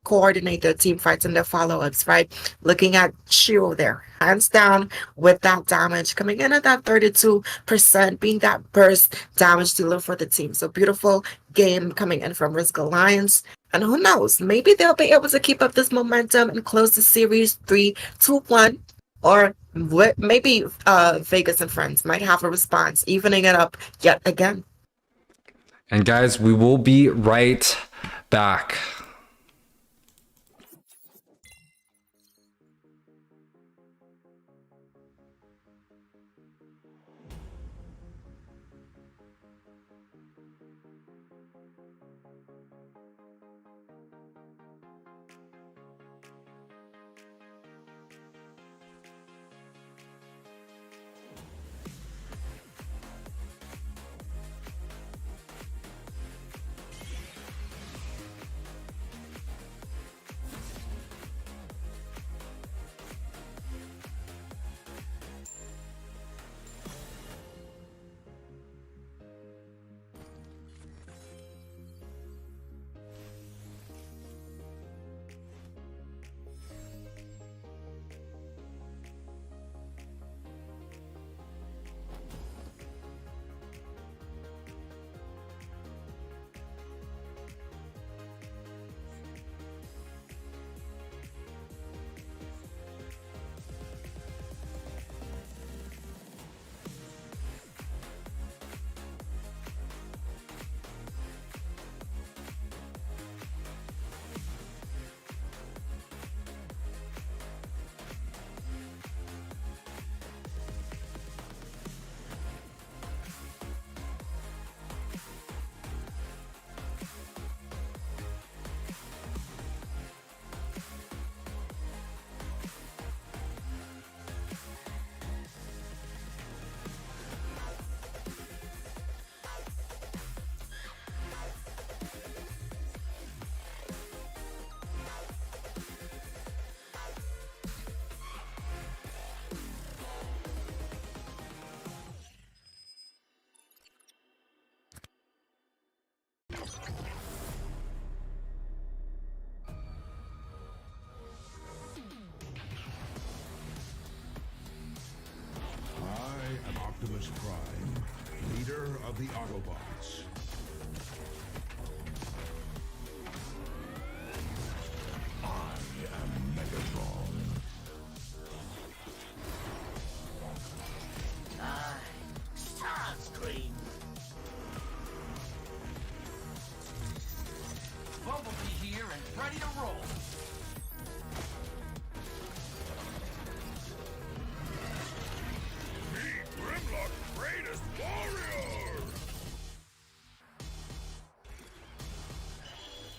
coordinate their team fights and their follow-ups, right? Looking at Shiro there, hands down with that damage coming in at that 32%, being that burst damage dealer for the team. So beautiful game coming in from Risk Alliance. And who knows, maybe they'll be able to keep up this momentum and close the series 3-1. Or maybe Vegas and friends might have a response, evening it up yet again. And guys, we will be right back. the Autobots. I am Megatron. Starscream! Bumblebee here and ready to roll! Meet Grimlock's greatest warrior!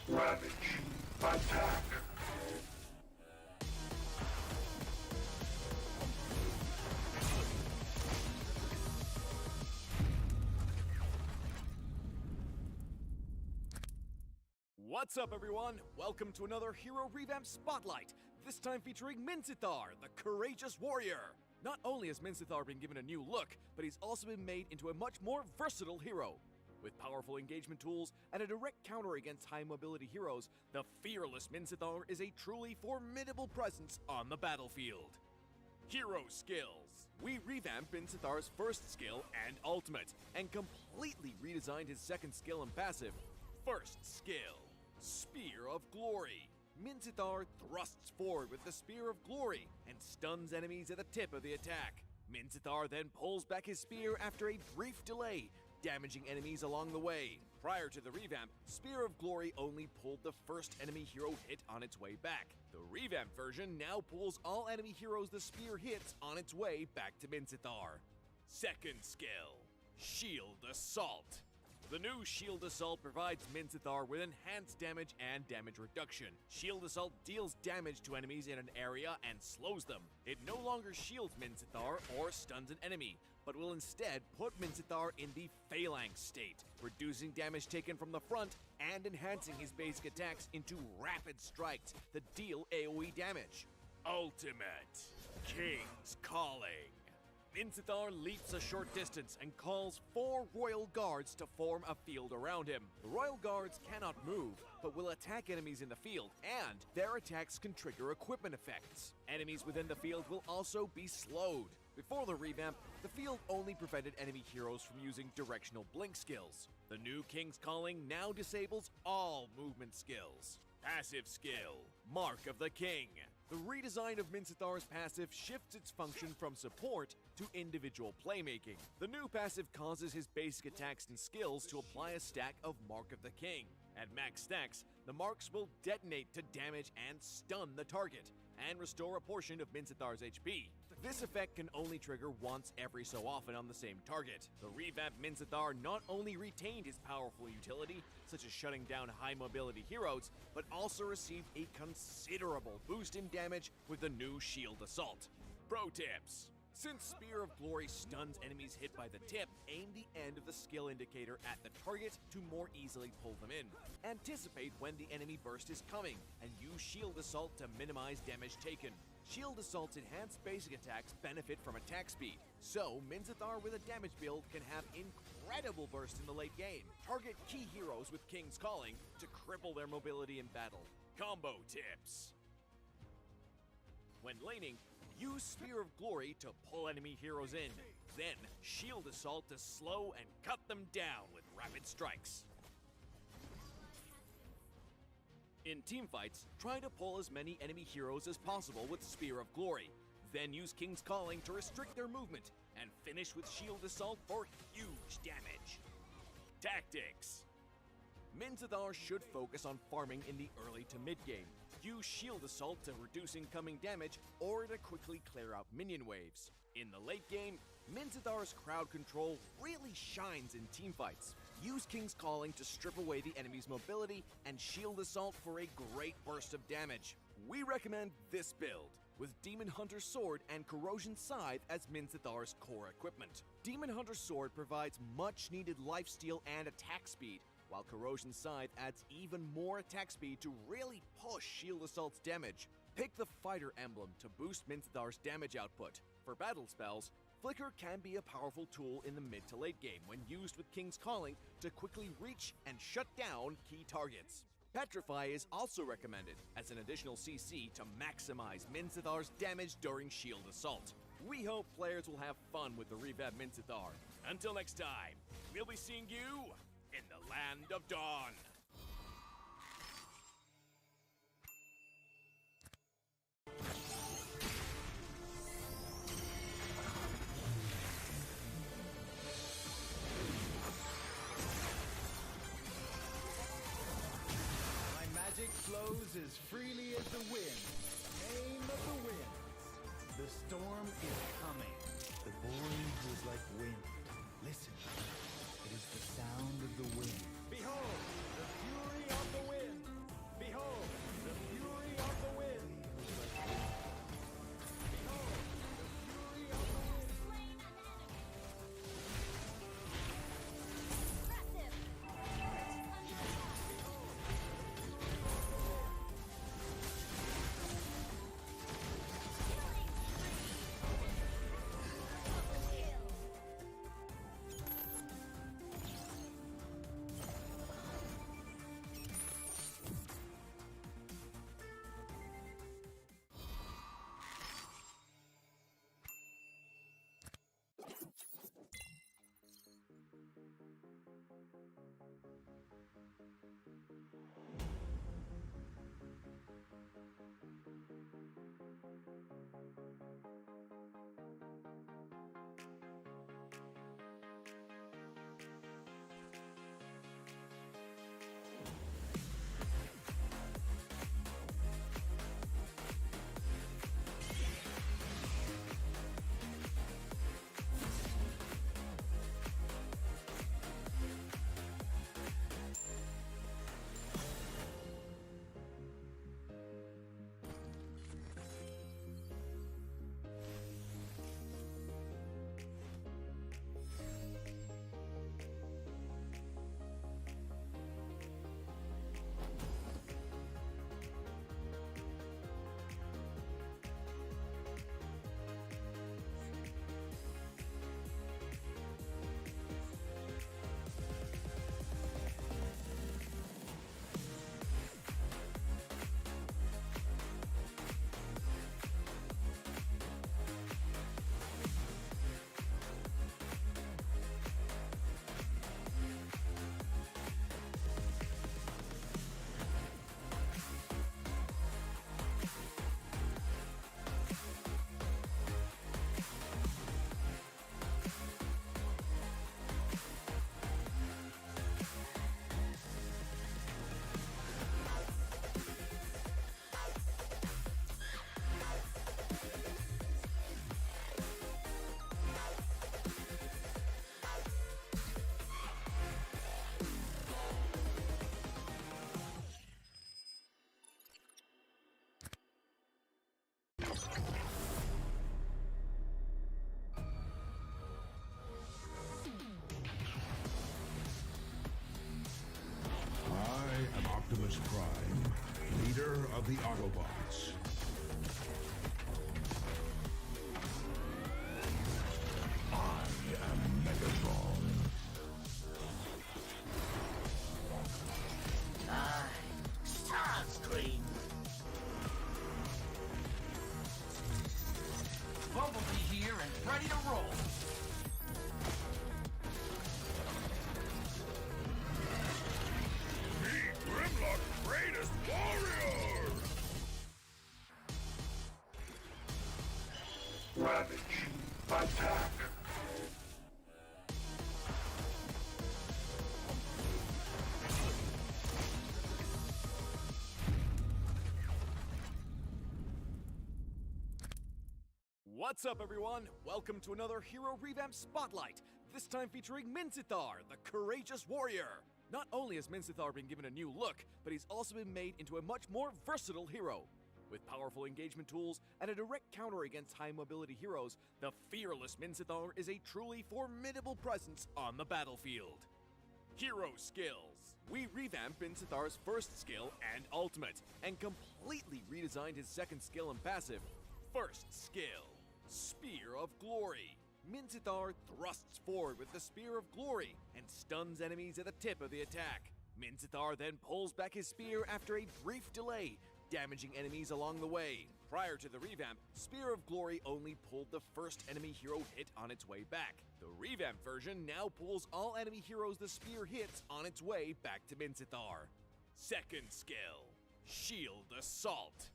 Ravage. Attack. What's up, everyone? Welcome to another Hero Revamp Spotlight, this time featuring Minsithar, the Courageous Warrior. Not only has Minsithar been given a new look, but he's also been made into a much more versatile hero. With powerful engagement tools and a direct counter against high-mobility heroes, the fearless Minsithar is a truly formidable presence on the battlefield. Hero Skills. We revamped Minsithar's first skill and ultimate, and completely redesigned his second skill and passive. First skill. Spear of Glory. Minsithar thrusts forward with the Spear of Glory and stuns enemies at the tip of the attack. Minsithar then pulls back his spear after a brief delay, damaging enemies along the way. Prior to the revamp, Spear of Glory only pulled the first enemy hero hit on its way back. The revamped version now pulls all enemy heroes the spear hits on its way back to Minsithar. Second skill. Shield Assault. The new Shield Assault provides Minsithar with enhanced damage and damage reduction. Shield Assault deals damage to enemies in an area and slows them. It no longer shields Minsithar or stuns an enemy, but will instead put Minsithar in the Phalanx state, reducing damage taken from the front and enhancing his basic attacks into rapid strikes that deal AoE damage. Ultimate King's Calling. Minsithar leaps a short distance and calls 4 Royal Guards to form a field around him. The Royal Guards cannot move, but will attack enemies in the field, and their attacks can trigger equipment effects. Enemies within the field will also be slowed. Before the revamp, the field only prevented enemy heroes from using directional blink skills. The new King's Calling now disables all movement skills. Passive skill, Mark of the King. The redesign of Minsithar's passive shifts its function from support to individual playmaking. The new passive causes his basic attacks and skills to apply a stack of Mark of the King. At max stacks, the marks will detonate to damage and stun the target, and restore a portion of Minsithar's HP. This effect can only trigger once every so often on the same target. The revamped Minsithar not only retained his powerful utility, such as shutting down high-mobility heroes, but also received a considerable boost in damage with the new Shield Assault. Pro tips. Since Spear of Glory stuns enemies hit by the tip, aim the end of the skill indicator at the target to more easily pull them in. Anticipate when the enemy burst is coming, and use Shield Assault to minimize damage taken. Shield Assault's enhanced basic attacks benefit from attack speed, so Minsithar with a damage build can have incredible bursts in the late game. Target key heroes with King's Calling to cripple their mobility in battle. Combo tips. When laning, use Spear of Glory to pull enemy heroes in, then Shield Assault to slow and cut them down with rapid strikes. In teamfights, try to pull as many enemy heroes as possible with Spear of Glory, then use King's Calling to restrict their movement, and finish with Shield Assault for huge damage. Tactics. Minsithar should focus on farming in the early to mid game. Use Shield Assault to reduce incoming damage or to quickly clear out minion waves. In the late game, Minsithar's crowd control really shines in teamfights. Use King's Calling to strip away the enemy's mobility and Shield Assault for a great burst of damage. We recommend this build, with Demon Hunter's Sword and Corrosion Scythe as Minsithar's core equipment. Demon Hunter's Sword provides much needed lifesteal and attack speed, while Corrosion Scythe adds even more attack speed to really push Shield Assault's damage. Pick the Fighter emblem to boost Minsithar's damage output. For battle spells, Flicker can be a powerful tool in the mid to late game when used with King's Calling to quickly reach and shut down key targets. Petrify is also recommended as an additional CC to maximize Minsithar's damage during Shield Assault. We hope players will have fun with the revamped Minsithar. Until next time, we'll be seeing you in the Land of Dawn. My magic flows as freely as the wind. Name of the winds. The storm is coming. The void is like wind. Listen, it is the sound of the wind. Behold, the fury of the wind. Behold, the fury of the wind. Behold, the fury of the wind. I am Optimus Prime, leader of the Autobots. I am Megatron. Starscream. Bumblebee here and ready to roll. Meet Grimlock's greatest warrior! Ravage, attack! What's up, everyone? Welcome to another Hero Revamp Spotlight, this time featuring Minsithar, the Courageous Warrior. Not only has Minsithar been given a new look, but he's also been made into a much more versatile hero. With powerful engagement tools and a direct counter against high-mobility heroes, the fearless Minsithar is a truly formidable presence on the battlefield. Hero Skills. We revamped Minsithar's first skill and ultimate, and completely redesigned his second skill and passive. First skill, Spear of Glory. Minsithar thrusts forward with the Spear of Glory and stuns enemies at the tip of the attack. Minsithar then pulls back his spear after a brief delay, damaging enemies along the way. Prior to the revamp, Spear of Glory only pulled the first enemy hero hit on its way back. The revamped version now pulls all enemy heroes the spear hits on its way back to Minsithar. Second skill, Shield Assault.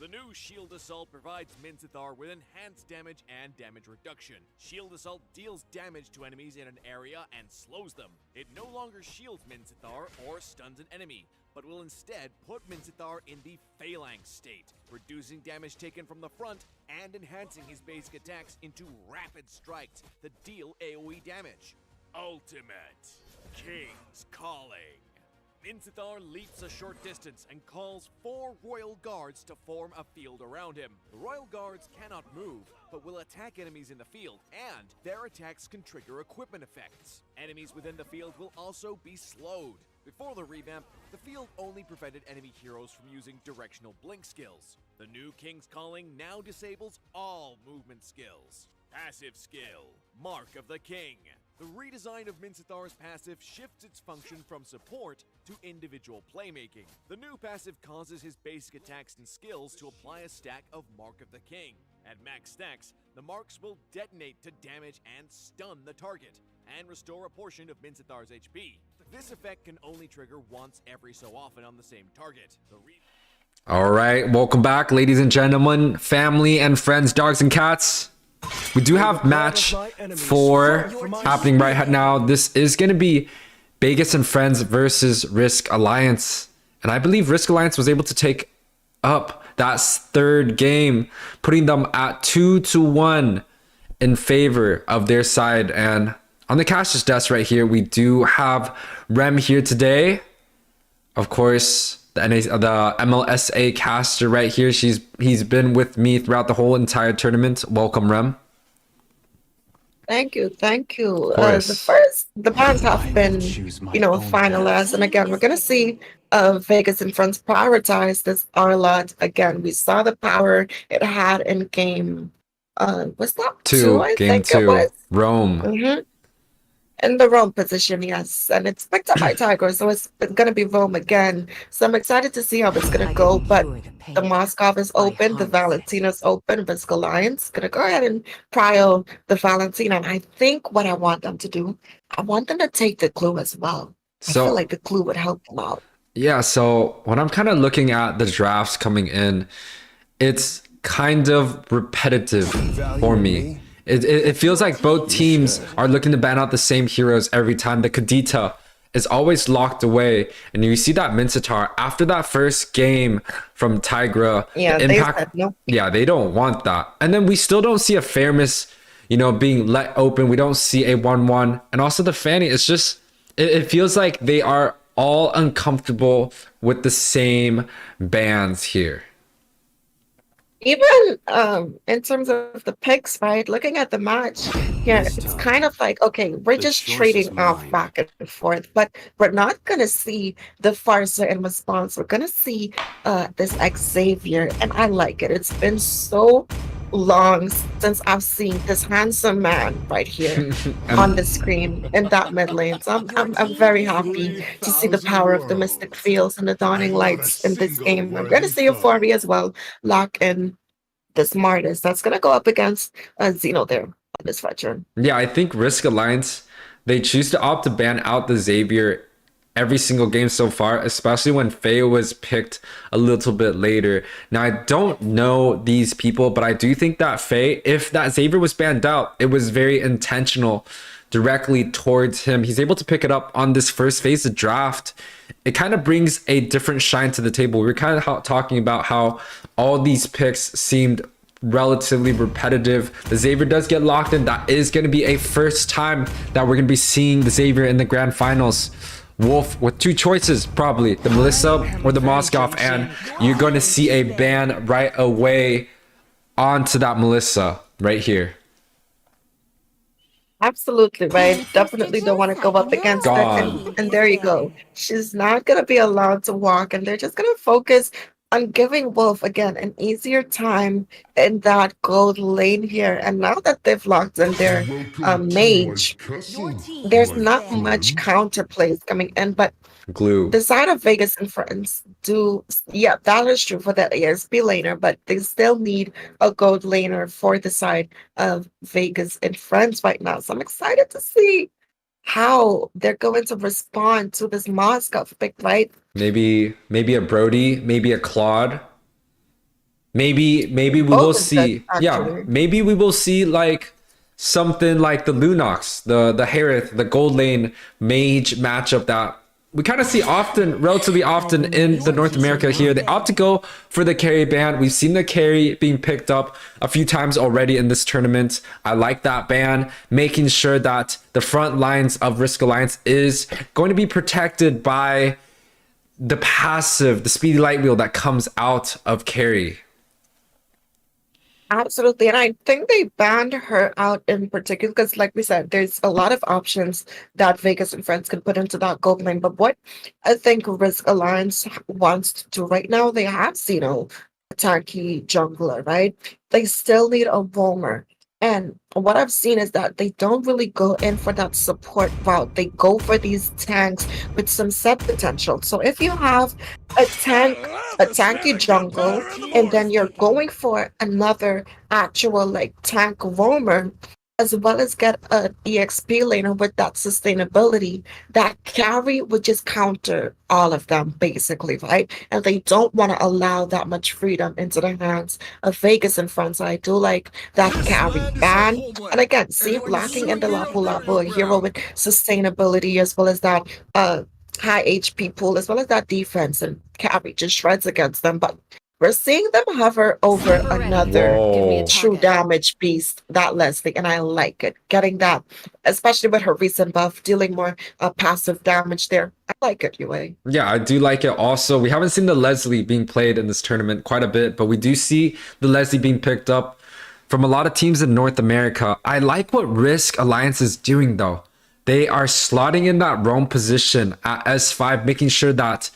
The new Shield Assault provides Minsithar with enhanced damage and damage reduction. Shield Assault deals damage to enemies in an area and slows them. It no longer shields Minsithar or stuns an enemy, but will instead put Minsithar in the Phalanx state, reducing damage taken from the front and enhancing his basic attacks into rapid strikes that deal AoE damage. Ultimate King's Calling. Minsithar leaps a short distance and calls 4 Royal Guards to form a field around him. The Royal Guards cannot move, but will attack enemies in the field, and their attacks can trigger equipment effects. Enemies within the field will also be slowed. Before the revamp, the field only prevented enemy heroes from using directional blink skills. The new King's Calling now disables all movement skills. Passive skill, Mark of the King. The redesign of Minsithar's passive shifts its function from support to individual playmaking. The new passive causes his basic attacks and skills to apply a stack of Mark of the King. At max stacks, the marks will detonate to damage and stun the target, and restore a portion of Minsithar's HP. This effect can only trigger once every so often on the same target. All right, welcome back, ladies and gentlemen, family and friends, dogs and cats. We do have match 4 happening right now. This is going to be Bhiegas and Friends versus Risk Alliance. And I believe Risk Alliance was able to take up that third game, putting them at 2-1 in favor of their side. And on the caster's desk right here, we do have Rem here today. Of course, the MLSA caster right here. He's been with me throughout the whole entire tournament. Welcome, Rem. Thank you. The bands have been, finalized, and again, we're gonna see Vegas and Friends prioritize this R lot. Again, we saw the power it had in game. Was that 2? I Game think 2, it was. Rome. Mm-hmm. In the Rome position, yes, and it's picked up by Tiger, so it's going to be Rome again. So I'm excited to see how it's going to go. But the Moscow is open, the Valentina's open. Risk Alliance going to go ahead and prio the Valentina. And I think what I want them to do, I want them to take the clue as well. I feel like the clue would help them out. Yeah. So when I'm kind of looking at the drafts coming in, it's kind of repetitive for me. It feels like both teams are looking to ban out the same heroes every time. The Kadita is always locked away. And you see that Minsithar, after that first game from Tigra, they don't want that. And then we still don't see a fairness, being let open. We don't see a 1-1. And also the Fanny, it's just, it feels like they are all uncomfortable with the same bans here. Even in terms of the picks, right? Looking at the match, it's kind of like, okay, we're just trading off back and forth, but we're not going to see the Farsa in response. We're going to see this Xavier, and I like it. It's been so long since I've seen this handsome man right here on the screen in that mid lane. So I'm very happy to see the power of the Mystic Fields and the Dawning Lights in this game. I'm going to see Euphoria as well lock in the smartest. That's going to go up against Xeno there on this veteran. Yeah, I think Risk Alliance, they choose to opt to ban out the Xavier every single game so far, especially when Faye was picked a little bit later. Now, I don't know these people, but I do think that Faye, if that Xavier was banned out, it was very intentional directly towards him. He's able to pick it up on this first phase of draft. It kind of brings a different shine to the table. We were kind of talking about how all these picks seemed relatively repetitive. The Xavier does get locked in. That is going to be a first time that we're going to be seeing the Xavier in the grand finals. Wolf with 2 choices, probably the Melissa or the Moskov, and you're going to see a ban right away onto that Melissa right here. Absolutely, right. Definitely don't want to go up against her. And there you go. She's not going to be allowed to walk, and they're just going to focus on giving Wolf, again, an easier time in that gold lane here. And now that they've locked in their mage, there's not much counter plays coming in, but Glue. The side of Vegas and Friends do, yeah, that is true for that ASP laner, but they still need a gold laner for the side of Vegas and Friends right now. So I'm excited to see how they're going to respond to this Moscow pick, right? Maybe a Brody, maybe a Claude. Maybe we will Both of them, see. Yeah, actually. maybe we will see like something like the Lunox, the Harith, the gold lane mage matchup that we kind of see often, relatively often in the North America here. They opt to go for the carry ban. We've seen the carry being picked up a few times already in this tournament. I like that ban, making sure that the front lines of Risk Alliance is going to be protected by the passive, the speedy light wheel that comes out of carry. Absolutely. And I think they banned her out in particular because, like we said, there's a lot of options that Vegas and Friends can put into that gold lane. But what I think Risk Alliance wants to do right now, they have Xeno, a tanky jungler, right? They still need a roamer. And what I've seen is that they don't really go in for that support route. They go for these tanks with some set potential. So if you have a tanky jungle, and then you're going for another actual like tank roamer, as well as get an EXP laner with that sustainability, that carry would just counter all of them basically, right? And they don't want to allow that much freedom into the hands of Vegas and Friends. So I do like that carry ban. And again, see lacking in the Lapu Lapu, a hero with sustainability as well as that high HP pool, as well as that defense, and carry just shreds against them. But we're seeing them hover over another Whoa. true damage beast, that Leslie, and I like it. Getting that, especially with her recent buff, dealing more passive damage there. I like it, YUWEI. Yeah, I do like it also. We haven't seen the Leslie being played in this tournament quite a bit, but we do see the Leslie being picked up from a lot of teams in North America. I like what Risk Alliance is doing though. They are slotting in that roam position at S5, making sure that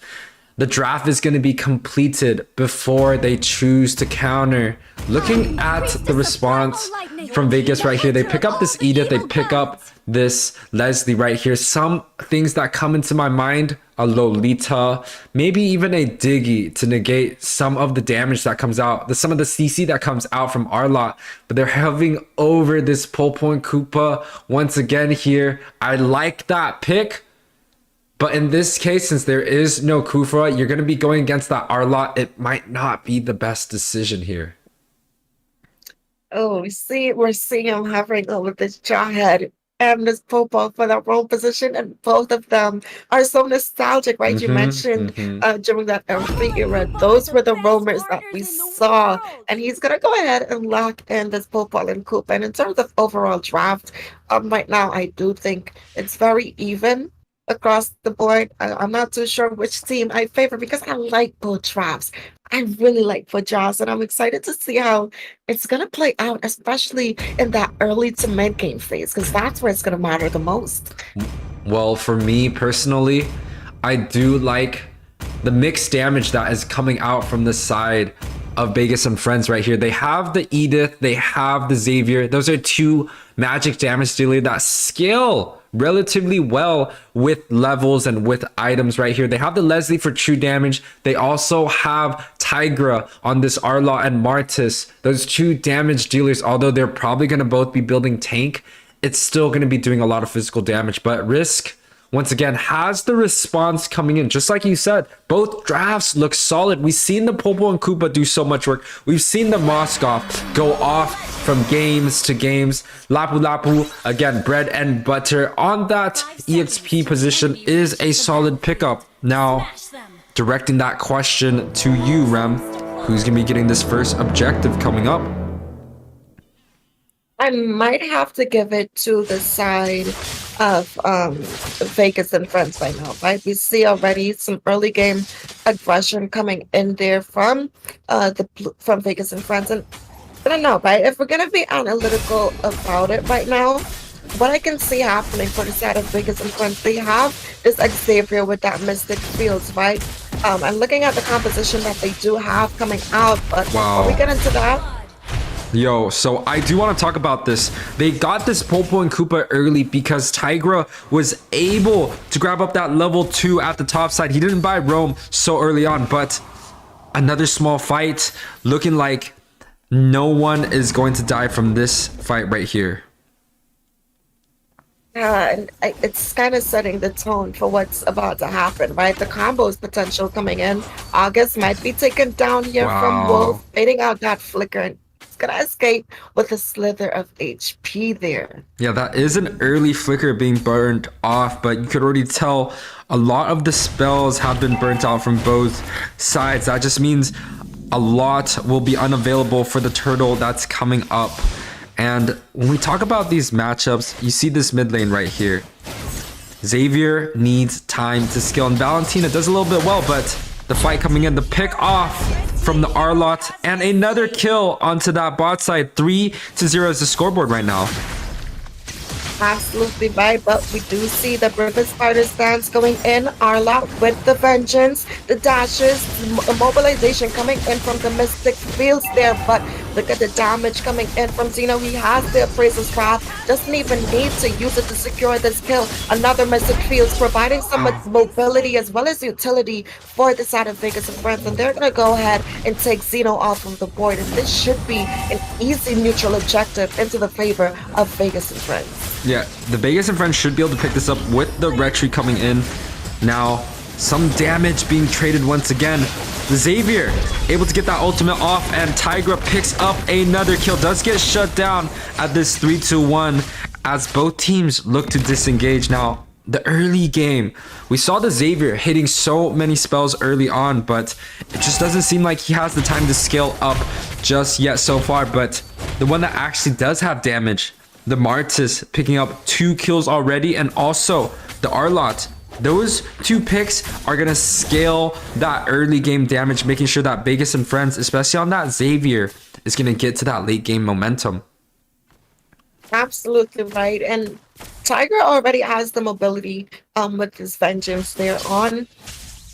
the draft is going to be completed before they choose to counter. Looking at the response from Vegas right here, they pick up this Edith, they pick up this Leslie right here. Some things that come into my mind, a Lolita, maybe even a Diggy to negate some of the damage that comes out, some of the CC that comes out from Arlot. But they're hovering over this Pole Point Koopa once again here. I like that pick. But in this case, since there is no Kufra, you're going to be going against that Arlot. It might not be the best decision here. Oh, we're seeing him hovering over this Jawhead and this Popo for that role position, and both of them are so nostalgic, right? You mentioned during that M3 era, those were the roamers that we saw, and he's gonna go ahead and lock in this Popo and Coop. And in terms of overall draft, right now I do think it's very even across the board. I'm not too sure which team I favor because I like both drafts. I really like for Jaws, and I'm excited to see how it's going to play out, especially in that early to mid game phase, because that's where it's going to matter the most. Well, for me personally, I do like the mixed damage that is coming out from the side of Bhiegas and Friends right here. They have the Edith, they have the Xavier. Those are two magic damage dealer that scale relatively well with levels and with items right here. They have the Leslie for true damage. They also have Tigra on this Arlot and Martis. Those two damage dealers, although they're probably going to both be building tank, it's still going to be doing a lot of physical damage. But Risk, once again, has the response coming in. Just like you said, both drafts look solid. We've seen the Popo and Koopa do so much work. We've seen the Moskov go off from games to games. Lapu Lapu, again, bread and butter on that EXP position is a solid pickup. Now, directing that question to you, Rem, who's going to be getting this first objective coming up? I might have to give it to the side of Vegas and Friends by now, right? We see already some early game aggression coming in there from Vegas and Friends, and I don't know, right? If we're gonna be analytical about it right now, what I can see happening for the side of Vegas and Friends, they have this Xavier with that Mystic Fields, right? I'm looking at the composition that they do have coming out, but before we get into that, Yo, so I do want to talk about this. They got this Popo and Koopa early because Tigra was able to grab up that level 2 at the top side. He didn't buy Roam so early on, but another small fight, looking like no one is going to die from this fight right here. Yeah, and it's kind of setting the tone for what's about to happen, right? The combos potential coming in. August might be taken down here from Wolf, fading out that flicker, and he's gonna escape with a slither of HP there. Yeah, that is an early flicker being burned off, but you could already tell a lot of the spells have been burnt out from both sides. That just means a lot will be unavailable for the turtle that's coming up. And when we talk about these matchups, you see this mid lane right here. Xavier needs time to skill, and Valentina does a little bit well, but the fight coming in, the pick off from the Arlott, and another kill onto that bot side. 3-0 is the scoreboard right now. Absolutely right, but we do see the River Spider stance going in. Arlott with the vengeance, the dashes, mobilization coming in from the Mystic Fields there, but look at the damage coming in from Zeno. He has the Appraiser's Wrath, doesn't even need to use it to secure this kill. Another Mystic Fields providing some mobility as well as utility for the side of Vegas and Friends, and they're going to go ahead and take Zeno off of the board, and this should be an easy neutral objective into the favor of Vegas and Friends. Yeah, the Vegas and Friends should be able to pick this up with the retreat coming in. Now, some damage being traded once again. Xavier able to get that ultimate off, and Tigra picks up another kill. Does get shut down at this 3-2-1 as both teams look to disengage. Now, the early game, we saw the Xavier hitting so many spells early on, but it just doesn't seem like he has the time to scale up just yet so far. But the one that actually does have damage, the Martis picking up 2 kills already, and also the Arlott. Those 2 picks are going to scale that early game damage, making sure that Vegas and Friends, especially on that Xavier, is going to get to that late game momentum. Absolutely right. And Tiger already has the mobility with his vengeance there on.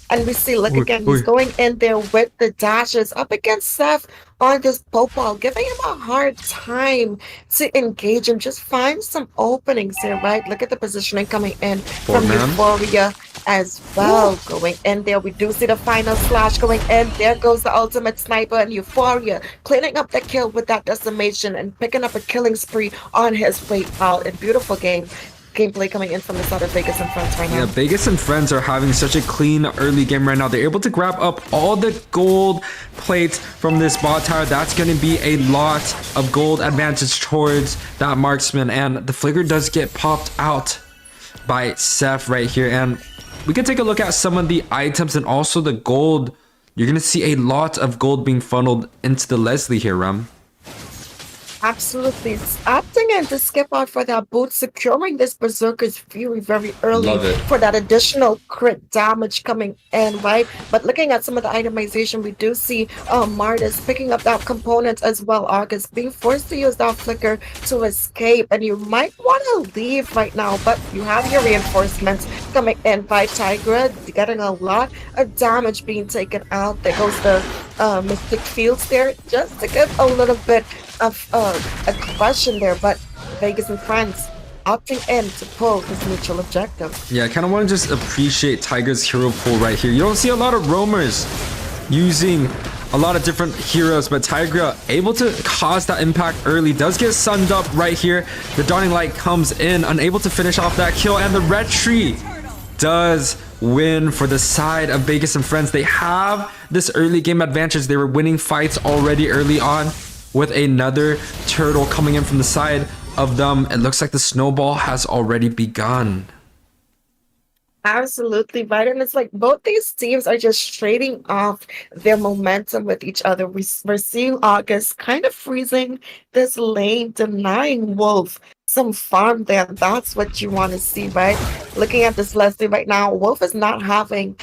And we see, look again, he's going in there with the dashes up against Seth on this Popal, giving him a hard time to engage him. Just find some openings here, right? Look at the positioning coming in from Euphoria as well. Going in there, we do see the final slash going in. There goes the ultimate sniper, and Euphoria cleaning up the kill with that decimation and picking up a killing spree on his way out. A beautiful gameplay coming in from the side of Vegas and Friends right now. Yeah, Vegas and Friends are having such a clean early game right now. They're able to grab up all the gold plates from this bot tower. That's going to be a lot of gold advantage towards that marksman, and the flicker does get popped out by Seth right here. And we can take a look at some of the items and also the gold. You're going to see a lot of gold being funneled into the Leslie here, Ram. Absolutely. Opting in to skip out for that boot, securing this Berserker's Fury very early for that additional crit damage coming in, right? But looking at some of the itemization, we do see Martis picking up that component as well. August being forced to use that flicker to escape, and you might want to leave right now, but you have your reinforcements coming in by Tigra, getting a lot of damage being taken out. There goes the Mystic Fields there, just to give a little bit of a question there, but Vegas and Friends opting in to pull this mutual objective. Yeah, I kind of want to just appreciate Tiger's hero pool right here. You don't see a lot of roamers using a lot of different heroes, but Tigra able to cause that impact early, does get sunned up right here. The Dawning Light comes in, unable to finish off that kill, and the retreat does win for the side of Vegas and Friends. They have this early game advantage. They were winning fights already early on. With another turtle coming in from the side of them, it looks like the snowball has already begun. Absolutely right. And it's like both these teams are just trading off their momentum with each other. We're seeing August kind of freezing this lane, denying Wolf some farm there. That's what you want to see, right? Looking at this Leslie right now, Wolf is not having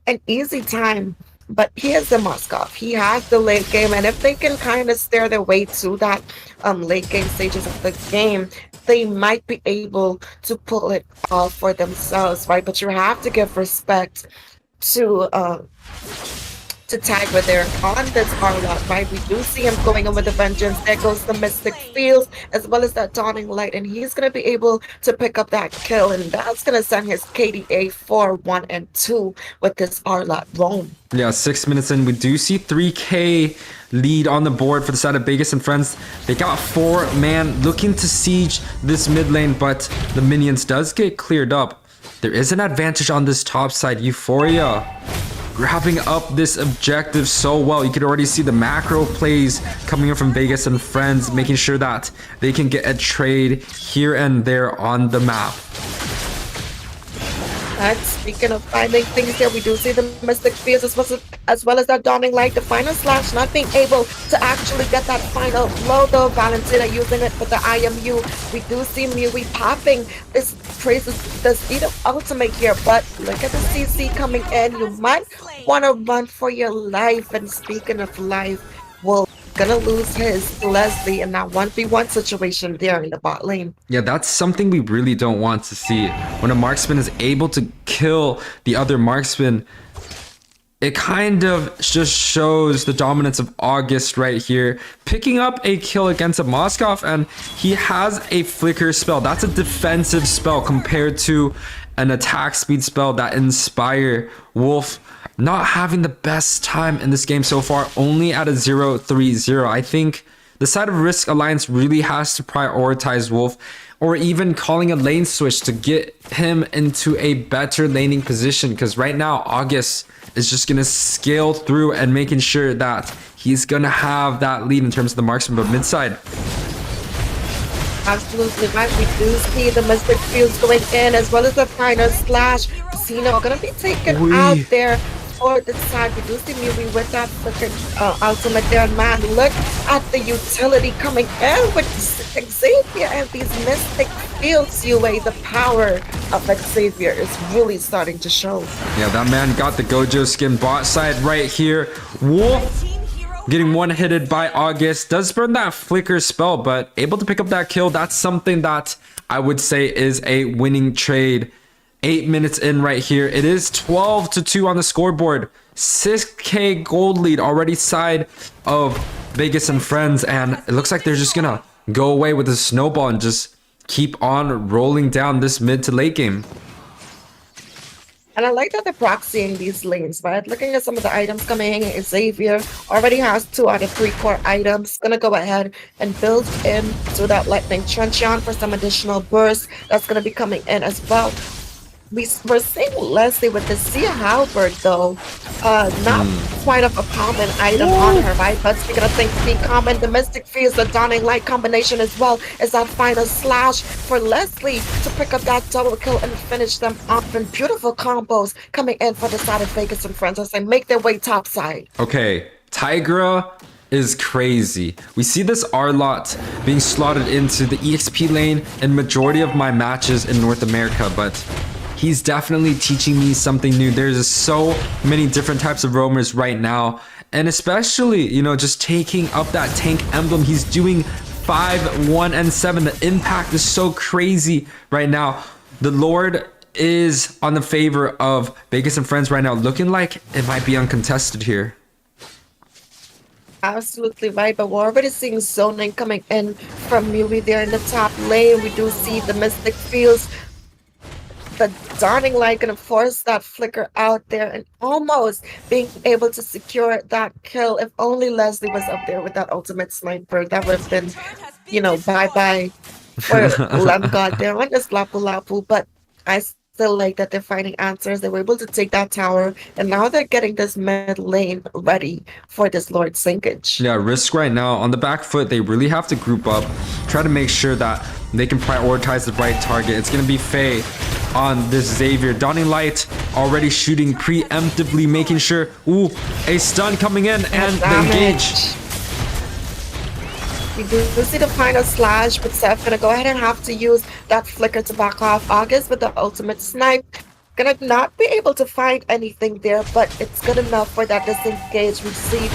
an easy time. But he has the Moskov. He has the late game, and if they can kind of steer their way to that late game stages of the game, they might be able to pull it off for themselves, right? But you have to give respect to to tag with there on this Arlot, right? We do see him going in with the vengeance. There goes the Mystic Fields as well as that Dawning Light, and he's gonna be able to pick up that kill, and that's gonna send his KDA 4-1 and 2 with this Arlot roam. Yeah, 6 minutes in, we do see 3K lead on the board for the side of Bhiegas and friends. They got 4-man looking to siege this mid lane, but the minions does get cleared up. There is an advantage on this top side. Euphoria wrapping up this objective so well. You can already see the macro plays coming in from Bhiegas and friends, making sure that they can get a trade here and there on the map. And speaking of finding things here, we do see the Mystic Fields as well as that Dawning Light. The final slash not being able to actually get that final blow though. Valentina using it for the IMU. We do see YUWEI popping this speed of ultimate here, but look at the CC coming in. You might want to run for your life. And speaking of life, well, gonna lose his Leslie in that 1v1 situation there in the bot lane. Yeah, that's something we really don't want to see. When a marksman is able to kill the other marksman, it kind of just shows the dominance of August right here, picking up a kill against a Moskov, and he has a flicker spell. That's a defensive spell compared to an attack speed spell that Inspire. Wolf not having the best time in this game so far, only at a 0-3-0. I think the side of Risk Alliance really has to prioritize Wolf, or even calling a lane switch to get him into a better laning position, because right now August is just gonna scale through and making sure that he's gonna have that lead in terms of the marksman. But mid side, absolutely right. We do see the Mystic Fields going in as well as the final slash. Zeno gonna be taken out there for the side. We do see YUWEI with that flicker ultimate there. Man, look at the utility coming in with Xavier and these Mystic Fields. YUWEI, the power of Xavier is really starting to show. Yeah, that man got the Gojo skin bot side right here. Wolf getting one-hitted by August. Does burn that flicker spell, but able to pick up that kill. That's something that I would say is a winning trade. 8 minutes in right here. It is 12-2 on the scoreboard. 6K gold lead already side of Bhiegas and friends, and it looks like they're just gonna go away with a snowball and just keep on rolling down this mid to late game. And I like that they're proxying these lanes, right? Looking at some of the items coming in, Xavier already has 2 out of 3 core items. Gonna go ahead and build into that Lightning Truncheon for some additional burst. That's gonna be coming in as well. We're seeing Leslie with the Sia Halberd though. Not quite of a common item on her, right? But speaking of things being common, the Mystic Fields, the Dawning Light combination as well as that final slash for Leslie to pick up that double kill and finish them off in beautiful combos coming in for the side of Bhiegas and friends as they make their way topside. Okay, Tigra is crazy. We see this Arlot being slotted into the EXP lane in majority of my matches in North America, but he's definitely teaching me something new. There's so many different types of roamers right now, and especially, you know, just taking up that tank emblem. He's doing 5, 1, and 7. The impact is so crazy right now. The Lord is on the favor of Bhiegas and friends right now, looking like it might be uncontested here. Absolutely right, but we're already seeing zoning coming in from YUWEI there in the top lane. We do see the Mystic Fields, the Dawning Light gonna force that flicker out there and almost being able to secure that kill. If only Leslie was up there with that ultimate sniper, that would have been, you know, bye-bye for Lamb God there on this Lapu Lapu. But I still like that they're finding answers. They were able to take that tower, and now they're getting this mid lane ready for this Lord Sinkage. Yeah, Risk right now on the back foot. They really have to group up, try to make sure that they can prioritize the right target. It's gonna be Faye on this Xavier. Dawning Light already shooting preemptively, making sure, ooh, a stun coming in, and the engage. We do see the final slash, but Seth gonna go ahead and have to use that flicker to back off. August with the ultimate snipe. Gonna not be able to find anything there, but it's good enough for that disengage. We see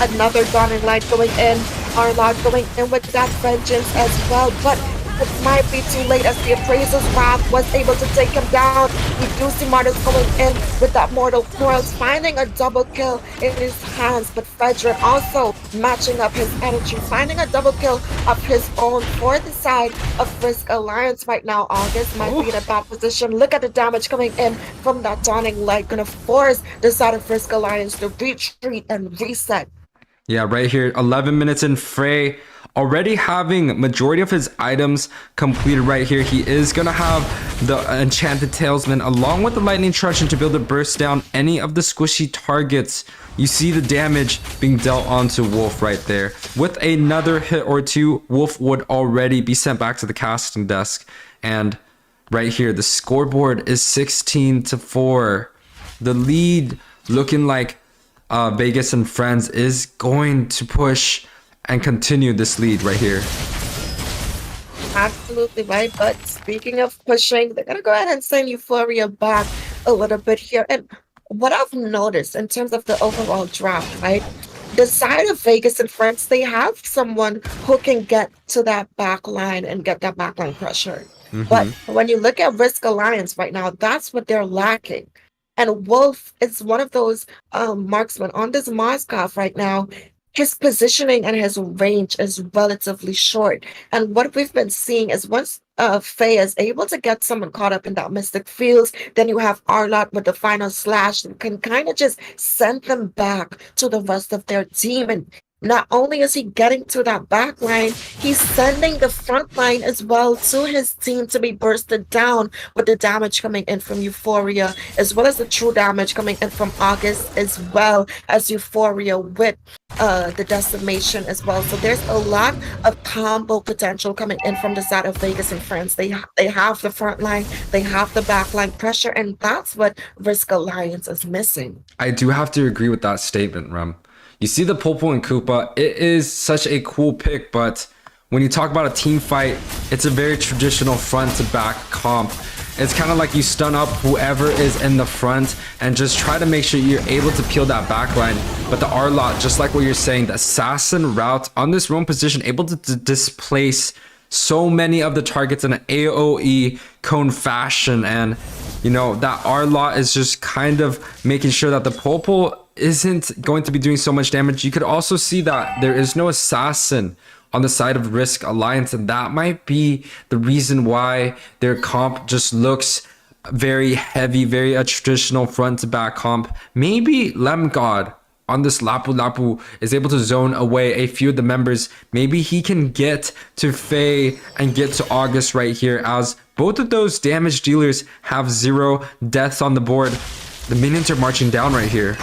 another Dawning Light going in, Arlot going in with that vengeance as well, but it might be too late as the appraiser's wrath was able to take him down. We do see Martis going in with that mortal coils, finding a double kill in his hands, but Frederick also matching up his energy, finding a double kill of his own for the side of Frisk Alliance right now. August might be in a bad position. Look at the damage coming in from that dawning light, gonna force the side of Frisk Alliance to retreat and reset. Yeah, right here, 11 minutes in. Frey already having majority of his items completed right here. He is going to have the Enchanted Talisman along with the Lightning Truncheon to be able to burst down any of the squishy targets. You see the damage being dealt onto Wolf right there. With another hit or two, Wolf would already be sent back to the casting desk. And right here, the scoreboard is 16-4. The lead looking like Bhiegas and Friends is going to push and continue this lead right here. Absolutely right. But speaking of pushing, they're going to go ahead and send Euphoria back a little bit here. And what I've noticed in terms of the overall draft, right? The side of Bhiegas and Friends, they have someone who can get to that back line and get that backline pressure. But when you look at Risk Alliance right now, that's what they're lacking. And Wolf is one of those marksmen on this Moskov right now. His positioning and his range is relatively short. And what we've been seeing is once Faye is able to get someone caught up in that mystic fields, then you have Arlott with the final slash that can kind of just send them back to the rest of their team. And not only is he getting to that back line, he's sending the front line as well to his team to be bursted down with the damage coming in from Euphoria, as well as the true damage coming in from August, as well as Euphoria with the decimation as well. So there's a lot of combo potential coming in from the side of Bhiegas and Friends. They have the front line, they have the back line pressure, and that's what Risk Alliance is missing. I do have to agree with that statement, Rem. You see the Popo and Koopa, it is such a cool pick, but when you talk about a team fight, it's a very traditional front to back comp. It's kind of like you stun up whoever is in the front and just try to make sure you're able to peel that back line. But the Arlott, just like what you're saying, the assassin route on this roam position, able to displace so many of the targets in an AoE cone fashion. And, you know, that Arlott is just kind of making sure that the Popo isn't going to be doing so much damage. You could also see that there is no assassin on the side of Risk Alliance, and that might be the reason why their comp just looks very heavy, very a traditional front to back comp. Maybe Lemgod on this Lapu Lapu is able to zone away a few of the members. Maybe he can get to Faye and get to August right here, as both of those damage dealers have 0 deaths on the board. The minions are marching down right here.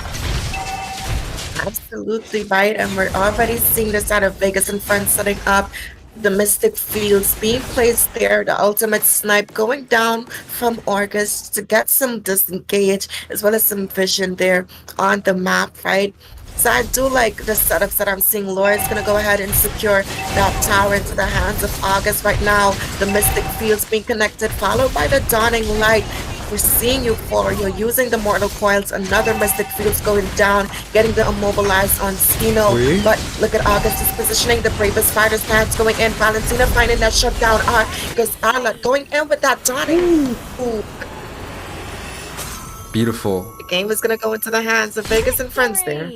Absolutely right, and we're already seeing this out of Bhiegas and Friends setting up the mystic fields being placed there, the ultimate snipe going down from August to get some disengage as well as some vision there on the map, right? So I do like the setups that I'm seeing. Laura's gonna go ahead and secure that tower into the hands of August right now. The mystic fields being connected, followed by the dawning light. We're seeing Euphoria using the mortal coils, another mystic fields going down, getting the immobilized on Skino. But look at August's positioning, the bravest fighter stance going in. Valentina finding that shutdown arc because Arlott going in with that dawning. Ooh. Beautiful. The game is gonna go into the hands of Bhiegas and Friends there.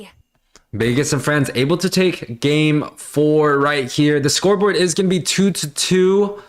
Bhiegas and Friends able to take game 4 right here. The scoreboard is going to be 2-2.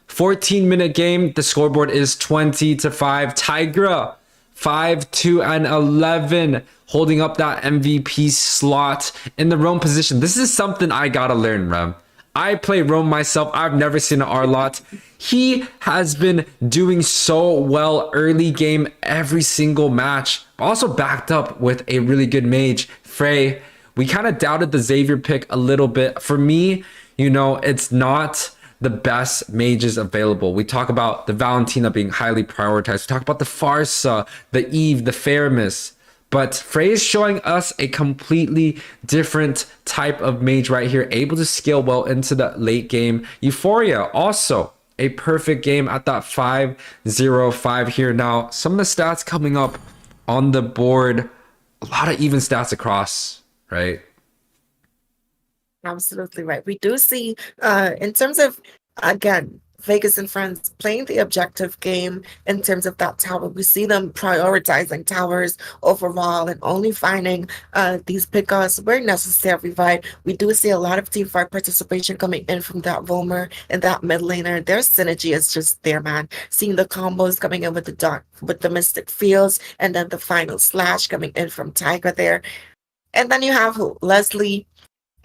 14-minute game. The scoreboard is 20-5. Tigra 5-2-11, holding up that MVP slot in the roam position. This is something I gotta learn, Rem. I play roam myself. I've never seen an Arlott. He has been doing so well early game every single match. Also backed up with a really good mage, Frey. We kind of doubted the Xavier pick a little bit. For me, you know, it's not the best mages available. We talk about the Valentina being highly prioritized. We talk about the Farsa, the Eve, the Faramis. But Frey is showing us a completely different type of mage right here, able to scale well into the late game. Euphoria also a perfect game at that 5-0-5 here. Now, some of the stats coming up on the board, a lot of even stats across, right? Absolutely right. We do see, in terms of, again, Vegas and Friends playing the objective game in terms of that tower. We see them prioritizing towers overall and only finding these pickups where necessary, right? We do see a lot of team fight participation coming in from that Roamer and that mid laner. Their synergy is just there, man. Seeing the combos coming in with the dark, with the Mystic Fields, and then the final slash coming in from Tiger there. And then you have who? Leslie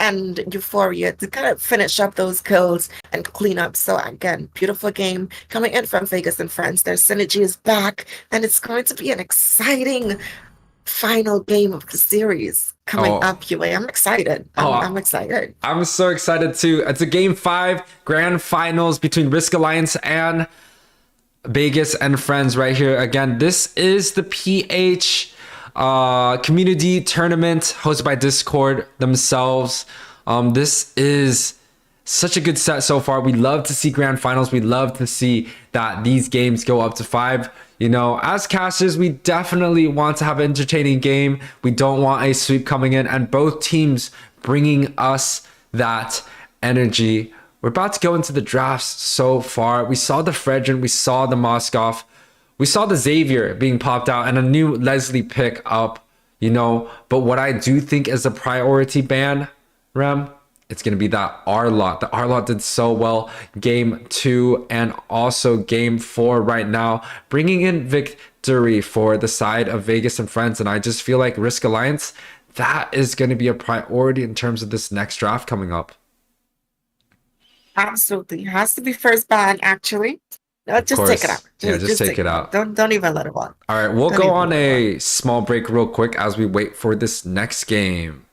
and Euphoria to kind of finish up those kills and clean up. So again, beautiful game coming in from Vegas and Friends. Their synergy is back, and it's going to be an exciting final game of the series coming up, UA. I'm excited. I'm excited. I'm so excited too. It's a game 5 grand finals between Risk Alliance and Vegas and Friends right here. Again, this is the PH community tournament hosted by Discord themselves. This is such a good set so far. We love to see grand finals. We love to see that these games go up to 5. You know, as casters, we definitely want to have an entertaining game. We don't want a sweep coming in, and both teams bringing us that energy. We're about to go into the drafts so far. We saw the Fredrin, we saw the Moskov, we saw the Xavier being popped out, and a new Leslie pick up, you know. But what I do think is a priority ban, Rem, it's going to be that R-Lot. The R-Lot did so well game 2 and also game 4 right now, bringing in victory for the side of Vegas and Friends. And I just feel like Risk Alliance, that is going to be a priority in terms of this next draft coming up. Absolutely. It has to be first ban, actually. No, just take it out. Just take it out. Don't even let it walk. All right, we'll go on a small break real quick as we wait for this next game.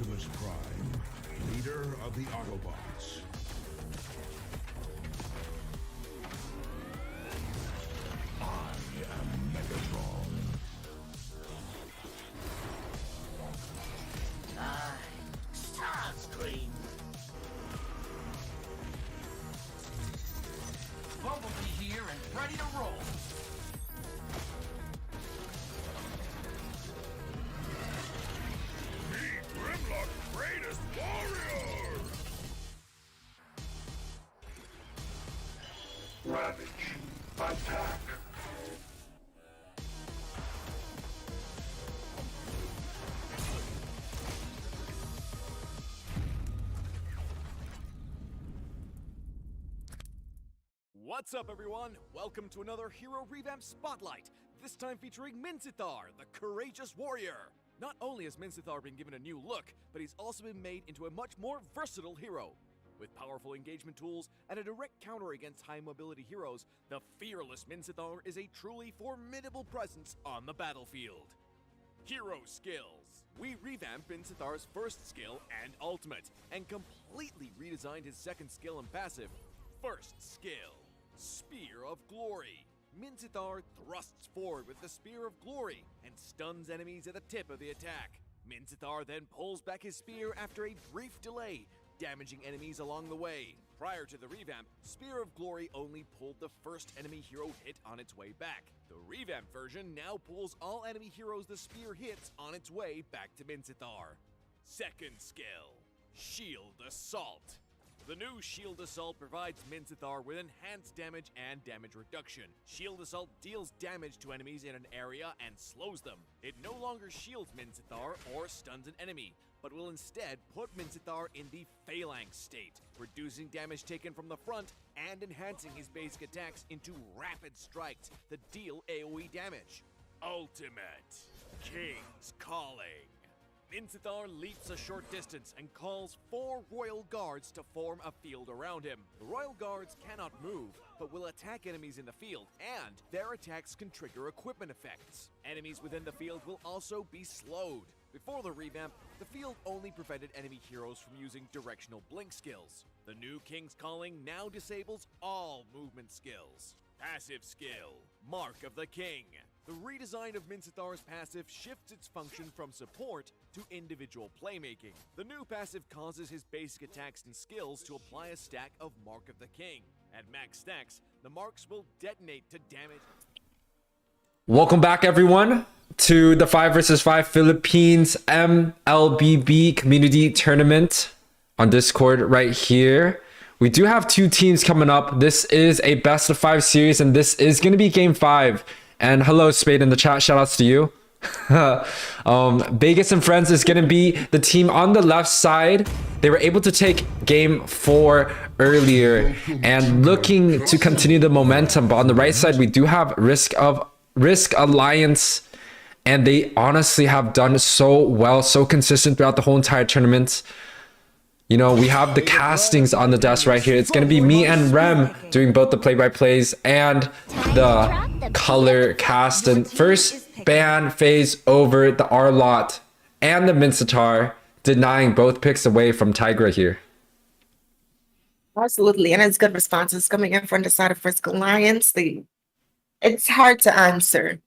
Optimus Prime, leader of the Autobots. I am Megatron. Starscream. Bumblebee here and ready to roll. Ravage. Attack. What's up, everyone? Welcome to another Hero Revamp Spotlight, this time featuring Minsithar, the Courageous Warrior. Not only has Minsithar been given a new look, but he's also been made into a much more versatile hero. With powerful engagement tools and a direct counter against high mobility heroes, the fearless Minsithar is a truly formidable presence on the battlefield. Hero skills. We revamped Minsithar's first skill and ultimate, and completely redesigned his second skill and passive. First skill, Spear of Glory. Minsithar thrusts forward with the Spear of Glory and stuns enemies at the tip of the attack. Minsithar then pulls back his spear after a brief delay, damaging enemies along the way. Prior to the revamp, Spear of Glory only pulled the first enemy hero hit on its way back. The revamped version now pulls all enemy heroes the spear hits on its way back to Minsithar. Second skill, Shield Assault. The new Shield Assault provides Minsithar with enhanced damage and damage reduction. Shield Assault deals damage to enemies in an area and slows them. It no longer shields Minsithar or stuns an enemy, but will instead put Minsithar in the Phalanx state, reducing damage taken from the front and enhancing his basic attacks into rapid strikes that deal AoE damage. Ultimate King's Calling. Minsithar leaps a short distance and calls 4 Royal Guards to form a field around him. The Royal Guards cannot move, but will attack enemies in the field, and their attacks can trigger equipment effects. Enemies within the field will also be slowed. Before the revamp, the field only prevented enemy heroes from using directional blink skills. The new King's Calling now disables all movement skills. Passive skill, Mark of the King. The redesign of Minsithar's passive shifts its function from support to individual playmaking. The new passive causes his basic attacks and skills to apply a stack of Mark of the King. At max stacks, the marks will detonate to damage. Welcome back, everyone, to the 5 vs 5 Philippines MLBB community tournament on Discord right here. We do have 2 teams coming up. This is a best of 5 series, and this is going to be game 5. And hello, Spade in the chat. Shout outs to you. Bhiegas and Friends is going to be the team on the left side. They were able to take game 4 earlier and looking to continue the momentum. But on the right side, we do have Risk Alliance. And they honestly have done so well, so consistent throughout the whole entire tournament. You know, we have the castings on the desk right here. It's going to be me and Rem doing both the play-by-plays and the color cast. And first ban phase over the R-Lot and the Minsithar, denying both picks away from Tigra here. Absolutely, and it's good responses coming in from the side of Risk Alliance. It's hard to answer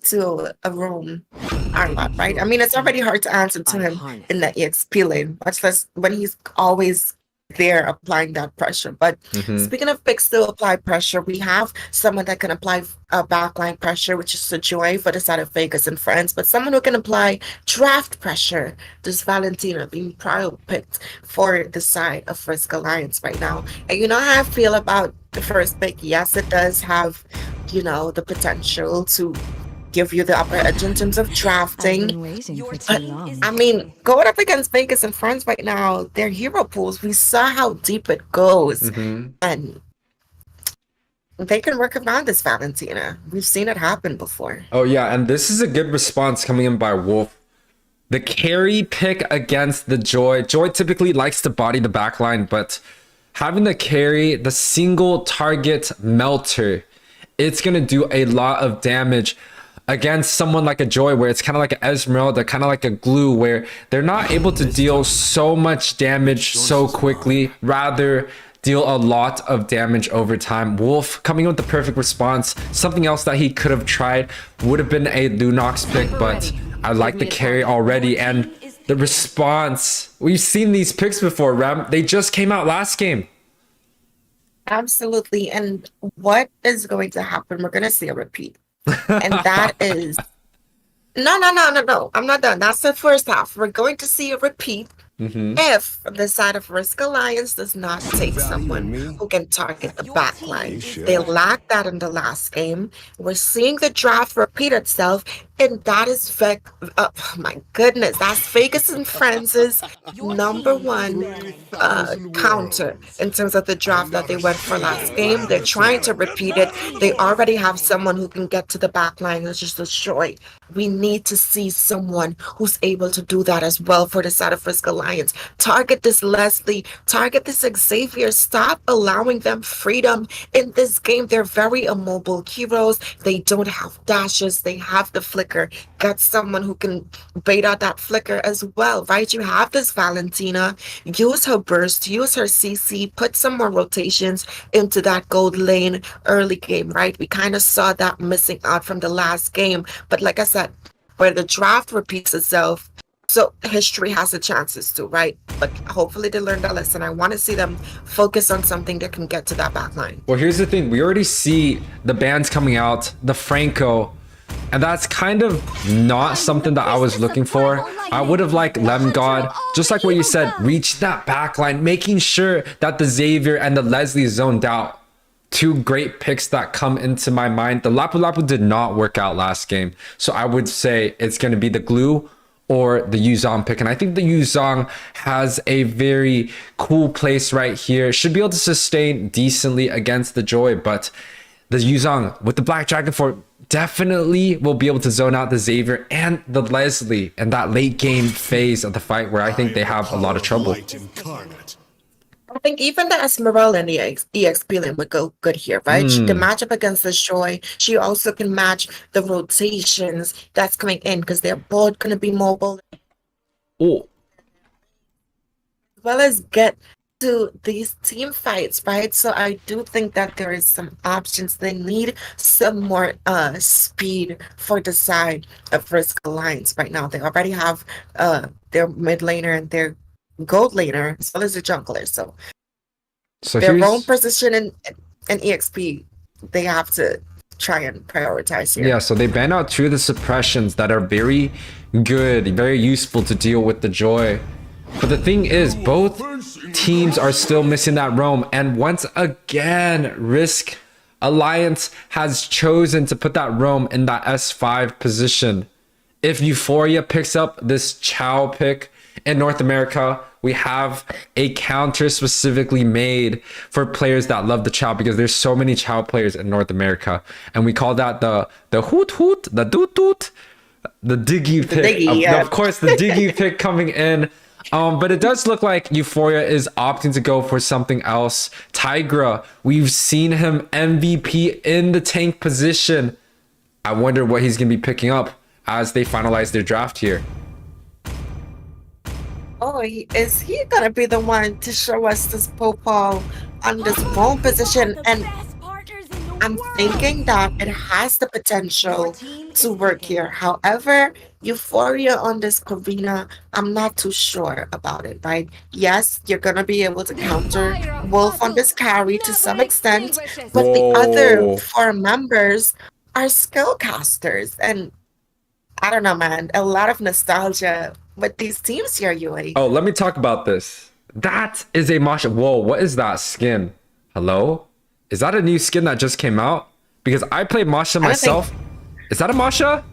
to a room R-Lot, right? I mean, it's already hard to answer to him in the EXP lane, much less when he's always there applying that pressure. But speaking of picks to apply pressure, we have someone that can apply backline pressure, which is the Joy for the side of Bhiegas and Friends, but someone who can apply draft pressure. This Valentina being prior picked for the side of Risk Alliance right now. And you know how I feel about the first pick? Yes, it does have, you know, the potential to give you the upper edge in terms of drafting. But, I mean, going up against Bhiegas and Friends right now, their hero pools, we saw how deep it goes. And they can work around this Valentina. We've seen it happen before. Oh, yeah, and this is a good response coming in by Wolf. The carry pick against the Joy. Joy typically likes to body the backline, but having the carry, the single target melter, it's going to do a lot of damage against someone like a Joy, where it's kind of like an Esmeralda, kind of like a Glue, where they're not able to deal so much damage so quickly, rather deal a lot of damage over time. Wolf coming in with the perfect response. Something else that he could have tried would have been a Lunox pick, but I like the carry already. And the response, we've seen these picks before, Rem. They just came out last game. Absolutely. And what is going to happen? We're going to see a repeat. And that is no, I'm not done. That's the first half. We're going to see a repeat if the side of Risk Alliance does not take someone who can target the backline. They lacked that in the last game. We're seeing the draft repeat itself And that is oh my goodness, that's Vegas and Friends' number one counter in terms of the draft that they went for last game. They're trying to repeat it. They already have someone who can get to the back line and just destroy. We need to see someone who's able to do that as well for the side of Risk Alliance. Target this Leslie, target this Xavier. Stop allowing them freedom in this game. They're very immobile heroes. They don't have dashes. They have the flicker. Get someone who can bait out that flicker as well, right? You have this Valentina. Use her burst, use her CC, put some more rotations into that gold lane early game, right? We kind of saw that missing out from the last game. But like I said, where the draft repeats itself, so history has the chances to, right? But hopefully they learned that lesson. I want to see them focus on something that can get to that back line. Well, here's the thing. We already see the bands coming out, the Franco, and that's kind of not something that I was looking for. I would have liked Lemon God, just like what you said, reach that back line, making sure that the Xavier and the Leslie zoned out. Two great picks that come into my mind. The Lapu Lapu did not work out last game, so I would say it's going to be the Glue or the Yuzong pick. And I think the Yuzong has a very cool place right here. Should be able to sustain decently against the Joy, but the Yuzong with the Black Dragon Fort definitely will be able to zone out the Xavier and the Leslie in that late game phase of the fight where I think they have a lot of trouble. I think even the Esmeralda and the EXP lane would go good here, right? She can match up against the Joy. She also can match the rotations that's coming in because they're both going to be mobile. Oh. As well as get to these team fights, right? So I do think that there is some options. They need some more speed for the side of Risk Alliance right now. They already have their mid laner and their gold laner as well as the jungler. So their own position in EXP, they have to try and prioritize here. Yeah, so they ban out two of the suppressions that are very good, very useful to deal with the Joy. But the thing is, both teams are still missing that roam. And once again, Risk Alliance has chosen to put that roam in that S5 position. If Euphoria picks up this Chow pick in North America, we have a counter specifically made for players that love the Chow, because there's so many Chow players in North America. And we call that the hoot hoot, the doot doot, the diggy pick. Of course, the diggy pick coming in. But it does look like Euphoria is opting to go for something else. Tigra, we've seen him MVP in the tank position. I wonder what he's going to be picking up as they finalize their draft here. Oh, is he going to be the one to show us this Popal on this bone position? And I'm thinking that it has the potential to work here. However, Euphoria on this Corina, I'm not too sure about it, right? Yes, you're going to be able to counter Wolf on this carry to some extent, but the other 4 members are skill casters. And I don't know, man, a lot of nostalgia with these teams here, YUWEI. Oh, let me talk about this. That is a Masha. Whoa, what is that skin? Hello? Is that a new skin that just came out? Because I played Masha myself. Is that a Masha?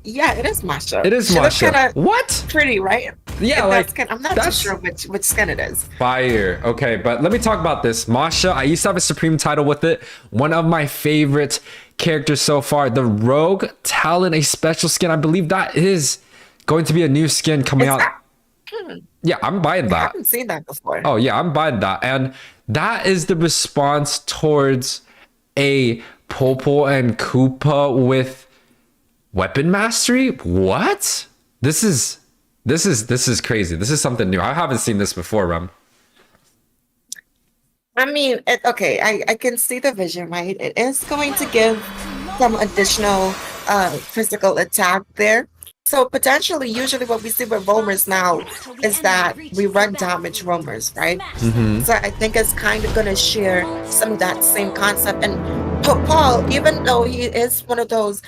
Yeah, it is Masha. It is Masha. What? Pretty, right? Yeah, like I'm not too sure which skin it is. Fire. Okay, but let me talk about this. Masha, I used to have a Supreme title with it. One of my favorite characters so far. The Rogue Talon, a special skin. I believe that is going to be a new skin coming out. Yeah, I'm buying that. I haven't seen that before. Oh yeah, I'm buying that. And that is the response towards a Popo and Koopa with weapon mastery. What? This is crazy. This is something new. I haven't seen this before, Rem. I mean, okay, I can see the vision, right? It is going to give some additional physical attack there. So potentially, usually what we see with roamers now is that we run damage roamers, right? So I think it's kind of going to share some of that same concept. And Paul, even though he is one of those,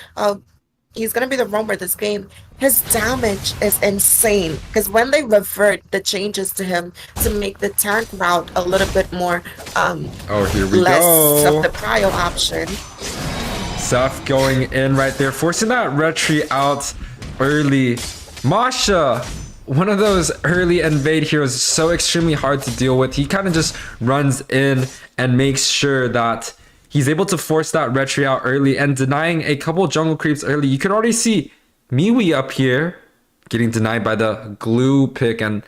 he's going to be the roamer this game, his damage is insane. Because when they revert the changes to him to make the tank route a little bit more oh, here we less go. of the prio option, Seth going in right there, forcing that retreat out early. Masha, one of those early invade heroes, so extremely hard to deal with. He kind of just runs in and makes sure that he's able to force that retreat out early and denying a couple jungle creeps early. You could already see YUWEI up here getting denied by the glue pick and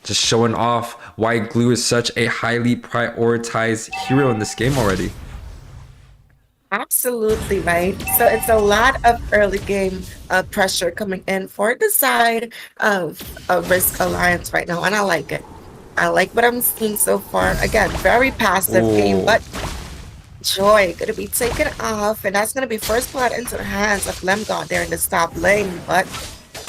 just showing off why glue is such a highly prioritized hero in this game already. Absolutely right. So it's a lot of early game pressure coming in for the side of a Risk Alliance right now, and I like it. I like what I'm seeing so far. Again, very passive game, but Joy gonna be taken off, and that's gonna be first blood into the hands of Lemgod there in the top lane. But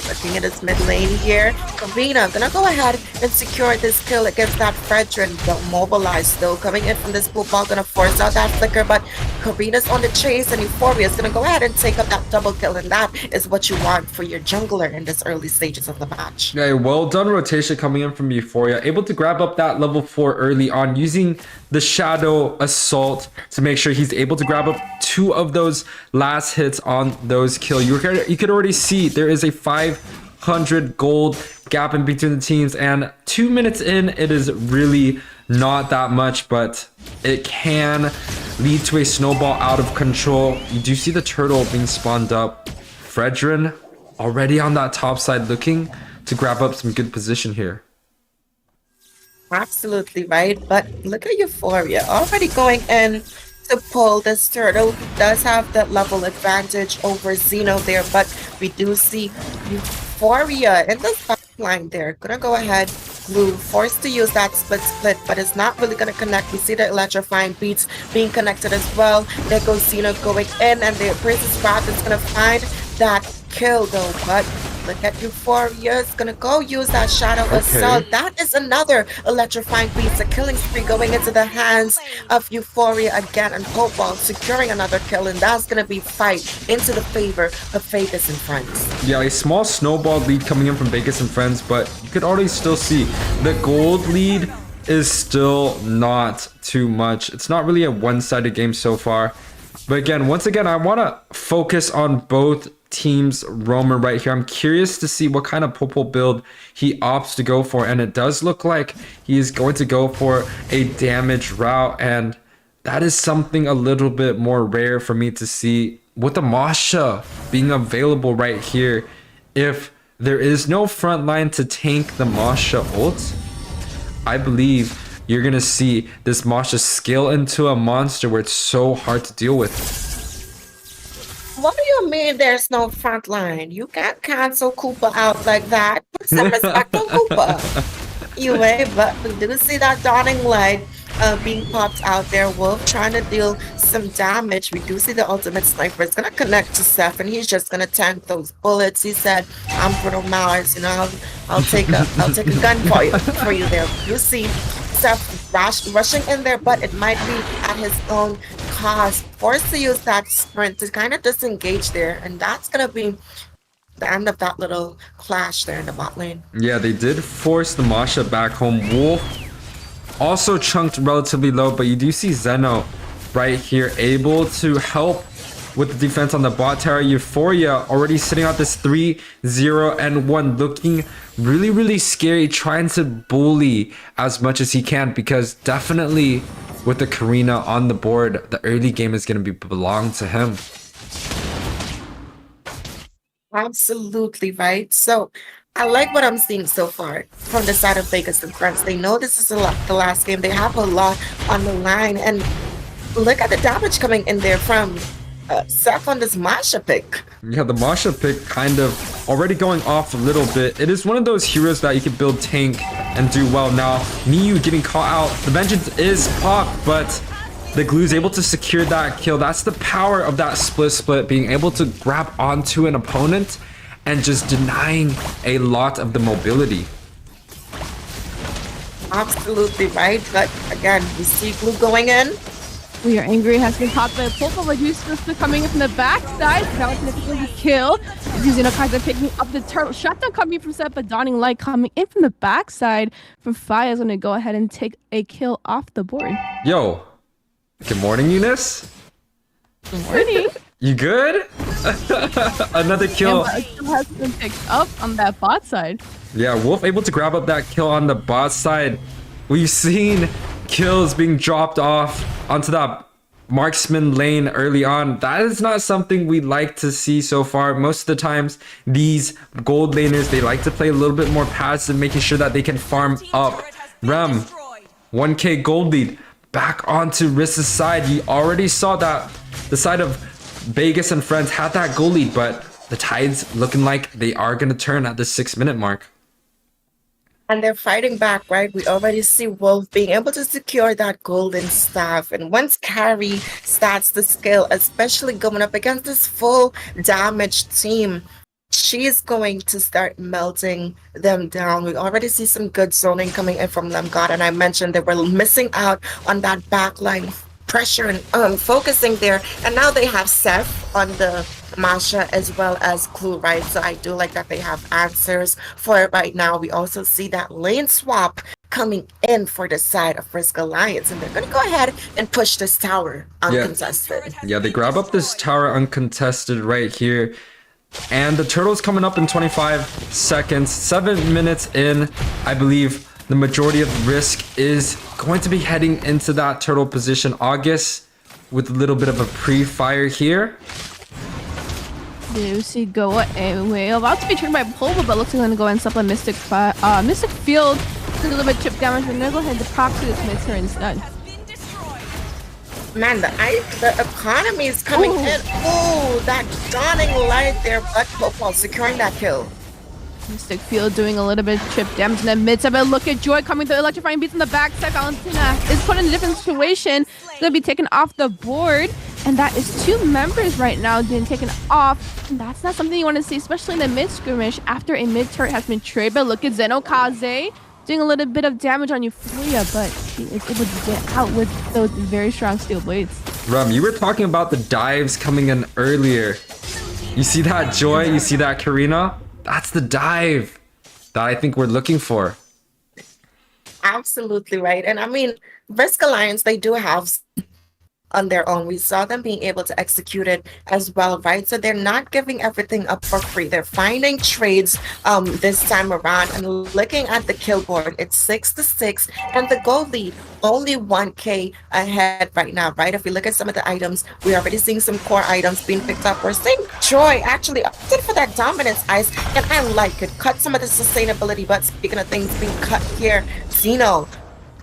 looking at his mid lane here, Karina gonna go ahead and secure this kill against that Fredrin. Don't mobilize still coming in from this pool ball, gonna force out that flicker, but Karina's on the chase and Euphoria is gonna go ahead and take up that double kill, and that is what you want for your jungler in this early stages of the match. Yeah, well done rotation coming in from Euphoria, able to grab up that level 4 early on, using the Shadow Assault to make sure he's able to grab up 2 of those last hits on those kills. You could already see there is a 500 gold gap in between the teams, and 2 minutes in, it is really not that much, but it can lead to a snowball out of control. You do see the turtle being spawned up. Fredrin already on that top side, looking to grab up some good position here. Absolutely right, but look at Euphoria already going in to pull this turtle. He does have the level advantage over Xeno there, but we do see Euphoria in the line there. Gonna go ahead, Blue forced to use that split, but it's not really gonna connect. We see the electrifying beats being connected as well. There goes Xeno going in, and the Princess Wrath is gonna find that kill though, but look at Euphoria. It's gonna go use that Shadow Assault. That is another electrifying beast. A killing spree going into the hands of Euphoria again, and Hopeball securing another kill, and that's gonna be fight into the favor of Bhiegas and friends. Yeah, a small snowball lead coming in from Bhiegas and friends, but you could already still see the gold lead is still not too much. It's not really a one-sided game so far. But again, once again, I want to focus on both teams' roamer right here. I'm curious to see what kind of Popo build he opts to go for, and it does look like he is going to go for a damage route, and that is something a little bit more rare for me to see with the Masha being available right here. If there is no front line to tank the Masha ult, I believe you're gonna see this Masha scale into a monster where it's so hard to deal with. What do you mean there's no front line? You can't cancel Cooper out like that. Put some respect on Cooper. YUWEI, but we do see that dawning light being popped out there. Wolf trying to deal some damage. We do see the ultimate sniper. It's gonna connect to Seth, and he's just gonna tank those bullets. He said, "I'm Bruno Mars, you know. I'll take a gun for you there." You see Seth rushing in there, but it might be at his own cost. Forced to use that sprint to kind of disengage there, and that's gonna be the end of that little clash there in the bot lane. Yeah, they did force the Masha back home. Wolf also chunked relatively low, but you do see Zeno right here able to help with the defense on the bot tower. Euphoria already sitting out this 3-0-1, looking really, really scary, trying to bully as much as he can, because definitely with the Karina on the board, the early game is going to belong to him. Absolutely right. So I like what I'm seeing so far from the side of Bhiegas and friends. They know this is the last game. They have a lot on the line, and look at the damage coming in there from Seth on this Masha pick. Yeah, the Masha pick kind of already going off a little bit. It is one of those heroes that you can build tank and do well. Now, Miyu getting caught out. The vengeance is popped, but the glue is able to secure that kill. That's the power of that split, being able to grab onto an opponent and just denying a lot of the mobility. Absolutely right. But again, we see glue going in. We are angry has been caught by a Popo, but Yusuf coming in from the backside. Now it's going to kill. Using a Kaiser picking up the turtle. Shutdown coming from Seth, but Dawning Light coming in from the backside from Fire is going to go ahead and take a kill off the board. Yo, good morning, Eunice. Good morning. You good? Another kill. And a kill has been picked up on that bot side. Yeah, Wolf able to grab up that kill on the bot side. We've seen kills being dropped off onto that marksman lane early on. That is not something we like to see so far. Most of the times, these gold laners, they like to play a little bit more passive, making sure that they can farm up. Rem, 1k gold lead. Back onto Risk's side. You already saw that the side of Bhiegas and friends had that goal lead, but the tide's looking like they are going to turn at the 6-minute mark. And they're fighting back, right? We already see Wolf being able to secure that golden staff. And once Carrie starts the skill, especially going up against this full damage team, she's going to start melting them down. We already see some good zoning coming in from Lemgod, and I mentioned they were missing out on that backline pressure and focusing there. And now they have Seth on the Masha as well as Clue, right? So I do like that they have answers for it right now. We also see that lane swap coming in for the side of Risk Alliance, and they're going to go ahead and push this tower uncontested. Yeah, they grab up this tower uncontested right here. And the turtle's coming up in 25 seconds. 7 minutes in, I believe the majority of Risk is going to be heading into that turtle position. August with a little bit of a pre-fire here. You see YUWEI about to be turned by Pulver, but looks like going to go and stop a Mystic Field. A little bit chip damage. We're going to go ahead and proxy this Minsithar instead. Man, the economy is coming in. Oh, that dawning light there, but Popol securing that kill. Mystic Field doing a little bit of chip damage in the midst of it. Look at Joy coming through, electrifying beats in the backside. Valentina is put in a different situation. Gonna be taken off the board, and that is 2 members right now being taken off. And that's not something you want to see, especially in the mid skirmish after a mid turret has been traded. But look at Xenokaze doing a little bit of damage on Euphoria, but she is able to get out with those very strong steel blades. Rum, you were talking about the dives coming in earlier. You see that, Joy? You see that, Karina? That's the dive that I think we're looking for. Absolutely right. And I mean, Risk Alliance, they do have on their own. We saw them being able to execute it as well, right? So they're not giving everything up for free. They're finding trades this time around, and looking at the kill board, it's 6-6, and the goal lead only 1k ahead right now, right? If we look at some of the items, we're already seeing some core items being picked up. We're seeing Joy actually opted for that dominance ice, and I like it. Cut some of the sustainability, but speaking of things being cut here, Xeno,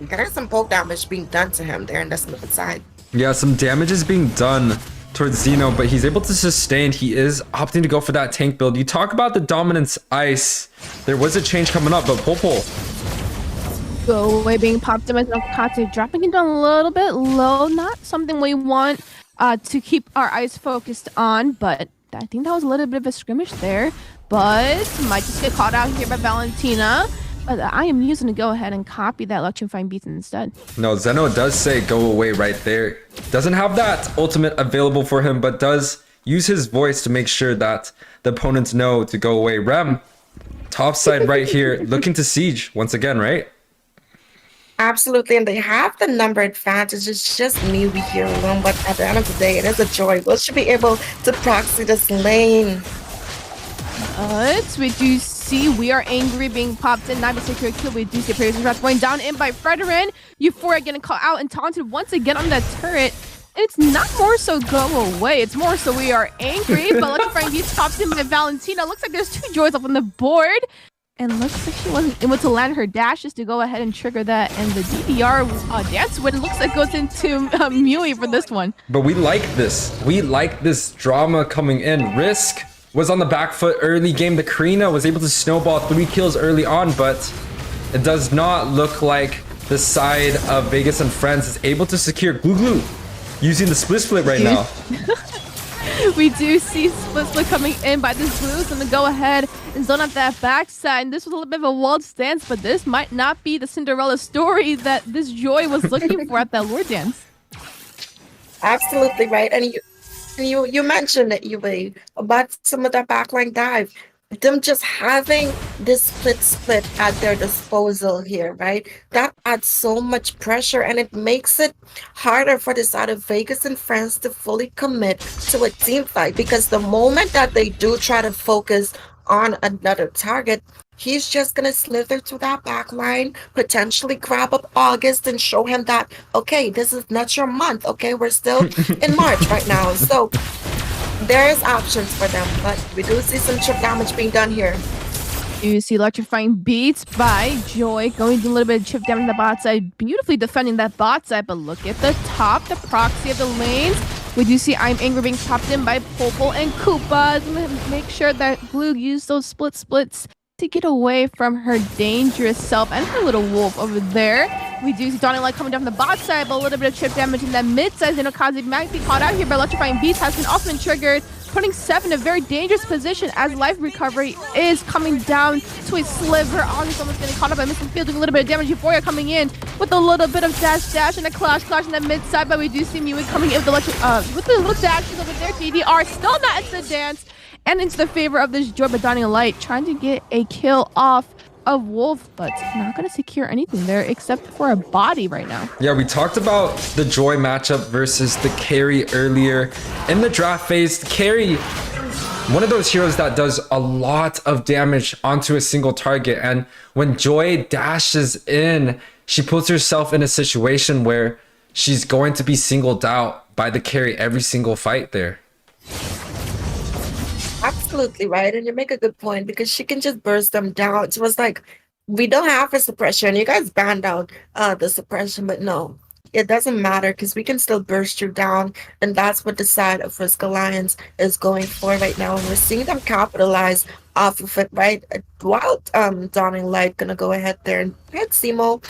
there's some poke damage being done to him there in the smooth side. Yeah, some damage is being done towards Xeno, but he's able to sustain. He is opting to go for that tank build. You talk about the dominance ice. There was a change coming up, but Popol. YUWEI being popped in as Kate, dropping it down a little bit low. Not something we want to keep our eyes focused on, but I think that was a little bit of a skirmish there. But might just get caught out here by Valentina. But I am using to go ahead and copy that electrifying beats instead. No, Zeno does say go away right there. Doesn't have that ultimate available for him, but does use his voice to make sure that the opponents know to go away. Rem, top side right here, looking to siege once again, right? Absolutely, and they have the number advantage. It's just me here alone, but at the end of the day, it is a joy. We should be able to proxy this lane. But we do see We Are Angry being popped in. Not a secure kill. We do see Praise Wrath going down in by Frederick. Euphoria getting caught out and taunted once again on that turret. It's not more so go away. It's more so We Are Angry. But electrifying beats popped in by Valentina. Looks like there's 2 joys up on the board. And looks like she wasn't able to land her dashes to go ahead and trigger that. And the DDR dance win looks like goes into YUWEI for this one. But we like this. We like this drama coming in. Risk was on the back foot early game. The Karina was able to snowball 3 kills early on, but it does not look like the side of Bhiegas and friends is able to secure Glue using the split right now. We do see split coming in by the Blues and the go ahead and zone at that backside. And this was a little bit of a wild stance, but this might not be the Cinderella story that this Joy was looking for at that lore dance. Absolutely right. And you mentioned it, YUWEI, about some of that backline dive. Them just having this split at their disposal here, right? That adds so much pressure and it makes it harder for the side of Vegas and friends to fully commit to a team fight because the moment that they do try to focus on another target, he's just gonna slither to that back line, potentially grab up August and show him that, okay, this is not your month, okay? We're still in March right now. So there's options for them, but we do see some chip damage being done here. You see electrifying beats by Joy going to a little bit of chip damage on the bot side, beautifully defending that bot side. But look at the top, the proxy of the lanes. We do see I'm Angry being popped in by Popol and Koopa. Make sure that Blue used those splits to get away from her dangerous self and her little wolf over there. We do see Dawning Light coming down from the bot side, but a little bit of chip damage in that mid side. Xenokaze might be caught out here, but electrifying beats has been also been triggered, putting Seth in a very dangerous position as life recovery is coming down to a sliver. August almost getting caught up by Missing Field, doing a little bit of damage. Euphoria coming in with a little bit of dash and a clash in the mid side, but we do see MUWEI coming in with the little dashes over there. DDR still not into the dance and into the favor of this Joy, but Dawning Light trying to get a kill off of Wolf, but not going to secure anything there except for a body right now. Yeah, we talked about the Joy matchup versus the Carry earlier. In the draft phase, the Carry, one of those heroes that does a lot of damage onto a single target. And when Joy dashes in, she puts herself in a situation where she's going to be singled out by the Carry every single fight there. Absolutely right, and you make a good point because she can just burst them down. It was like, we don't have a suppression. You guys banned out the suppression, but no, it doesn't matter because we can still burst you down, and that's what the side of Risk Alliance is going for right now, and we're seeing them capitalize off of it, right? While Dawning Light gonna go ahead there and hit Simo.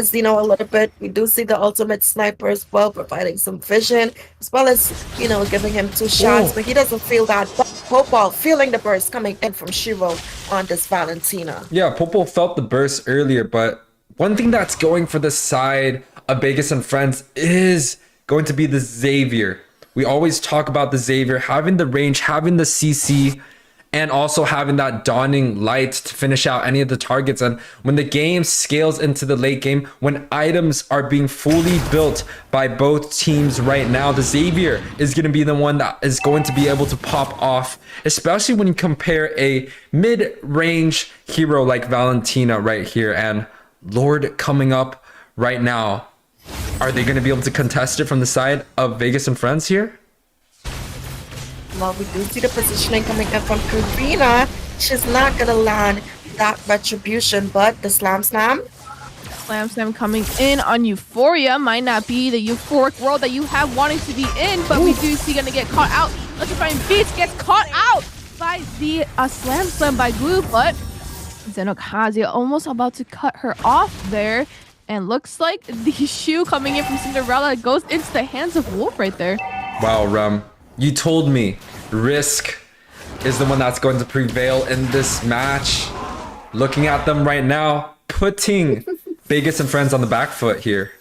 Zeno a little bit. We do see the ultimate sniper as well, providing some vision, as well as, giving him 2 shots, but he doesn't feel that. Popol feeling the burst coming in from Shiro on this Valentina. Yeah, Popol felt the burst earlier, but one thing that's going for the side of Vegas and friends is going to be the Xavier. We always talk about the Xavier having the range, having the CC, and also having that Dawning Light to finish out any of the targets. And when the game scales into the late game, when items are being fully built by both teams right now, the Xavier is going to be the one that is going to be able to pop off, especially when you compare a mid-range hero like Valentina right here and Lord coming up right now. Are they going to be able to contest it from the side of Vegas and friends here? Well, we do see the positioning coming in from Karina. She's not going to land that retribution, but the Slam Slam Coming in on Euphoria might not be the euphoric world that you have wanting to be in, but we do see gonna get caught out. Electrifying Beats gets caught out by the Slam by Glue, but Xenokaze almost about to cut her off there. And looks like the shoe coming in from Cinderella goes into the hands of Wolf right there. Wow, Rum. You told me Risk is the one that's going to prevail in this match. Looking at them right now, putting Vegas and friends on the back foot here.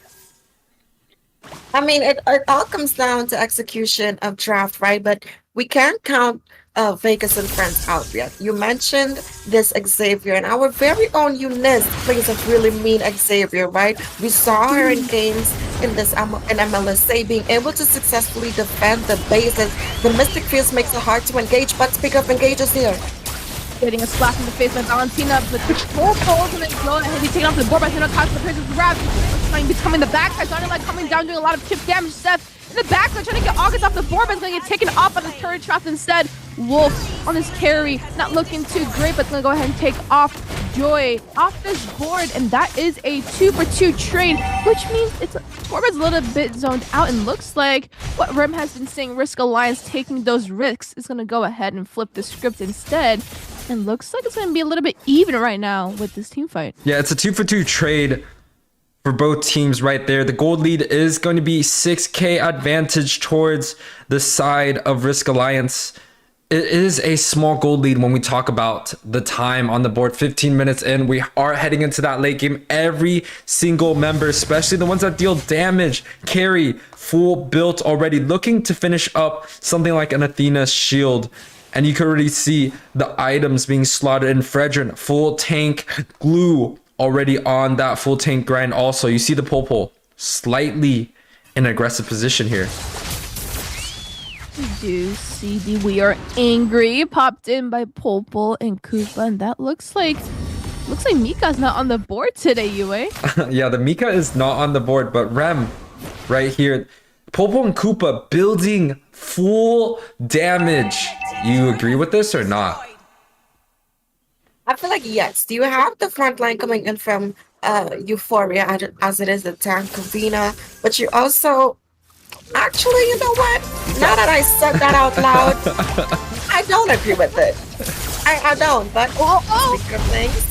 I mean, it all comes down to execution of draft, right? But we can't count Vegas and friends out yet. You mentioned this Xavier, and our very own Eunice plays a really mean Xavier, right? We saw her in games in this in MLSA being able to successfully defend the bases. The Mystic Fields makes it hard to engage, but speak of engages here. Getting a slap in the face by Valentina, but the full falls and then go ahead and taken off the board by Xenokaze. The Princess grab, trying to becoming the backside. Dawning Light coming down, doing a lot of chip damage. Seth in the backside trying to get August off the board, but it's going to get taken off by the turret trap instead. Wolf on his carry, not looking too great, but it's going to go ahead and take off Joy off this board, and that is a 2-for-2 trade, which means it's Torbert's a little bit zoned out, and looks like what Rim has been saying, Risk Alliance taking those risks is going to go ahead and flip the script instead, and looks like it's going to be a little bit even right now with this team fight. Yeah, it's a 2-for-2 trade for both teams right there. The gold lead is going to be 6k advantage towards the side of Risk Alliance. It is a small gold lead when we talk about the time on the board. 15 minutes in, we are heading into that late game. Every single member, especially the ones that deal damage, carry full built already, looking to finish up something like an Athena's shield. And you can already see the items being slotted in. Fredrin, full tank, Glue, already on that full tank grind also. You see the Popo slightly in an aggressive position here. We do see the We Are Angry popped in by Popo and Koopa, and that looks like Mika's not on the board today, YUWEI. Yeah, the Mika is not on the board, but Rem right here. Popo and Koopa building full damage. You agree with this or not? I feel like yes. Do you have the front line coming in from Euphoria as it is the tank arena? But you also actually, you know what? Now that I said that out loud, I don't agree with it. I don't, but speak of things.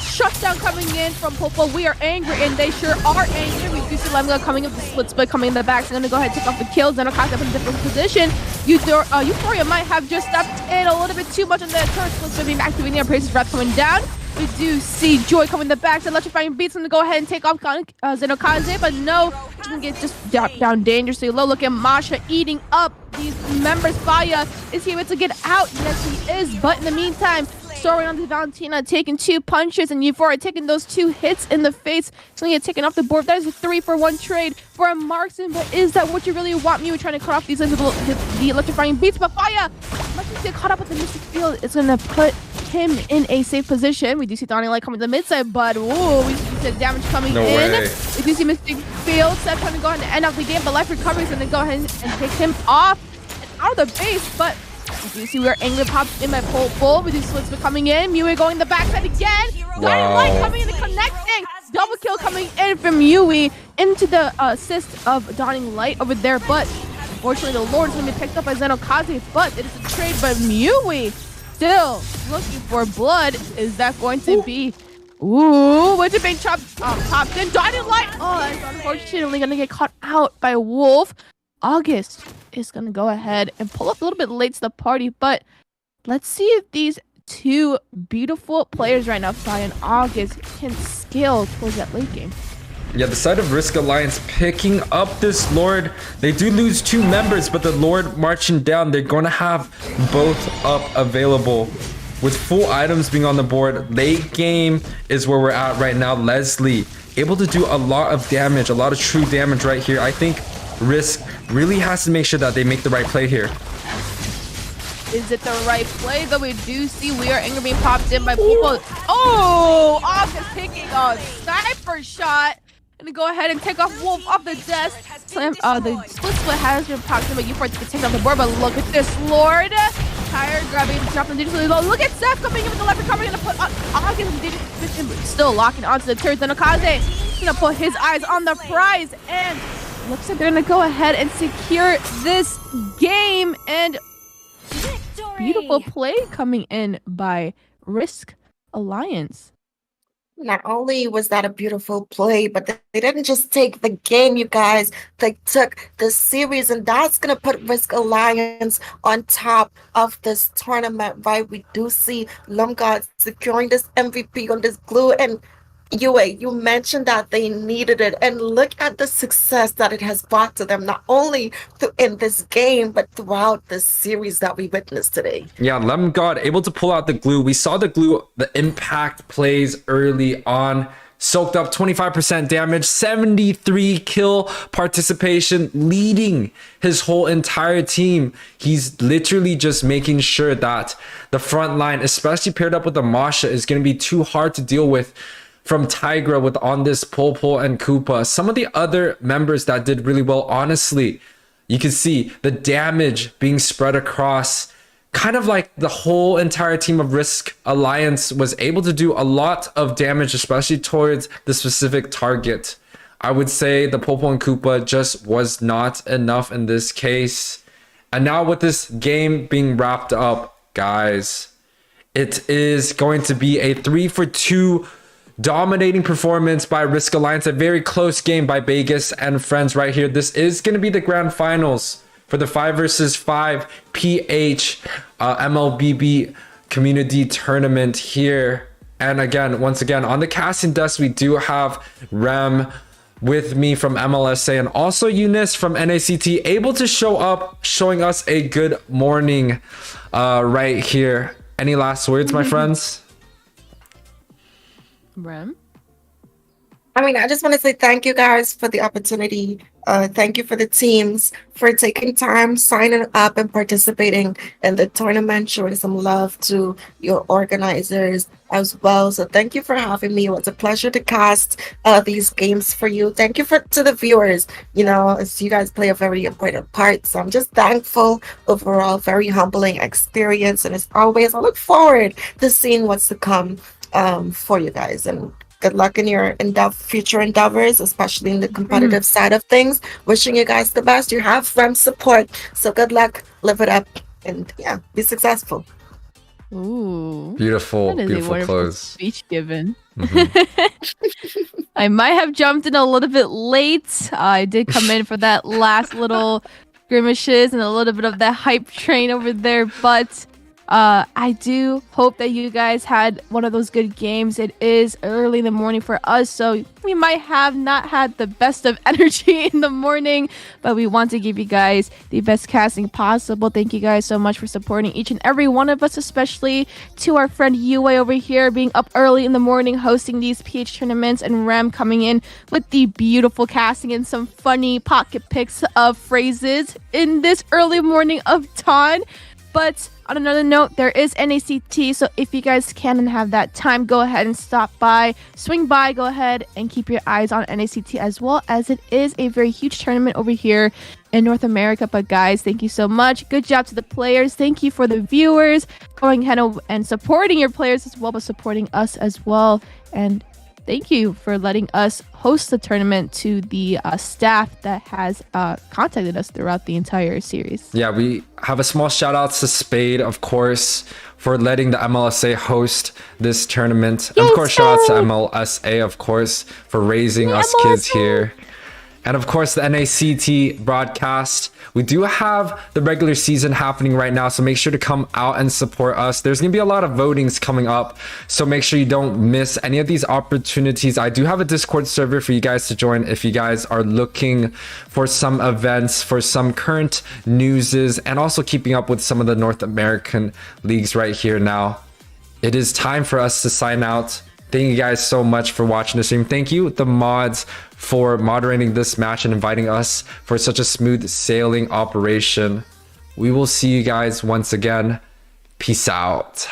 Shutdown coming in from Popo. We are angry, and they sure are angry. We do see Lemga coming up the split split coming in the back. So I'm gonna go ahead and take off the kills. Then I'll cast up in a different position. Euphoria might have just stepped in a little bit too much on the turret split split being activating our praises wrap coming down. We do see Joy coming in the back. So electrifying beats him to go ahead and take off Xenokaze, but no, she's gonna get just down dangerously low. Look at Masha eating up these members. Faya, is he able to get out? Yes, he is. But in the meantime, Story on the Valentina taking 2 punches, and Euphoria taking those 2 hits in the face. So he get taken off the board. That is a 3-for-1 trade for a marksman. But is that what you really want? Me, we're trying to cut off these the electrifying beats. But Faya, much as get caught up with the Mystic Field, it's gonna put him in a safe position. We do see Donnie Light coming to the mid side, but ooh, we see the damage coming in. Way. We do see Mystic Field. Seth trying to go ahead and end off the game, but life recovery is gonna go ahead and take him off and out of the base. But we do see we're angry pops in by Popo. We do Slits coming in. YUWEI going the backside again. Donnie Light coming in and connecting. Double kill coming in from YUWEI into the assist of Dawning Light over there, but unfortunately the Lord is going to be picked up by Xenokaze, but it is a trade by YUWEI. Still looking for blood. Is that going to be? Ooh, what's it being popped in? Dawning Light. Oh, that's unfortunately going to get caught out by Wolf. August is going to go ahead and pull up a little bit late to the party, but let's see if these 2 beautiful players right now, Fai and August, can scale towards that late game. Yeah, the side of Risk Alliance picking up this Lord. They do lose 2 members, but the Lord marching down. They're going to have both up available with full items being on the board. Late game is where we're at right now. Leslie able to do a lot of damage, a lot of true damage right here. I think Risk really has to make sure that they make the right play here. Is it the right play? Though we do see We Are Angry being popped in by people. Oh, August taking a sniper shot. Gonna go ahead and take off Wolf off the desk. Slam, the split has been popped in by Euphoria to get taken off the board, but look at this Lord. Tired grabbing the drop from digitally low. Look at Seth coming in with the left recovery. Gonna put August still locking onto the turret. Then Okaze gonna put his eyes on the prize, and looks like they're gonna go ahead and secure this game. And beautiful play coming in by Risk Alliance. Not only was that a beautiful play, but they didn't just take the game, you guys. They took the series, and that's going to put Risk Alliance on top of this tournament, right? We do see Lumgod securing this MVP on this glue, and YUWEI, you mentioned that they needed it, and look at the success that it has brought to them, not only in this game, but throughout the series that we witnessed today. Yeah, Lemgod able to pull out the glue. We saw the glue, the impact plays early on. Soaked up 25% damage, 73 kill participation, leading his whole entire team. He's literally just making sure that the front line, especially paired up with the Masha, is going to be too hard to deal with from Tigra with on this Popo and Koopa. Some of the other members that did really well, honestly, you can see the damage being spread across, kind of like the whole entire team of Risk Alliance was able to do a lot of damage, especially towards the specific target. I would say the Popo and Koopa just was not enough in this case. And now with this game being wrapped up, guys, it is going to be a 3-for-2 dominating performance by Risk Alliance. A very close game by Bhiegas and friends right here. This is going to be the grand finals for the 5 versus 5 PH MLBB community tournament here. And again, once again, on the casting desk, we do have Rem with me from MLSA, and also Eunice from NACT, able to show up, showing us a good morning right here. Any last words, my friends? Rem? I mean, I just want to say thank you guys for the opportunity. Thank you for the teams for taking time, signing up, and participating in the tournament, showing some love to your organizers as well. So thank you for having me. It was a pleasure to cast these games for you. Thank you to the viewers. You know, as you guys play a very important part. So I'm just thankful overall. Very humbling experience, and as always, I look forward to seeing what's to come for you guys. And good luck in your future endeavors, especially in the competitive side of things. Wishing you guys the best. You have friend support, so good luck. Live it up, and yeah, be successful. Ooh, Beautiful, that is beautiful a wonderful close. speech given. I might have jumped in a little bit late. I did come in for that last little skirmishes and a little bit of that hype train over there, but I do hope that you guys had one of those good games. It is early in the morning for us, so we might have not had the best of energy in the morning, but we want to give you guys the best casting possible. Thank you guys so much for supporting each and every one of us, especially to our friend YUWEI over here being up early in the morning hosting these PH tournaments, and Ram coming in with the beautiful casting and some funny pocket picks of phrases in this early morning of dawn. But on another note, there is NACT, so if you guys can and have that time, go ahead and stop by, swing by, go ahead and keep your eyes on NACT, as well as it is a very huge tournament over here in North America. But guys, thank you so much. Good job to the players. Thank you for the viewers going ahead and supporting your players as well, but supporting us as well. And thank you for letting us host the tournament to the staff that has contacted us throughout the entire series. Yeah, we have a small shout out to Spade, of course, for letting the MLSA host this tournament. And of course, shout out to MLSA, of course, for raising us kids here. And of course, the NACT broadcast. We do have the regular season happening right now, so make sure to come out and support us. There's going to be a lot of votings coming up, so make sure you don't miss any of these opportunities. I do have a Discord server for you guys to join if you guys are looking for some events, for some current newses, and also keeping up with some of the North American leagues right here now. It is time for us to sign out. Thank you guys so much for watching the stream. Thank you, the mods, for moderating this match and inviting us for such a smooth sailing operation. We will see you guys once again. Peace out.